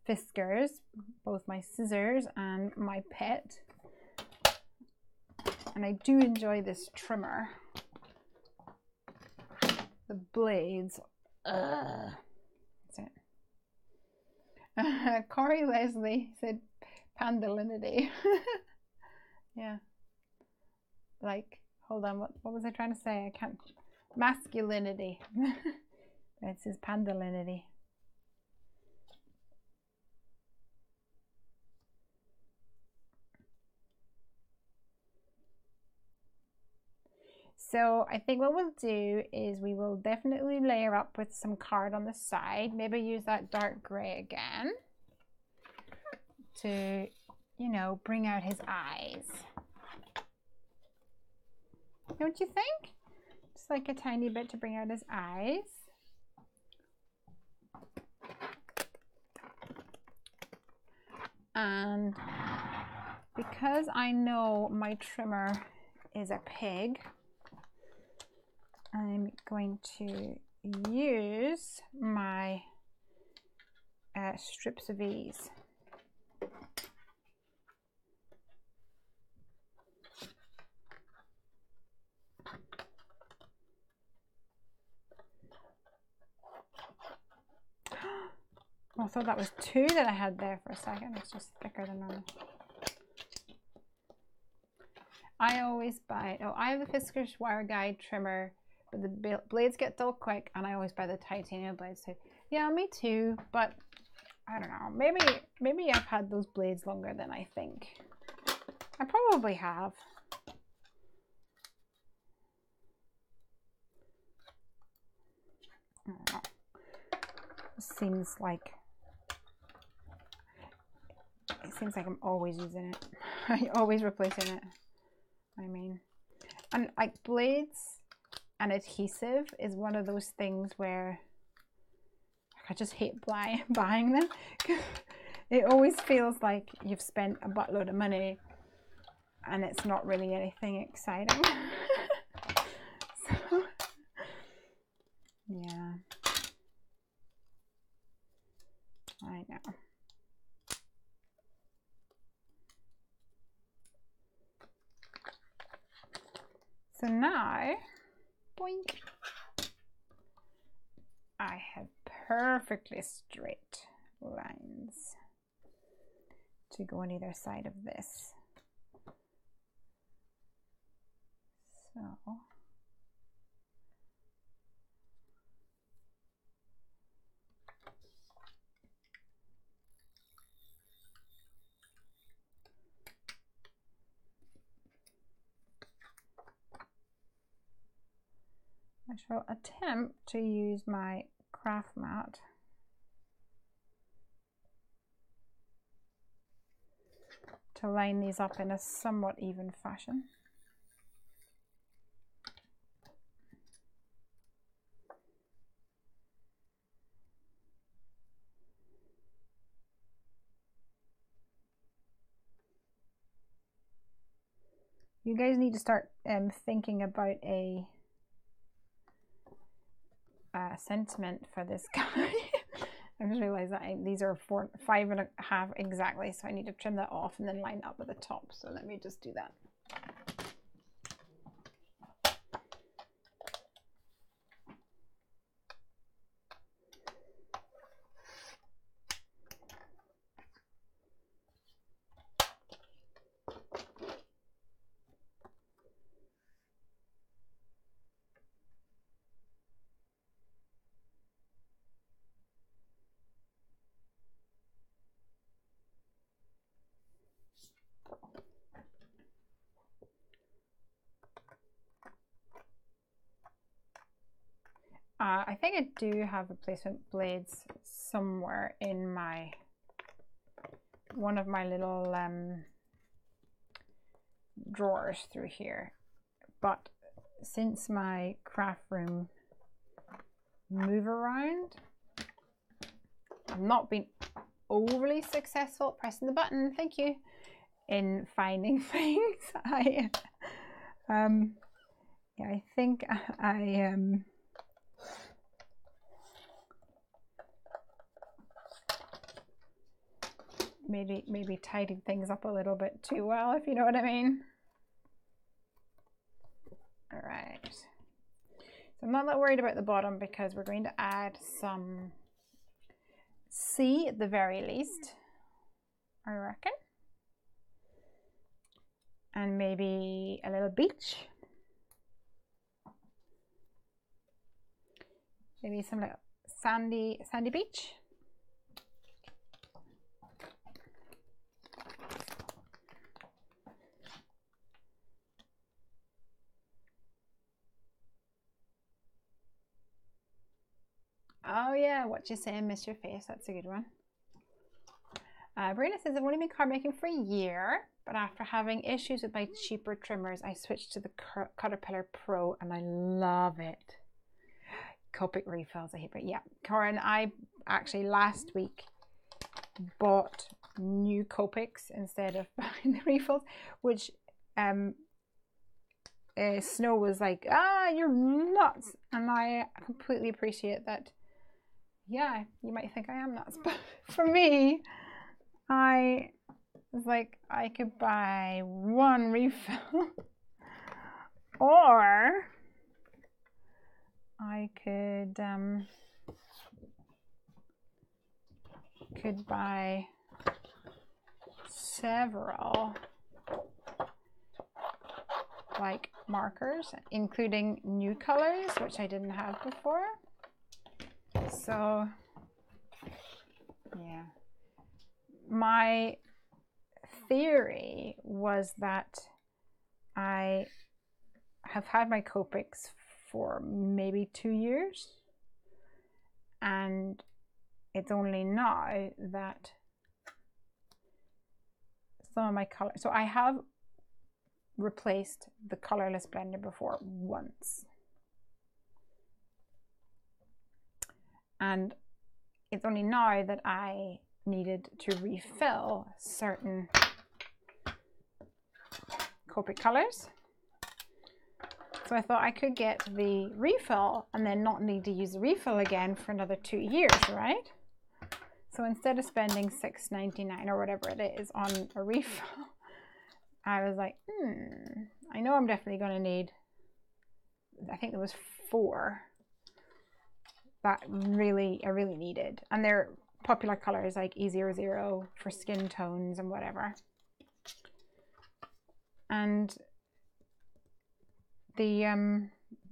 Fiskars, both my scissors and my pet. And I do enjoy this trimmer. The blades. That's it. Corey Lesley said pandalinity. Yeah. Like, hold on, what was I trying to say? I can't. Masculinity. It says pandalinity. So I think what we'll do is we will definitely layer up with some card on the side. Maybe use that dark gray again to, you know, bring out his eyes. Don't you think? Just like a tiny bit to bring out his eyes. And because I know my trimmer is a pig, I'm going to use my strips of ease. Oh, I thought that was 2 that I had there for a second. It's just thicker than normal. I always buy, I have the Fiskars Wire Guide trimmer, but the blades get dull quick, and I always buy the titanium blades too. Yeah, me too, but I don't know. Maybe I've had those blades longer than I think. I probably have. I don't know. It seems like I'm always using it. I'm always replacing it. I mean, and like blades and adhesive is one of those things where I just hate buying them. It always feels like you've spent a buttload of money and it's not really anything exciting. So, yeah, I know. So now, boink, I have perfectly straight lines to go on either side of this. So, I shall attempt to use my craft mat to line these up in a somewhat even fashion. You guys need to start thinking about a sentiment for this guy. I just realized that these are 5.5 exactly, so I need to trim that off and then line up with the top. So let me just do that. I think I do have replacement blades somewhere in one of my little drawers through here, but since my craft room move around, I've not been overly successful at pressing the button, thank you, in finding things. Yeah, I think I maybe tidied things up a little bit too well, if you know what I mean. All right, so I'm not that worried about the bottom because we're going to add some sea at the very least, I reckon, and maybe a little beach, maybe some like sandy beach. Oh yeah, what you saying, Miss Your Face? That's a good one. Brina says, I've only been card making for a year, but after having issues with my cheaper trimmers, I switched to the Caterpillar Pro and I love it. Copic refills, I hate it. Yeah, Corin, I actually last week bought new Copics instead of buying the refills, which Snow was like, you're nuts. And I completely appreciate that. Yeah, you might think I am nuts, but for me, I was like, I could buy one refill or I could buy several like markers, including new colors, which I didn't have before. So yeah, my theory was that I have had my Copics for maybe 2 years, and it's only now that some of my color, so I have replaced the colorless blender before once, and it's only now that I needed to refill certain Copic colors. So I thought I could get the refill and then not need to use the refill again for another 2 years, right? So instead of spending $6.99 or whatever it is on a refill, I was like, I know I'm definitely going to need, I think there was 4 that I really needed. And they're popular colors like E00 for skin tones and whatever. And the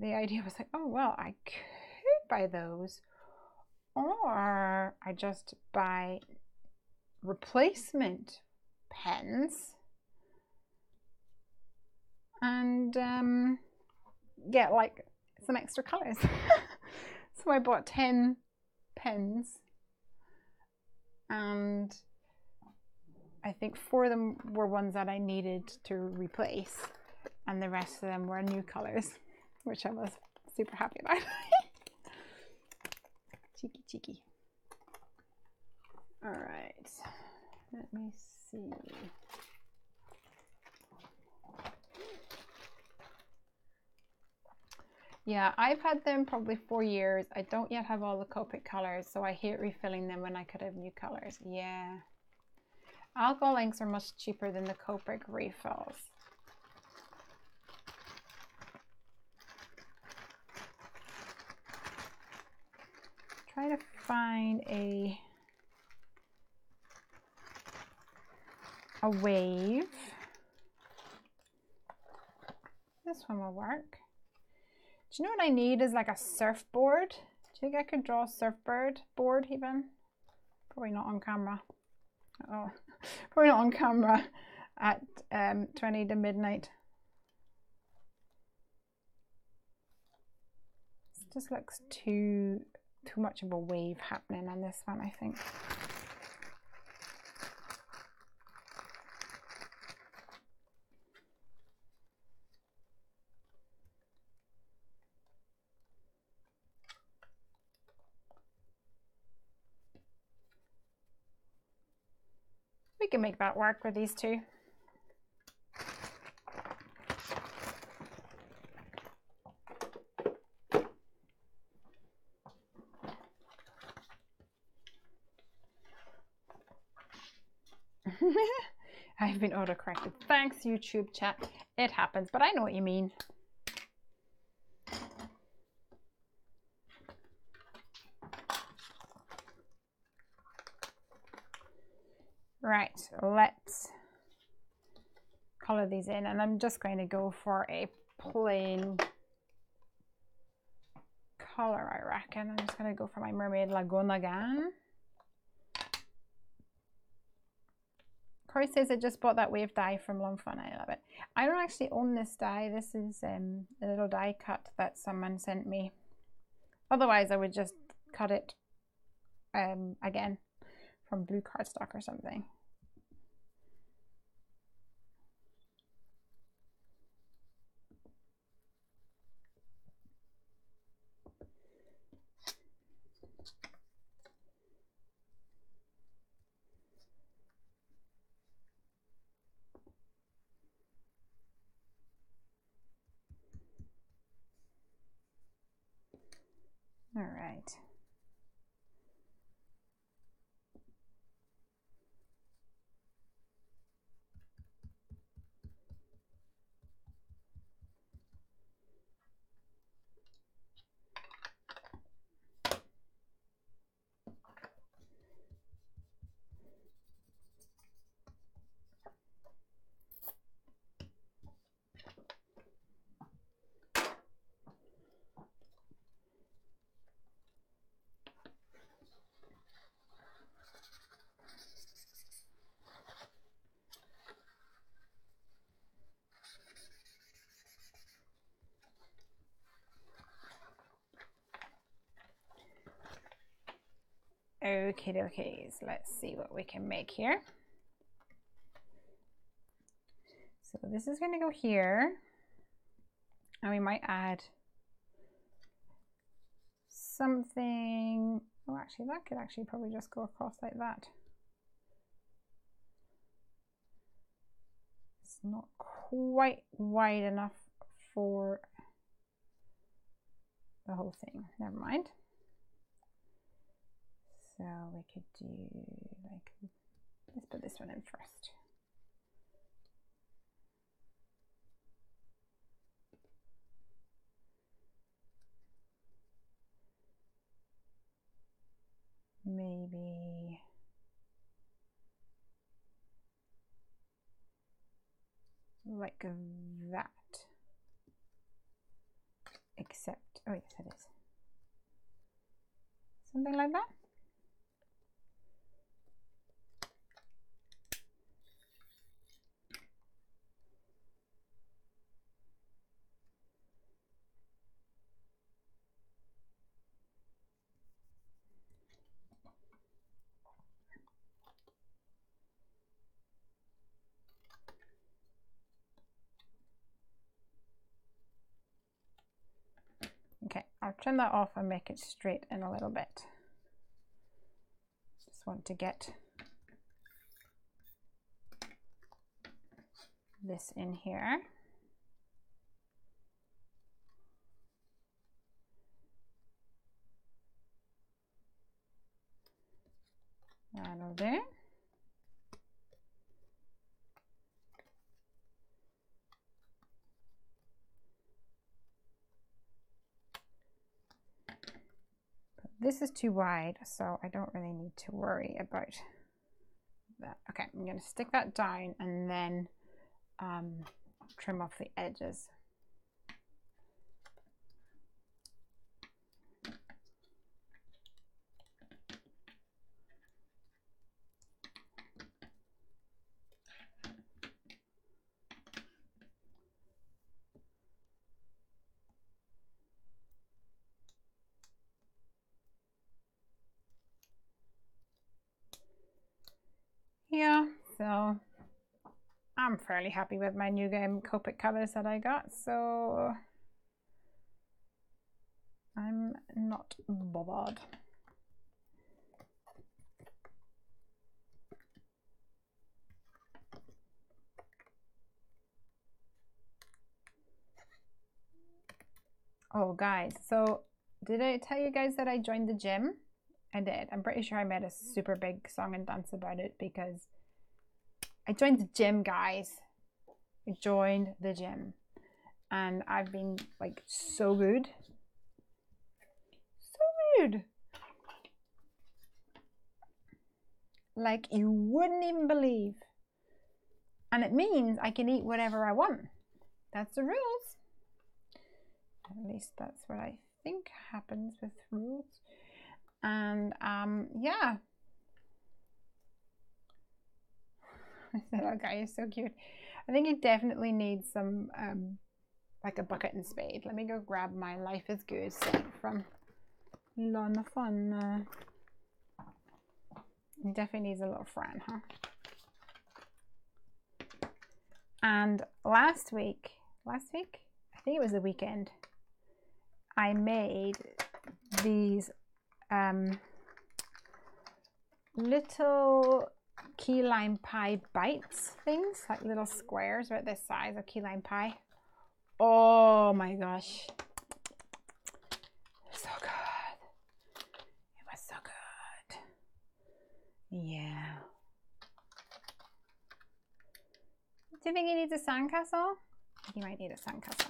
idea was like, oh well, I could buy those, or I just buy replacement pens and get like some extra colors. So I bought 10 pens, and I think 4 of them were ones that I needed to replace, and the rest of them were new colors, which I was super happy about. Cheeky. All right, let me see. Yeah, I've had them probably 4 years. I don't yet have all the Copic colors, so I hate refilling them when I could have new colors. Yeah. Alcohol inks are much cheaper than the Copic refills. Try to find a wave. This one will work. Do you know what I need is like a surfboard? Do you think I could draw a surfboard board even? Probably not on camera. Oh, probably not on camera at 20 to midnight. This just looks too much of a wave happening on this one, I think. We can make that work with these two. I've been autocorrected. Thanks, YouTube chat. It happens, but I know what you mean. Right, let's color these in, and I'm just going to go for a plain color, I reckon. I'm just going to go for my Mermaid Lagoon. Corey says I just bought that wave die from Long Fun. I love it. I don't actually own this die. This is a little die cut that someone sent me. Otherwise, I would just cut it again from blue cardstock or something. All right. Okay, dokies. Let's see what we can make here. So this is going to go here, and we might add something. Oh, actually, that could actually probably just go across like that. It's not quite wide enough for the whole thing. Never mind. So we could do like, let's put this one in first. Maybe like that, except, oh yes it is. Something like that. Okay, I'll trim that off and make it straight in a little bit. Just want to get this in here. do. This is too wide, so I don't really need to worry about that. Okay, I'm going to stick that down and then trim off the edges. Yeah, so I'm fairly happy with my new game Copic colors that I got, so I'm not bothered. Oh guys, so did I tell you guys that I joined the gym? I did. I'm pretty sure I made a super big song and dance about it because I joined the gym, guys. I joined the gym and I've been like so good. So good. Like you wouldn't even believe. And it means I can eat whatever I want. That's the rules. At least that's what I think happens with rules. And yeah. I said, oh guy, you're so cute. I think it definitely needs some like a bucket and spade. Let me go grab my Life is Good set from Lana Fun. It definitely needs a little Fran, huh? And last week, I think it was the weekend, I made these little key lime pie bites things, like little squares about this size of key lime pie. Oh my gosh, so good. It was so good. Yeah. Do you think he needs a sandcastle? He might need a sandcastle.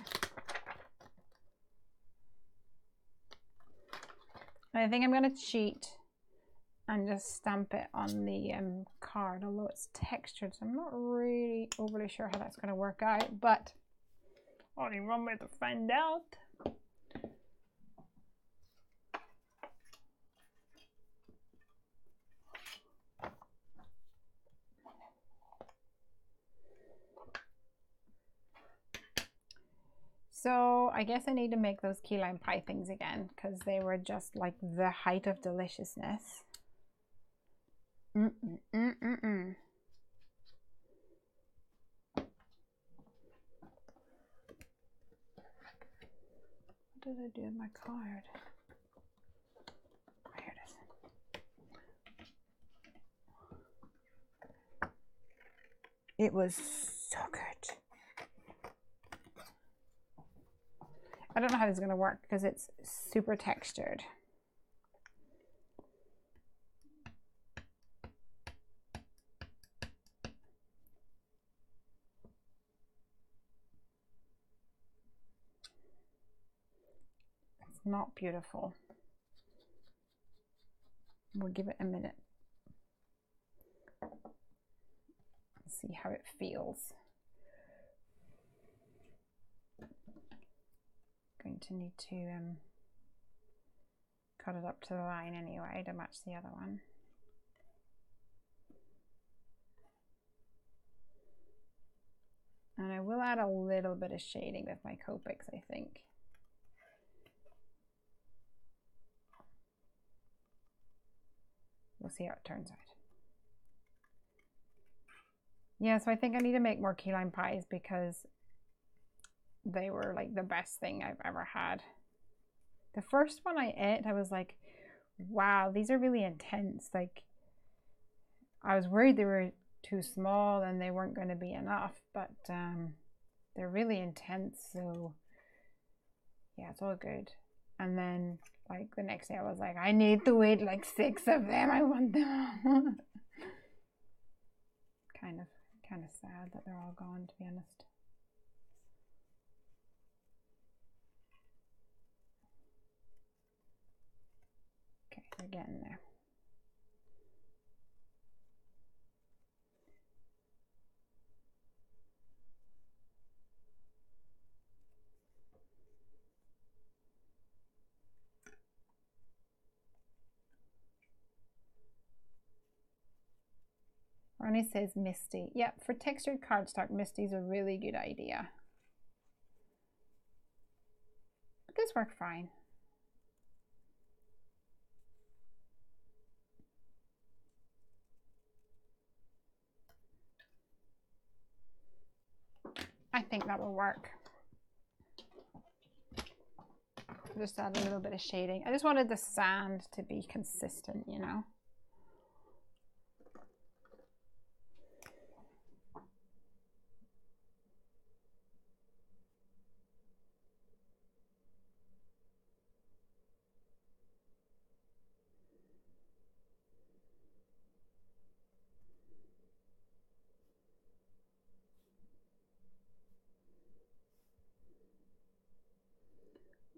I think I'm going to cheat and just stamp it on the card, although it's textured, so I'm not really overly sure how that's going to work out, but only one way to find out. So I guess I need to make those key lime pie things again because they were just like the height of deliciousness. What did I do with my card? Oh, here it is. It was so good. I don't know how this is going to work because it's super textured. It's not beautiful. We'll give it a minute. See how it feels. Going to need to cut it up to the line anyway to match the other one. And I will add a little bit of shading with my Copics, I think. We'll see how it turns out. Yeah, so I think I need to make more key lime pies because they were like the best thing I've ever had. The first one I ate, I was like, wow, these are really intense. Like, I was worried they were too small and they weren't going to be enough, but they're really intense. So yeah, it's all good. And then like the next day I was like, I need to eat like 6 of them. I want them. kind of sad that they're all gone, to be honest. Okay, they're getting there. Ronnie says Misty. Yep, for textured cardstock, Misty's a really good idea. But this worked fine. I think that will work. Just add a little bit of shading. I just wanted the sand to be consistent, you know.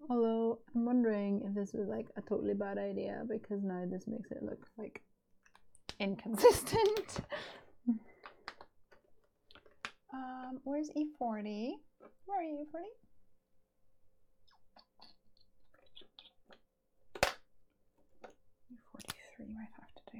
Although I'm wondering if this was like a totally bad idea, because now this makes it look like inconsistent. Where's E40? Where are you, E40? E43 might have to do.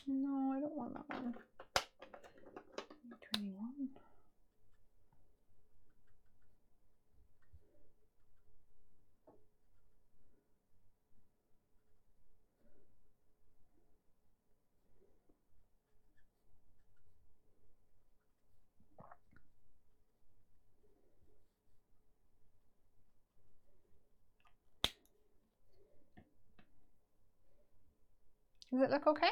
No, I don't want that one. 21. Does it look okay?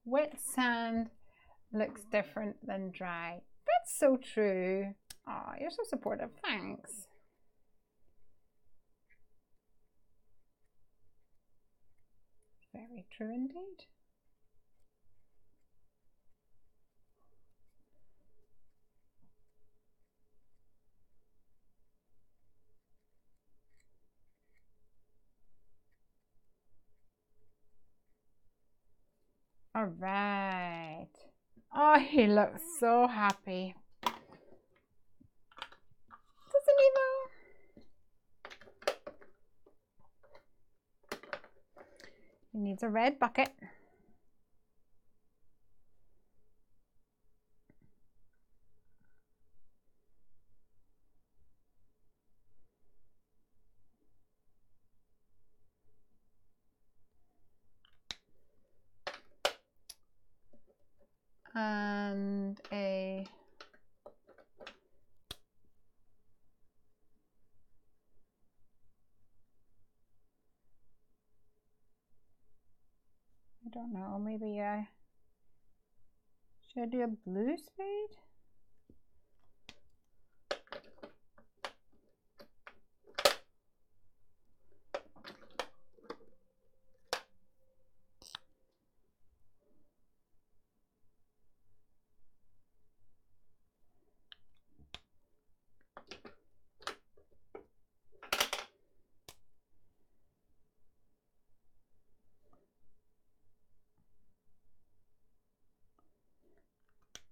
Wet sand looks different than dry. That's so true. Oh, you're so supportive. Thanks. Very true indeed. All right. Oh, he looks so happy. Doesn't he though? He needs a red bucket. And a I don't know, maybe should I do a blue spade?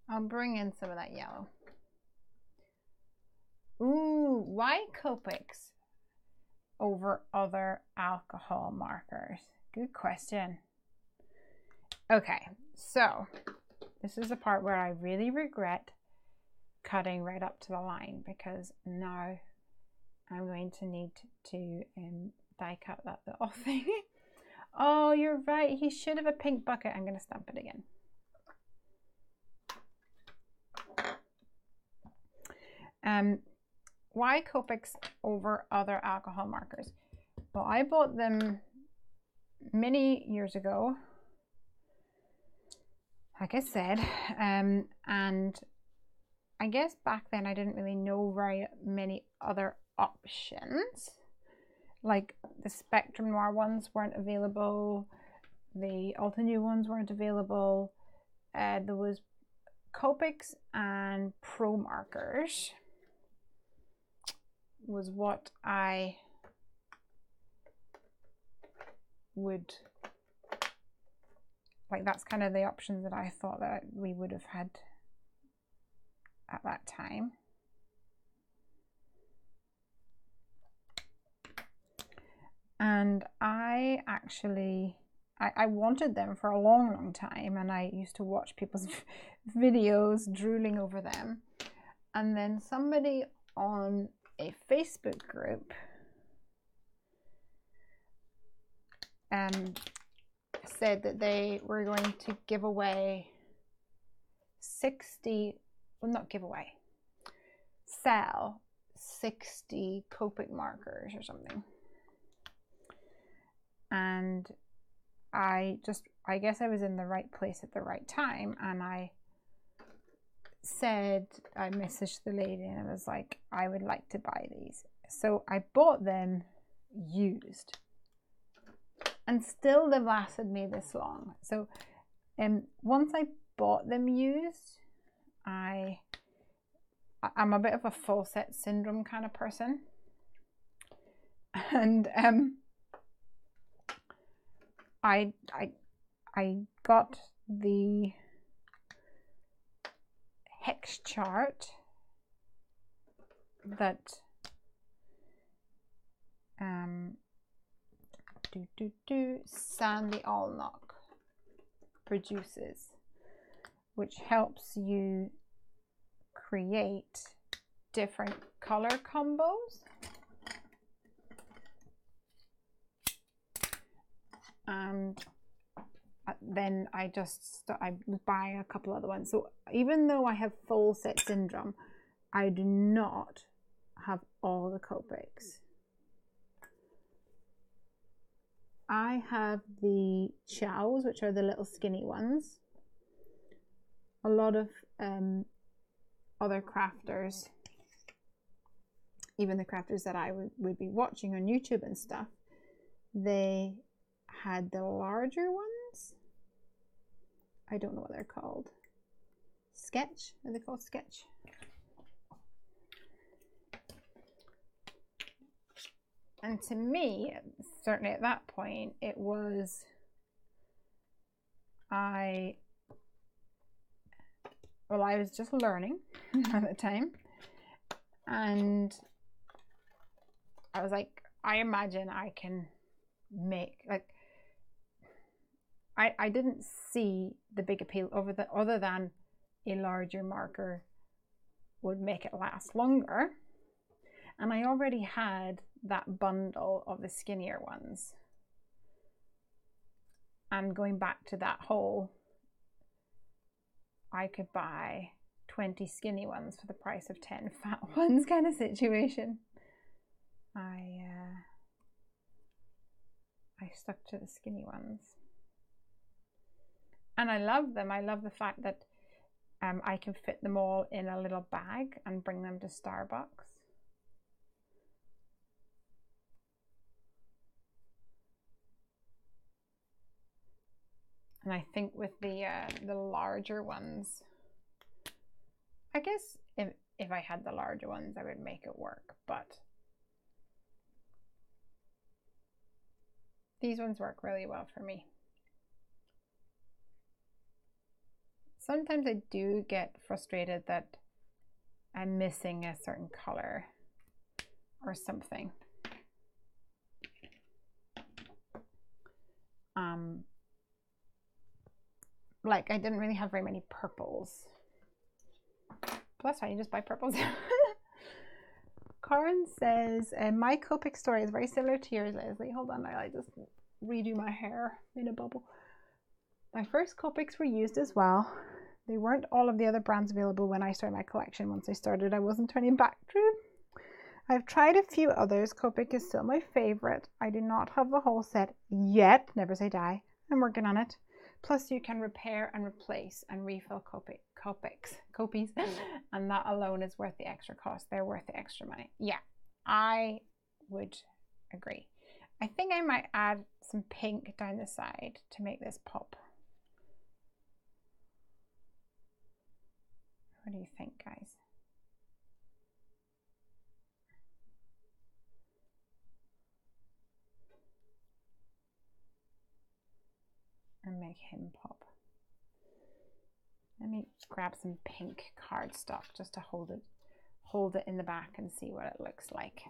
I'll bring in some of that yellow. Ooh, why Copics over other alcohol markers? Good question. Okay, so this is the part where I really regret cutting right up to the line, because now I'm going to need to die cut that little thing. Oh, you're right. He should have a pink bucket. I'm going to stamp it again. Why Copics over other alcohol markers? Well, I bought them many years ago, like I said, and I I guess back then I didn't really know very many other options. Like the Spectrum Noir ones weren't available, the Ulta New ones weren't available. There was Copics and Pro markers was what I would like. That's kind of the options that I thought that we would have had at that time. And I actually I wanted them for a long time, and I used to watch people's videos drooling over them. And then somebody on a Facebook group said that they were going to give away 60, well, not give away, sell 60 Copic markers or something. And I guess I was in the right place at the right time, and I messaged the lady and I was like, I would like to buy these. So I bought them used, and still they've lasted me this long. So once I bought them used, I'm a bit of a full set syndrome kind of person, and I got the hex chart that Sandy Allnock produces, which helps you create different color combos. And then I buy a couple other ones. So even though I have full set syndrome, I do not have all the Copics. I have the Chows, which are the little skinny ones. A lot of other crafters, even the crafters that I would be watching on YouTube and stuff, they had the larger ones. I don't know what they're called. Sketch? Are they called Sketch? And to me, certainly at that point, it was I was just learning at the time, and I was like, I imagine I can make, like, I didn't see the big appeal other than a larger marker would make it last longer. And I already had that bundle of the skinnier ones. And going back to that whole, I could buy 20 skinny ones for the price of 10 fat ones kind of situation. I stuck to the skinny ones. And I love them. I love the fact that I can fit them all in a little bag and bring them to Starbucks. And I think with the larger ones, I guess if I had the larger ones, I would make it work. But these ones work really well for me. Sometimes I do get frustrated that I'm missing a certain color or something. Like I didn't really have very many purples. Plus, I just buy purples. Karen says, my Copic story is very similar to yours, Leslie. Hold on, I just redo my hair in a bubble. My first Copics were used as well. They weren't all of the other brands available when I started my collection. Once I started, I wasn't turning back to it. I've tried a few others. Copic is still my favorite. I do not have the whole set yet. Never say die. I'm working on it. Plus, you can repair and replace and refill copies, and that alone is worth the extra cost. They're worth the extra money. Yeah, I would agree. I think I might add some pink down the side to make this pop. What do you think, guys? And make him pop. Let me grab some pink cardstock just to hold it in the back and see what it looks like.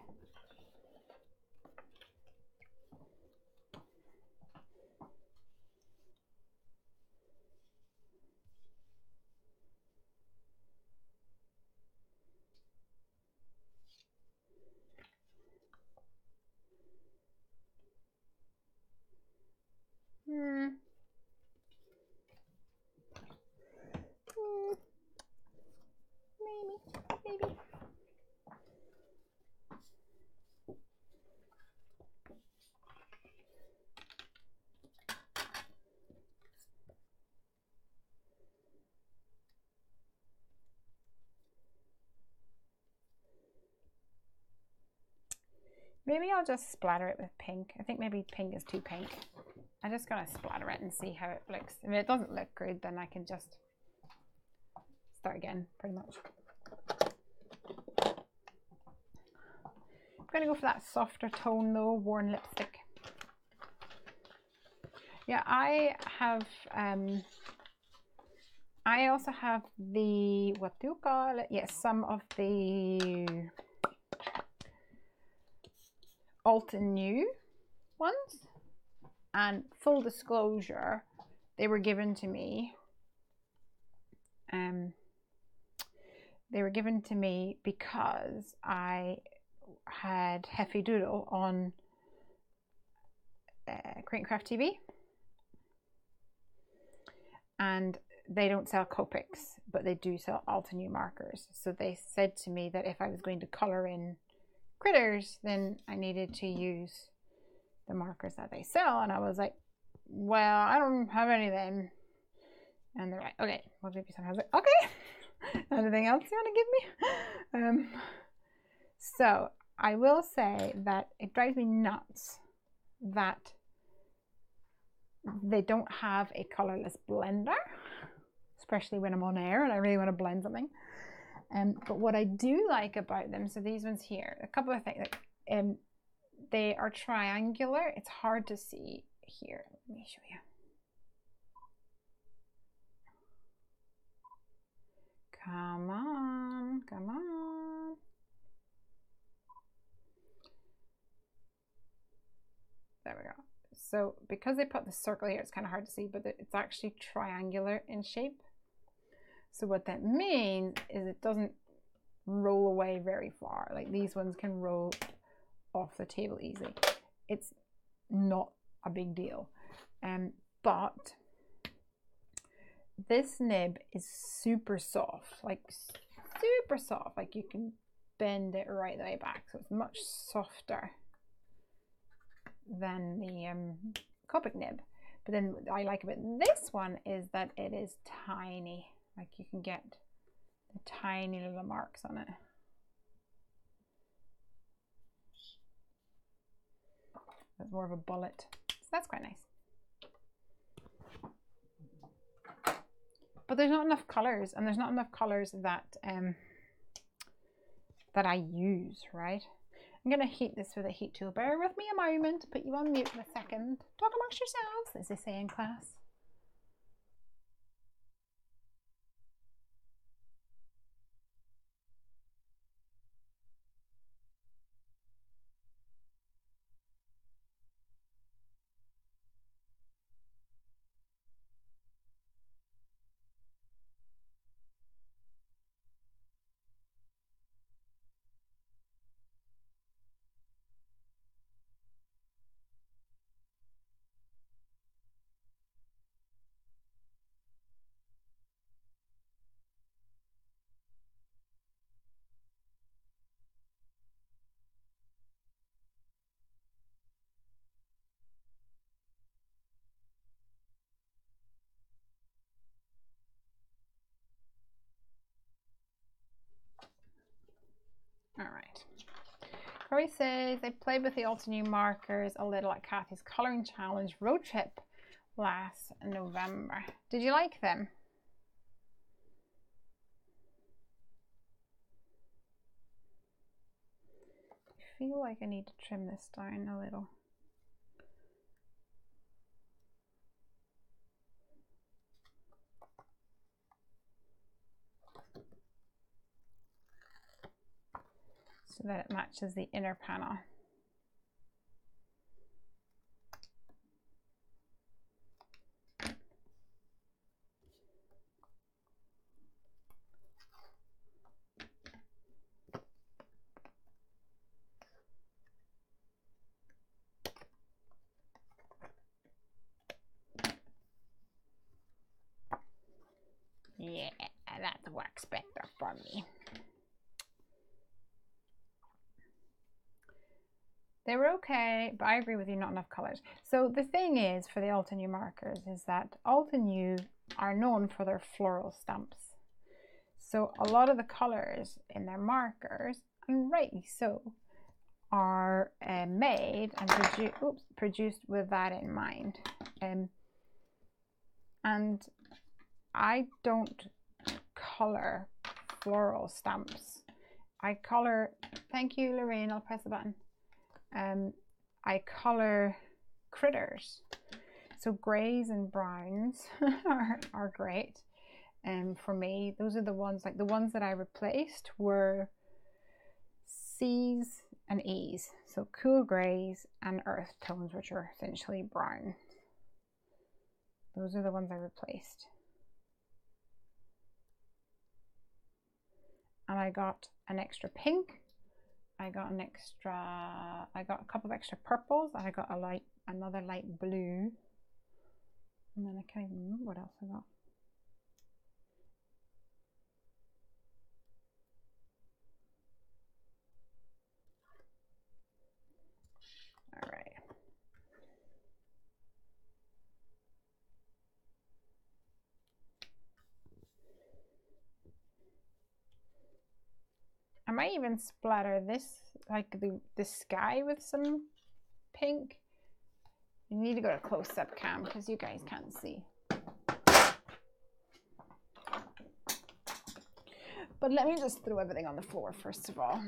Maybe. Maybe I'll just splatter it with pink. I think maybe pink is too pink. I'm just gonna splatter it and see how it looks. If it doesn't look good, then I can just start again, pretty much. I'm gonna go for that softer tone though, worn lipstick. Yeah, I have, I also have the, what do you call it? Yes, some of the Alton New ones. And full disclosure, they were given to me. They were given to me because I had Heffy Doodle on Create and Craft TV. And they don't sell Copics, but they do sell Alton New markers. So they said to me that if I was going to colour in critters, then I needed to use the markers that they sell. And I was like, well, I don't have any of them. And they're like, okay, we'll give you some. I was like, okay. Anything else you want to give me? So I will say that it drives me nuts that they don't have a colorless blender, especially when I'm on air and I really want to blend something. But what I do like about them, so these ones here, a couple of things. They are triangular. It's hard to see here. Let me show you. Come on, come on. There we go. So because they put the circle here, it's kind of hard to see, but it's actually triangular in shape. So what that means is it doesn't roll away very far. Like these ones can roll off the table easily. It's not a big deal. But this nib is super soft, like super soft. Like you can bend it right the way back. So it's much softer than the Copic nib. But then what I like about this one is that it is tiny. Like you can get the tiny little marks on it. It's more of a bullet. So that's quite nice. But there's not enough colors, and there's not enough colors that that I use, right? I'm going to heat this with a heat tool. Bear with me a moment, put you on mute for a second. Talk amongst yourselves, as they say in class. Corey says they played with the Alta New markers a little at Kathy's colouring challenge road trip last November. Did you like them? I feel like I need to trim this down a little. So that it matches the inner panel. Yeah, that works better for me. They were okay, but I agree with you, not enough colours. So the thing is for the Alta New markers is that Alta New are known for their floral stamps. So a lot of the colours in their markers, and rightly so, are made and produced with that in mind. And I don't colour floral stamps. I colour, thank you Lorraine, I'll press the button. I colour critters. So greys and browns are great. For me, those are the ones, like the ones that I replaced were C's and E's. So cool greys and earth tones, which are essentially brown. Those are the ones I replaced. And I got an extra pink. I got a couple of extra purples, and I got another light blue. And then I can't even remember what else I got. All right. I might even splatter this, like the sky with some pink. You need to go to close-up cam because you guys can't see. But let me just throw everything on the floor first of all.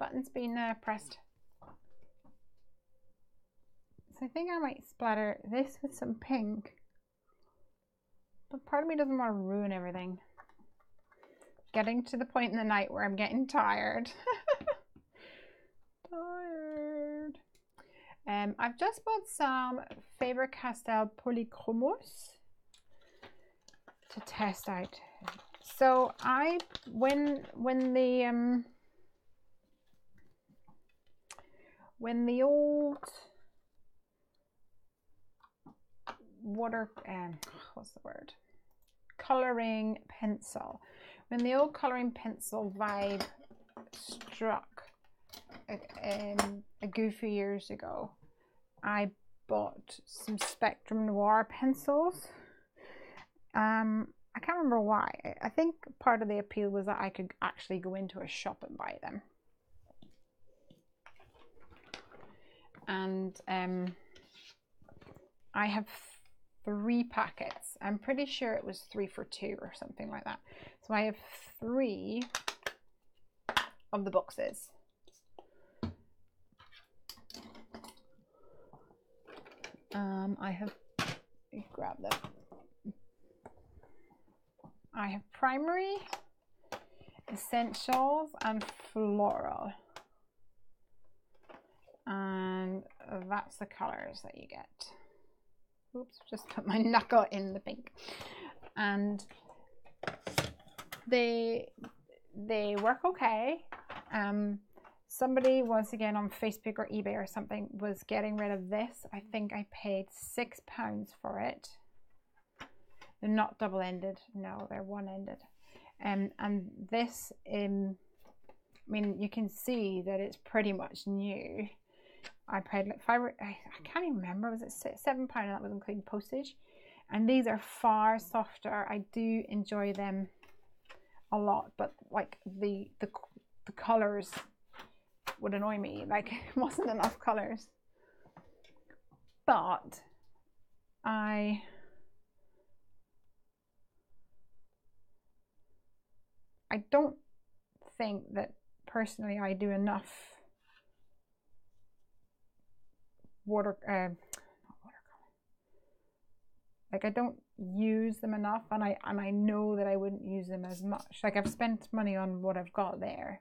Button's been pressed. So I think I might splatter this with some pink. But part of me doesn't want to ruin everything. Getting to the point in the night where I'm getting tired. Tired. I've just bought some Faber-Castell Polychromos to test out. So when the old what's the word? Coloring pencil. When the old coloring pencil vibe struck a good few years ago, I bought some Spectrum Noir pencils. I can't remember why. I think part of the appeal was that I could actually go into a shop and buy them. And I have 3 packets. I'm pretty sure it was 3 for 2 or something like that. So I have 3 of the boxes. Grab them. I have primary, essentials, and floral. And that's the colors that you get. Oops, just put my knuckle in the pink. And they work okay. Somebody, once again on Facebook or eBay or something, was getting rid of this. I think I paid £6 for it. They're not double-ended. No, they're one-ended. And this, I mean, you can see that it's pretty much new. I paid like I can't even remember, was it £7 and that was including postage. And these are far softer. I do enjoy them a lot, but like the colors would annoy me. Like it wasn't enough colors. But I don't think that personally I do enough watercolor. Like I don't use them enough, and I know that I wouldn't use them as much. Like I've spent money on what I've got there,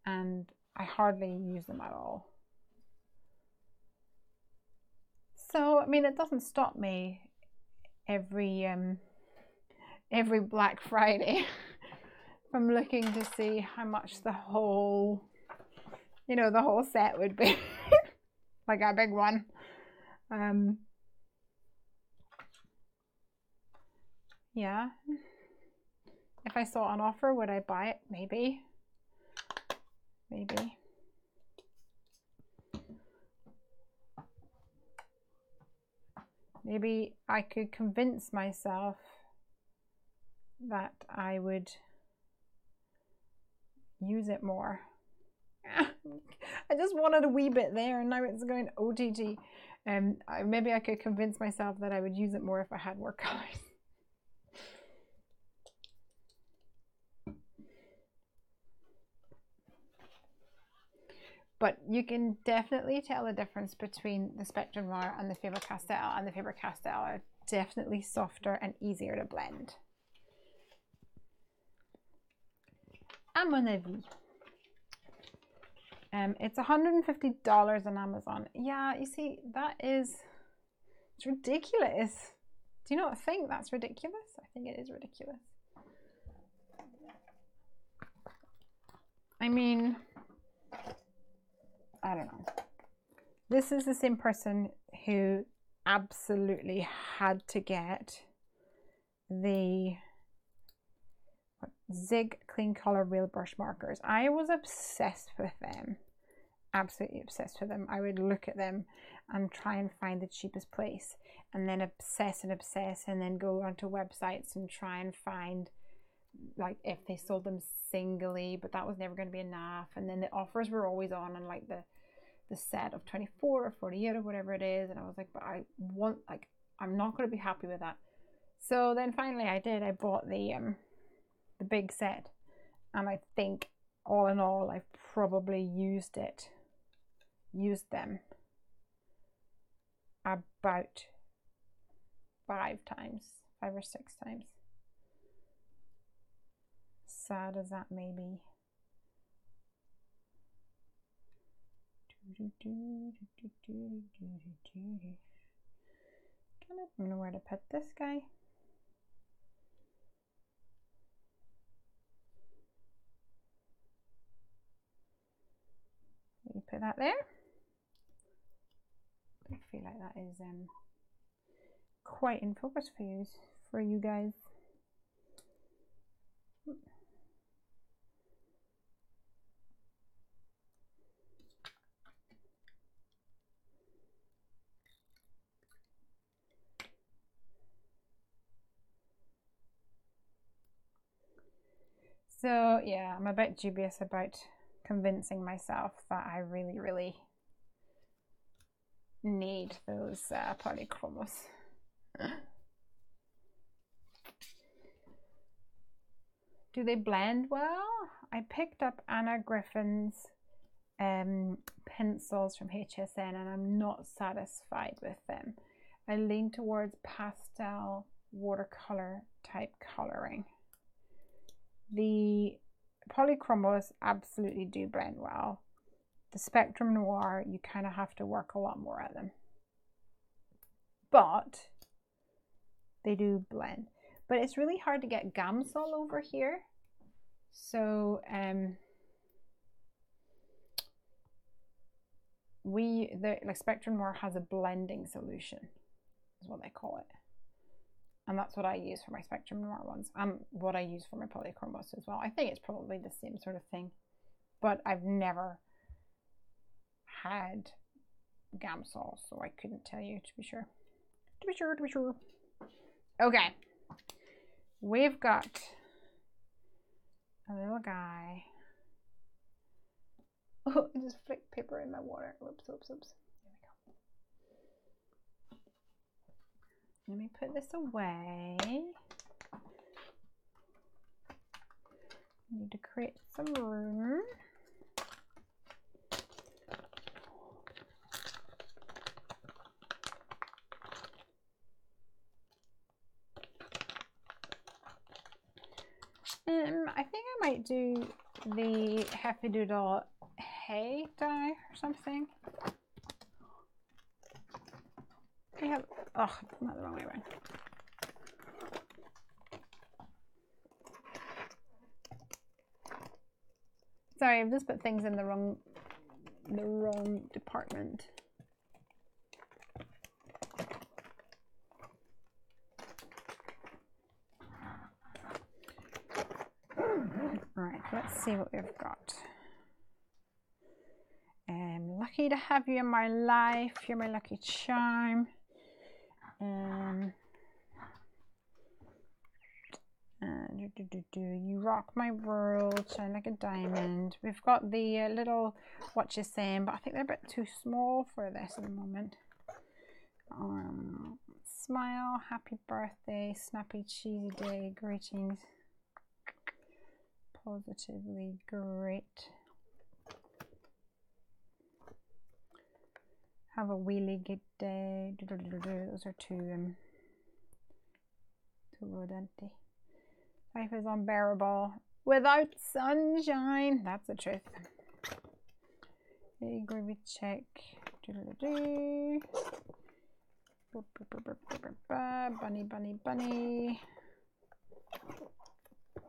and I hardly use them at all. So I mean, it doesn't stop me every Black Friday from looking to see how much the whole, you know, the whole set would be. Like a big one. Yeah. If I saw an offer, would I buy it? Maybe. Maybe. Maybe I could convince myself that I would use it more. I just wanted a wee bit there, and now it's going OTT. Maybe I could convince myself that I would use it more if I had more colors. But you can definitely tell the difference between the Spectrum Noir and the Faber-Castell, and the Faber-Castell are definitely softer and easier to blend. À mon avis. It's $150 on Amazon. Yeah, you see, it's ridiculous. Do you not think that's ridiculous? I think it is ridiculous. I mean, I don't know. This is the same person who absolutely had to get the Zig Clean Color Real Brush Markers. I was obsessed with them. Absolutely obsessed with them. I would look at them and try and find the cheapest place, and then obsess, and then go onto websites and try and find like if they sold them singly, but that was never going to be enough. And then the offers were always on like the set of 24 or 48 or whatever it is, and I was like, but I'm not going to be happy with that. So then finally I did. I bought the big set, and I think all in all I've probably used them about 5 or 6 times. Sad as that may be. I don't know where to put this guy. You put that there. I feel like that is quite in focus for you guys. So yeah, I'm a bit dubious about convincing myself that I really, really need those polychromos. Do they blend well? I picked up Anna Griffin's pencils from HSN, and I'm not satisfied with them. I lean towards pastel watercolor type coloring. The polychromos absolutely do blend well. The Spectrum Noir, you kind of have to work a lot more at them, but they do blend. But it's really hard to get Gamsol over here, so like Spectrum Noir has a blending solution, is what they call it. And that's what I use for my Spectrum Noir ones, and what I use for my polychromos as well. I think it's probably the same sort of thing, but I've never had Gamsol, so I couldn't tell you to be sure. Okay, we've got a little guy. Oh, I just flicked paper in my water. Whoops, whoops, whoops. There we go. Let me put this away. Need to create some room. I think I might do the Heffy Doodle hay dye or something. I have, oh, not the wrong way around. Sorry, I've just put things in the wrong department. Right, let's see what we've got. I'm lucky to have you in my life. You're my lucky charm. You rock my world, shine like a diamond. We've got the little what you're saying, but I think they're a bit too small for this at the moment. Smile, happy birthday, snappy cheesy day, greetings. Positively great. Have a really good day. Those are too rodente. Life is unbearable without sunshine. That's the truth. Hey, groovy check. Bunny, bunny, bunny.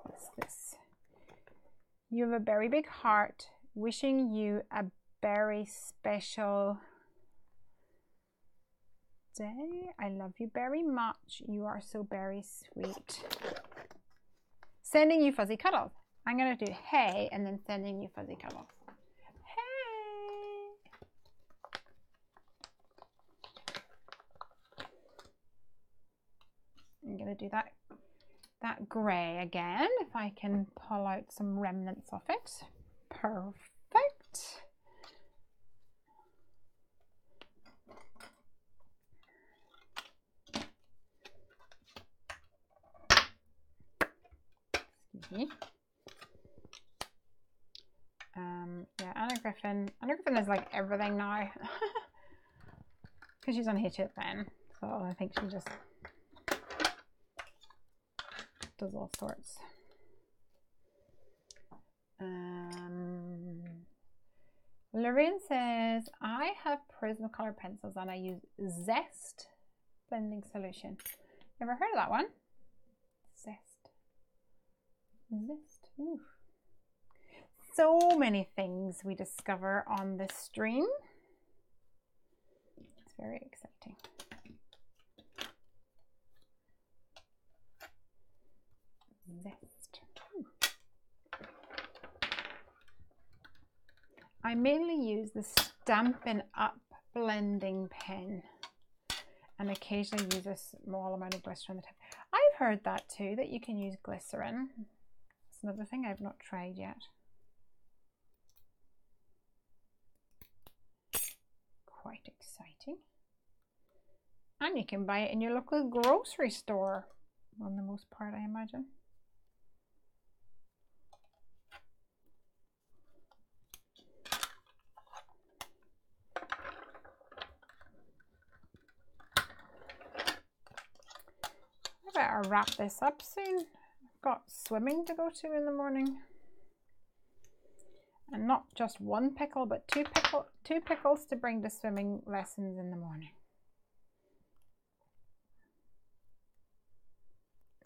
What's this? You have a very big heart. Wishing you a very special day. I love you very much. You are so very sweet. Sending you fuzzy cuddles. I'm going to do hey and then sending you fuzzy cuddles. Hey. I'm going to do that grey again, if I can pull out some remnants of it. Perfect. Yeah, Anna Griffin is like everything now because she's on HFN, so I think she just does all sorts. Lorraine says, I have Prismacolor pencils and I use Zest blending solution. Never heard of that one? Zest. Ooh. So many things we discover on this stream. It's very exciting. Zest. I mainly use the Stampin' Up blending pen and occasionally use a small amount of glycerin on the tip. I've heard that too, that you can use glycerin. It's another thing I've not tried yet. Quite exciting. And you can buy it in your local grocery store, on the most part, I imagine. I better wrap this up soon. I've got swimming to go to in the morning. And not just one pickle, but two pickles to bring to swimming lessons in the morning.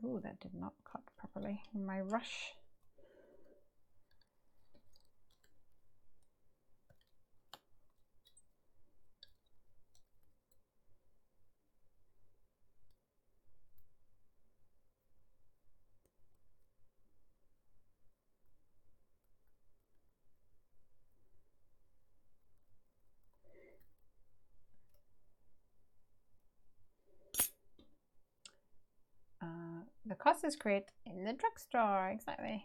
Oh, that did not cut properly in my rush. The cost is great in the drugstore, exactly.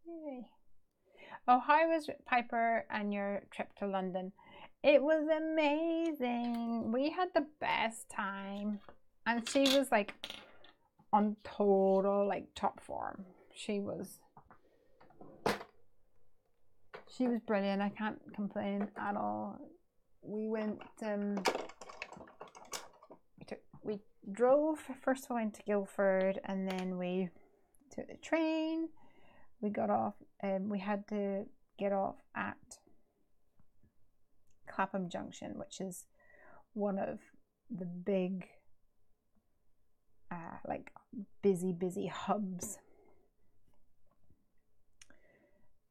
Yay. Oh, how was Piper and your trip to London? It was amazing. We had the best time. And she was like on total like top form. She was brilliant. I can't complain at all. We went we drove first of all into Guildford, and then we took the train. We got off, we had to get off at Clapham Junction, which is one of the big like busy hubs.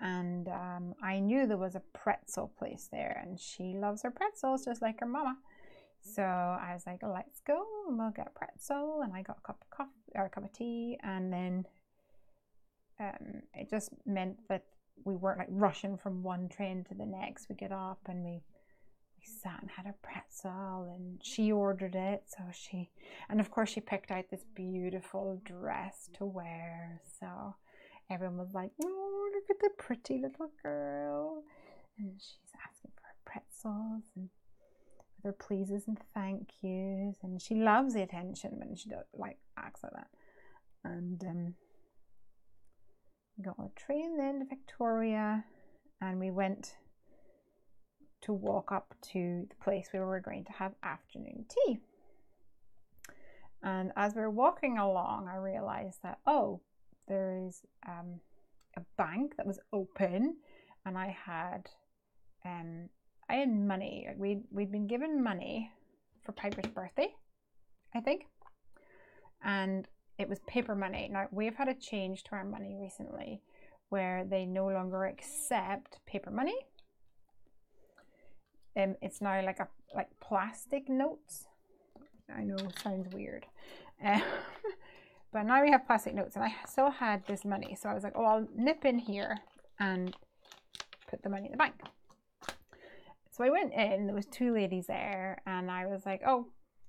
And I knew there was a pretzel place there, and she loves her pretzels just like her mama. So I was like, let's go and we'll get a pretzel. And I got a cup of coffee or a cup of tea, and then it just meant that we weren't like rushing from one train to the next. We get up and we sat and had a pretzel, and she ordered it. So and of course she picked out this beautiful dress to wear. So everyone was like, oh, look at the pretty little girl. And she's asking for her pretzels and with her pleases and thank yous. And she loves the attention when she does like acts like that. And we got on a train then to Victoria, and we went to walk up to the place where we were going to have afternoon tea. And as we were walking along, I realized that, oh, there is a bank that was open, and I had money. We'd been given money for Piper's birthday, I think, and it was paper money. Now we've had a change to our money recently, where they no longer accept paper money. It's now like plastic notes. I know it sounds weird. But now we have plastic notes, and I still had this money. So I was like, oh, I'll nip in here and put the money in the bank. So I went in, there was two ladies there, and I was like, oh,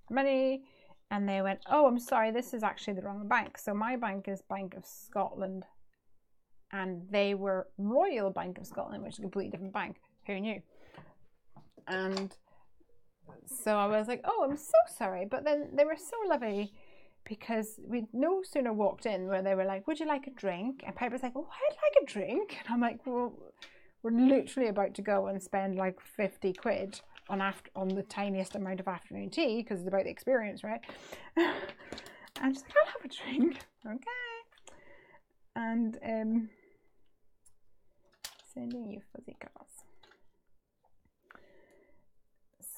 money. And they went, oh, I'm sorry, this is actually the wrong bank. So my bank is Bank of Scotland, and they were Royal Bank of Scotland, which is a completely different bank. Who knew? And so I was like, oh, I'm so sorry. But then they were so lovely, because we no sooner walked in where they were like, would you like a drink? And Piper's like, oh, I'd like a drink. And I'm like, well, we're literally about to go and spend like 50 quid on the tiniest amount of afternoon tea, because it's about the experience, right? And she's like, I'll have a drink. Okay. And sending you fuzzy girls.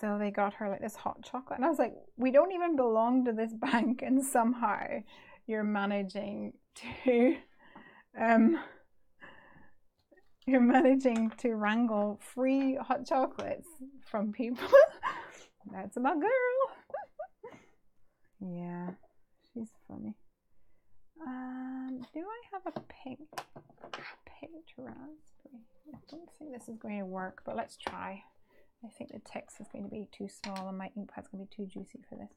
So they got her like this hot chocolate, and I was like, we don't even belong to this bank, and somehow you're managing to wrangle free hot chocolates from people. That's my girl. Yeah, she's funny. Do I have a pink raspberry? I don't think this is going to work, but let's try. I think the text is going to be too small, and my ink pad's going to be too juicy for this.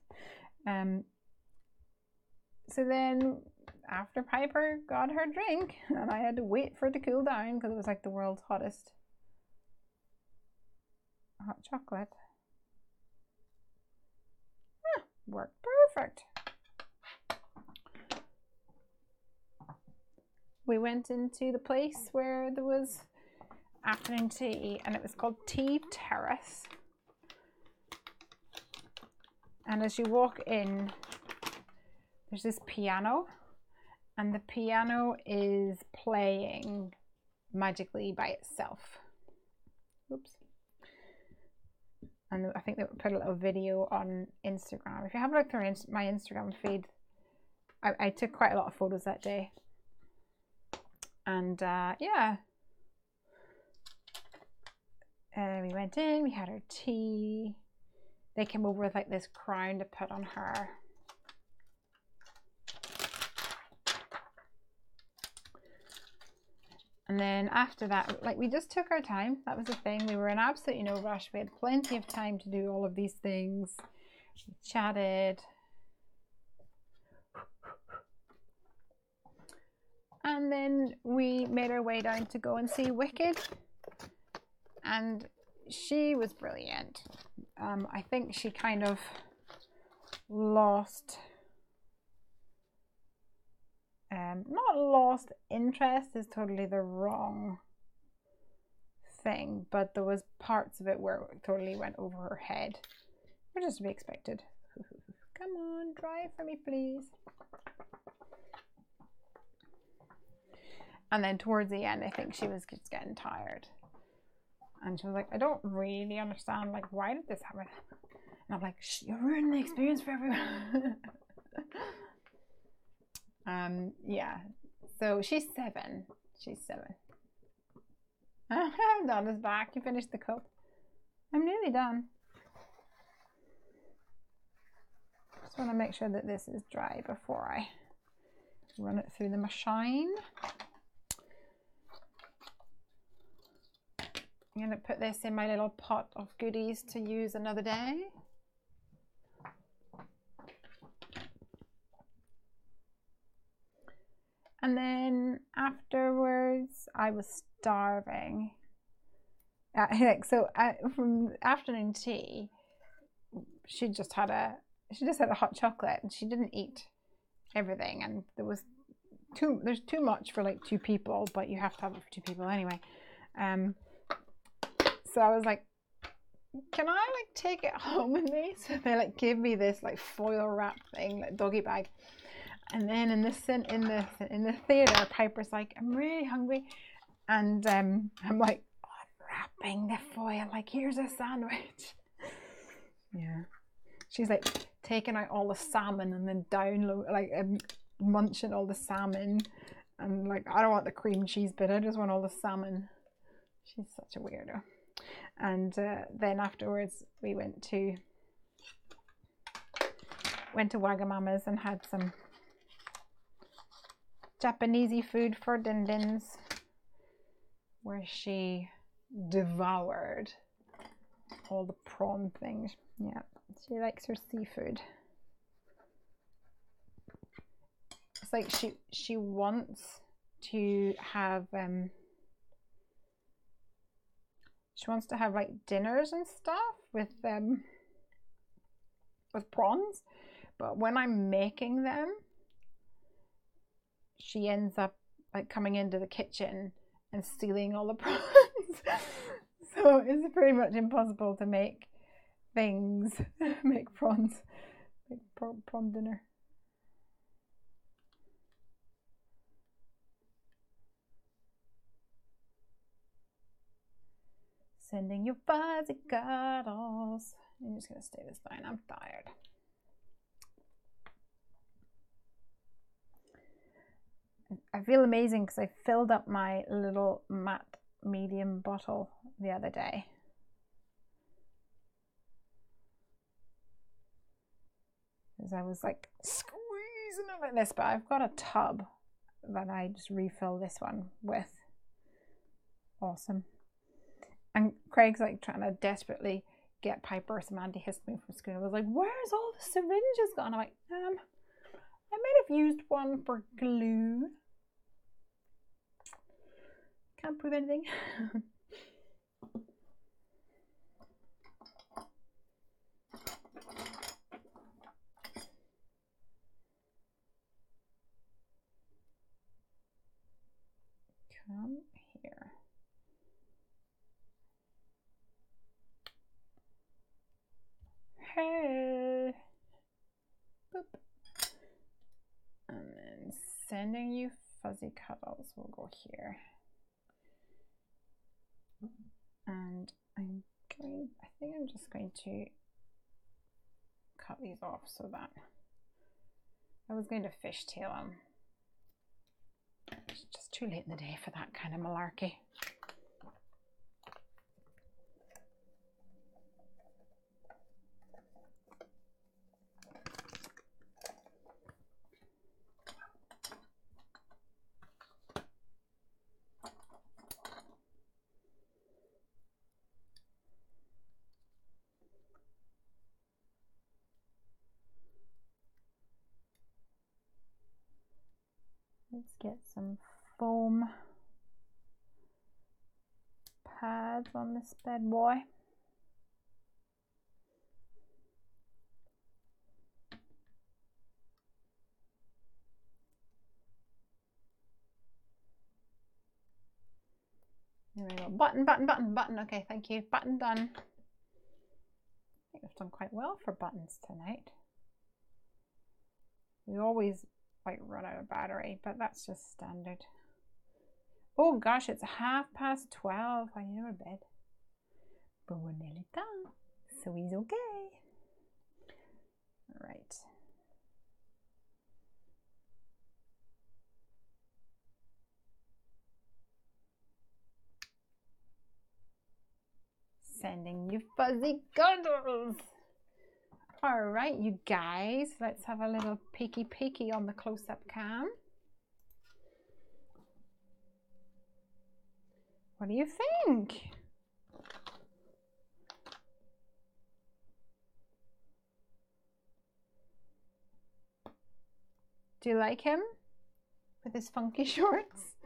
So then after Piper got her drink, and I had to wait for it to cool down because it was like the world's hottest hot chocolate. Worked perfect. We went into the place where there was afternoon tea, and it was called Tea Terrace. And as you walk in, there's this piano, and the piano is playing magically by itself. Oops. And I think they put a little video on Instagram. If you have a look through my Instagram feed, I took quite a lot of photos that day. And yeah. We went in, we had our tea. They came over with like this crown to put on her. And then after that, like, we just took our time. That was the thing. We were in absolutely no rush. We had plenty of time to do all of these things. We chatted. And then we made our way down to go and see Wicked, and she was brilliant. I think she kind of lost, not lost interest is totally the wrong thing, but there was parts of it where it totally went over her head, which is to be expected. Come on, drive for me, please. And then towards the end, I think she was just getting tired. And she was like, I don't really understand, like, why did this happen? And I'm like, shh, you're ruining the experience for everyone. Yeah. So she's 7. She's 7. Donna's back. You finished the cup. I'm nearly done. Just want to make sure that this is dry before I run it through the machine. I'm going to put this in my little pot of goodies to use another day. And then afterwards, I was starving. So from afternoon tea, she just had a hot chocolate, and she didn't eat everything. And there's too much for like 2 people, but you have to have it for 2 people anyway. So I was like, can I like take it home with me? So they like gave me this like foil wrap thing, like doggy bag. And then in the theater, Piper's like, I'm really hungry, and I'm like, unwrapping the foil, like, here's a sandwich. Yeah, she's like taking out all the salmon and then munching all the salmon, and like, I don't want the cream cheese bit, I just want all the salmon. She's such a weirdo. And then afterwards we went to Wagamama's and had some Japanesey food for Dindins, where she devoured all the prawn things. Yeah, she likes her seafood. It's like she wants to have like dinners and stuff with prawns, but when I'm making them, she ends up like coming into the kitchen and stealing all the prawns. So it's pretty much impossible to make things, make prawns, make prawn dinner. Sending you fuzzy cuddles. I'm just gonna stay this down, I'm tired. I feel amazing because I filled up my little matte medium bottle the other day. Because I was like squeezing it like this, but I've got a tub that I just refill this one with. Awesome. And Craig's like trying to desperately get Piper some antihistamine from school. I was like, where's all the syringes gone? I'm like, I might have used one for glue. Can't prove anything. Come here. Hey. Boop. And then sending you fuzzy cuddles. We'll go here. And I think I'm just going to cut these off so that I was going to fishtail them. It's just too late in the day for that kind of malarkey. Let's get some foam pads on this bad boy. There we go. Button, button, button, button. Okay, thank you. Button done. I think we've done quite well for buttons tonight. We always like run out of battery, but that's just standard. Oh gosh, it's 12:30. I need to go to bed. But we're nearly done, so he's okay. All right. Sending you fuzzy cuddles. All right, you guys, let's have a little peeky on the close-up cam. What do you think? Do you like him with his funky shorts?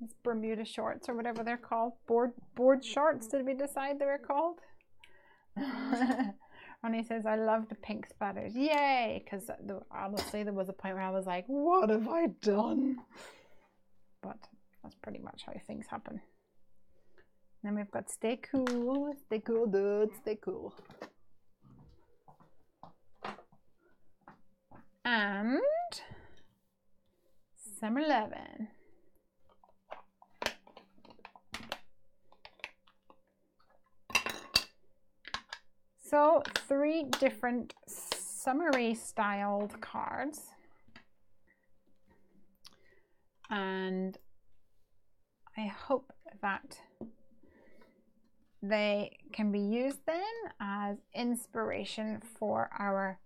His Bermuda shorts or whatever they're called. Board shorts, did we decide they were called? Ronnie says, I love the pink splatters. Yay! Because honestly, there was a point where I was like, what have I done? But that's pretty much how things happen. Then we've got stay cool, dude, stay cool. And Summer 11. So 3 different summery styled cards, and I hope that they can be used then as inspiration for our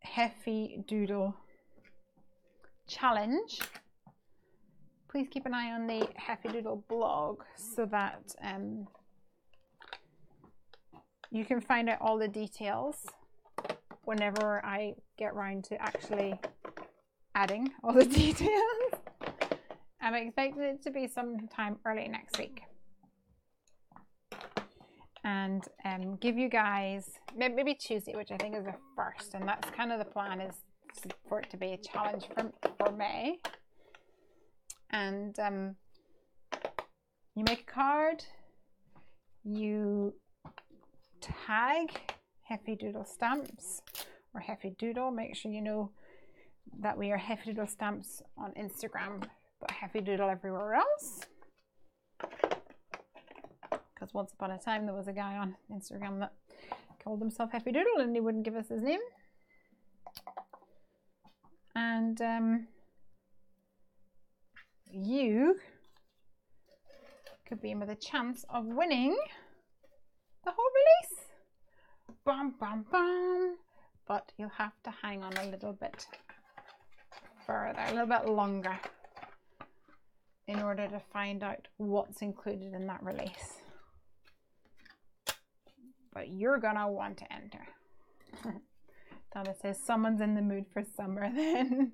Heffy Doodle challenge. Please keep an eye on the Heffy Doodle blog so that you can find out all the details whenever I get around to actually adding all the details. I'm expecting it to be sometime early next week. And give you guys, maybe Tuesday, which I think is the 1st, and that's kind of the plan, is for it to be a challenge for May. And you make a card, you tag Heffy Doodle Stamps or Heffy Doodle. Make sure you know that we are Heffy Doodle Stamps on Instagram, but Heffy Doodle everywhere else. Because once upon a time there was a guy on Instagram that called himself Heffy Doodle and he wouldn't give us his name. And you could be in with a chance of winning the whole release. Bam, bam, bam. But you'll have to hang on a little bit further, a little bit longer, in order to find out what's included in that release. But you're gonna want to enter. Donna says, someone's in the mood for summer then.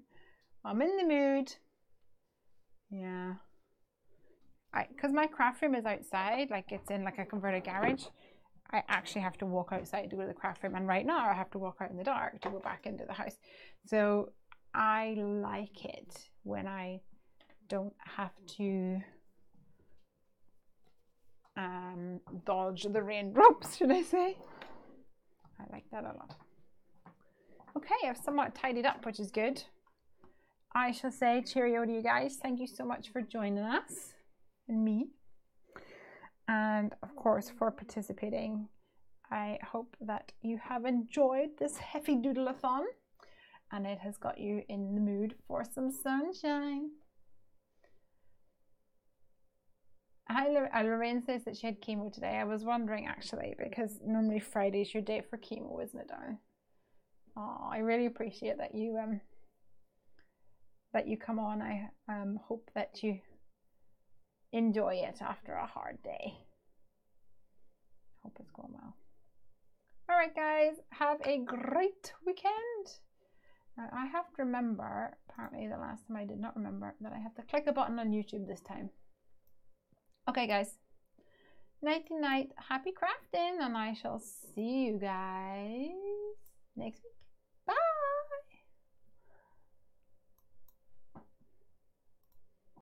I'm in the mood. Yeah. Because my craft room is outside, like it's in like a converted garage. I actually have to walk outside to go to the craft room, and right now I have to walk out in the dark to go back into the house. So I like it when I don't have to dodge the raindrops, should I say. I like that a lot. Okay, I've somewhat tidied up, which is good. I shall say cheerio to you guys. Thank you so much for joining us and me. And of course for participating. I hope that you have enjoyed this Heffy Doodle-a-thon and it has got you in the mood for some sunshine. Hi, Lorraine says that she had chemo today. I was wondering actually, because normally Friday's your day for chemo, isn't it, darling? Oh, I really appreciate that you come on. I hope that you enjoy it after a hard day. Hope it's going well. All right, guys, have a great weekend, Now, I have to remember, apparently the last time I did not remember, that I have to click a button on YouTube this time. Okay, guys. Nighty night. Happy crafting, and I shall see you guys next week.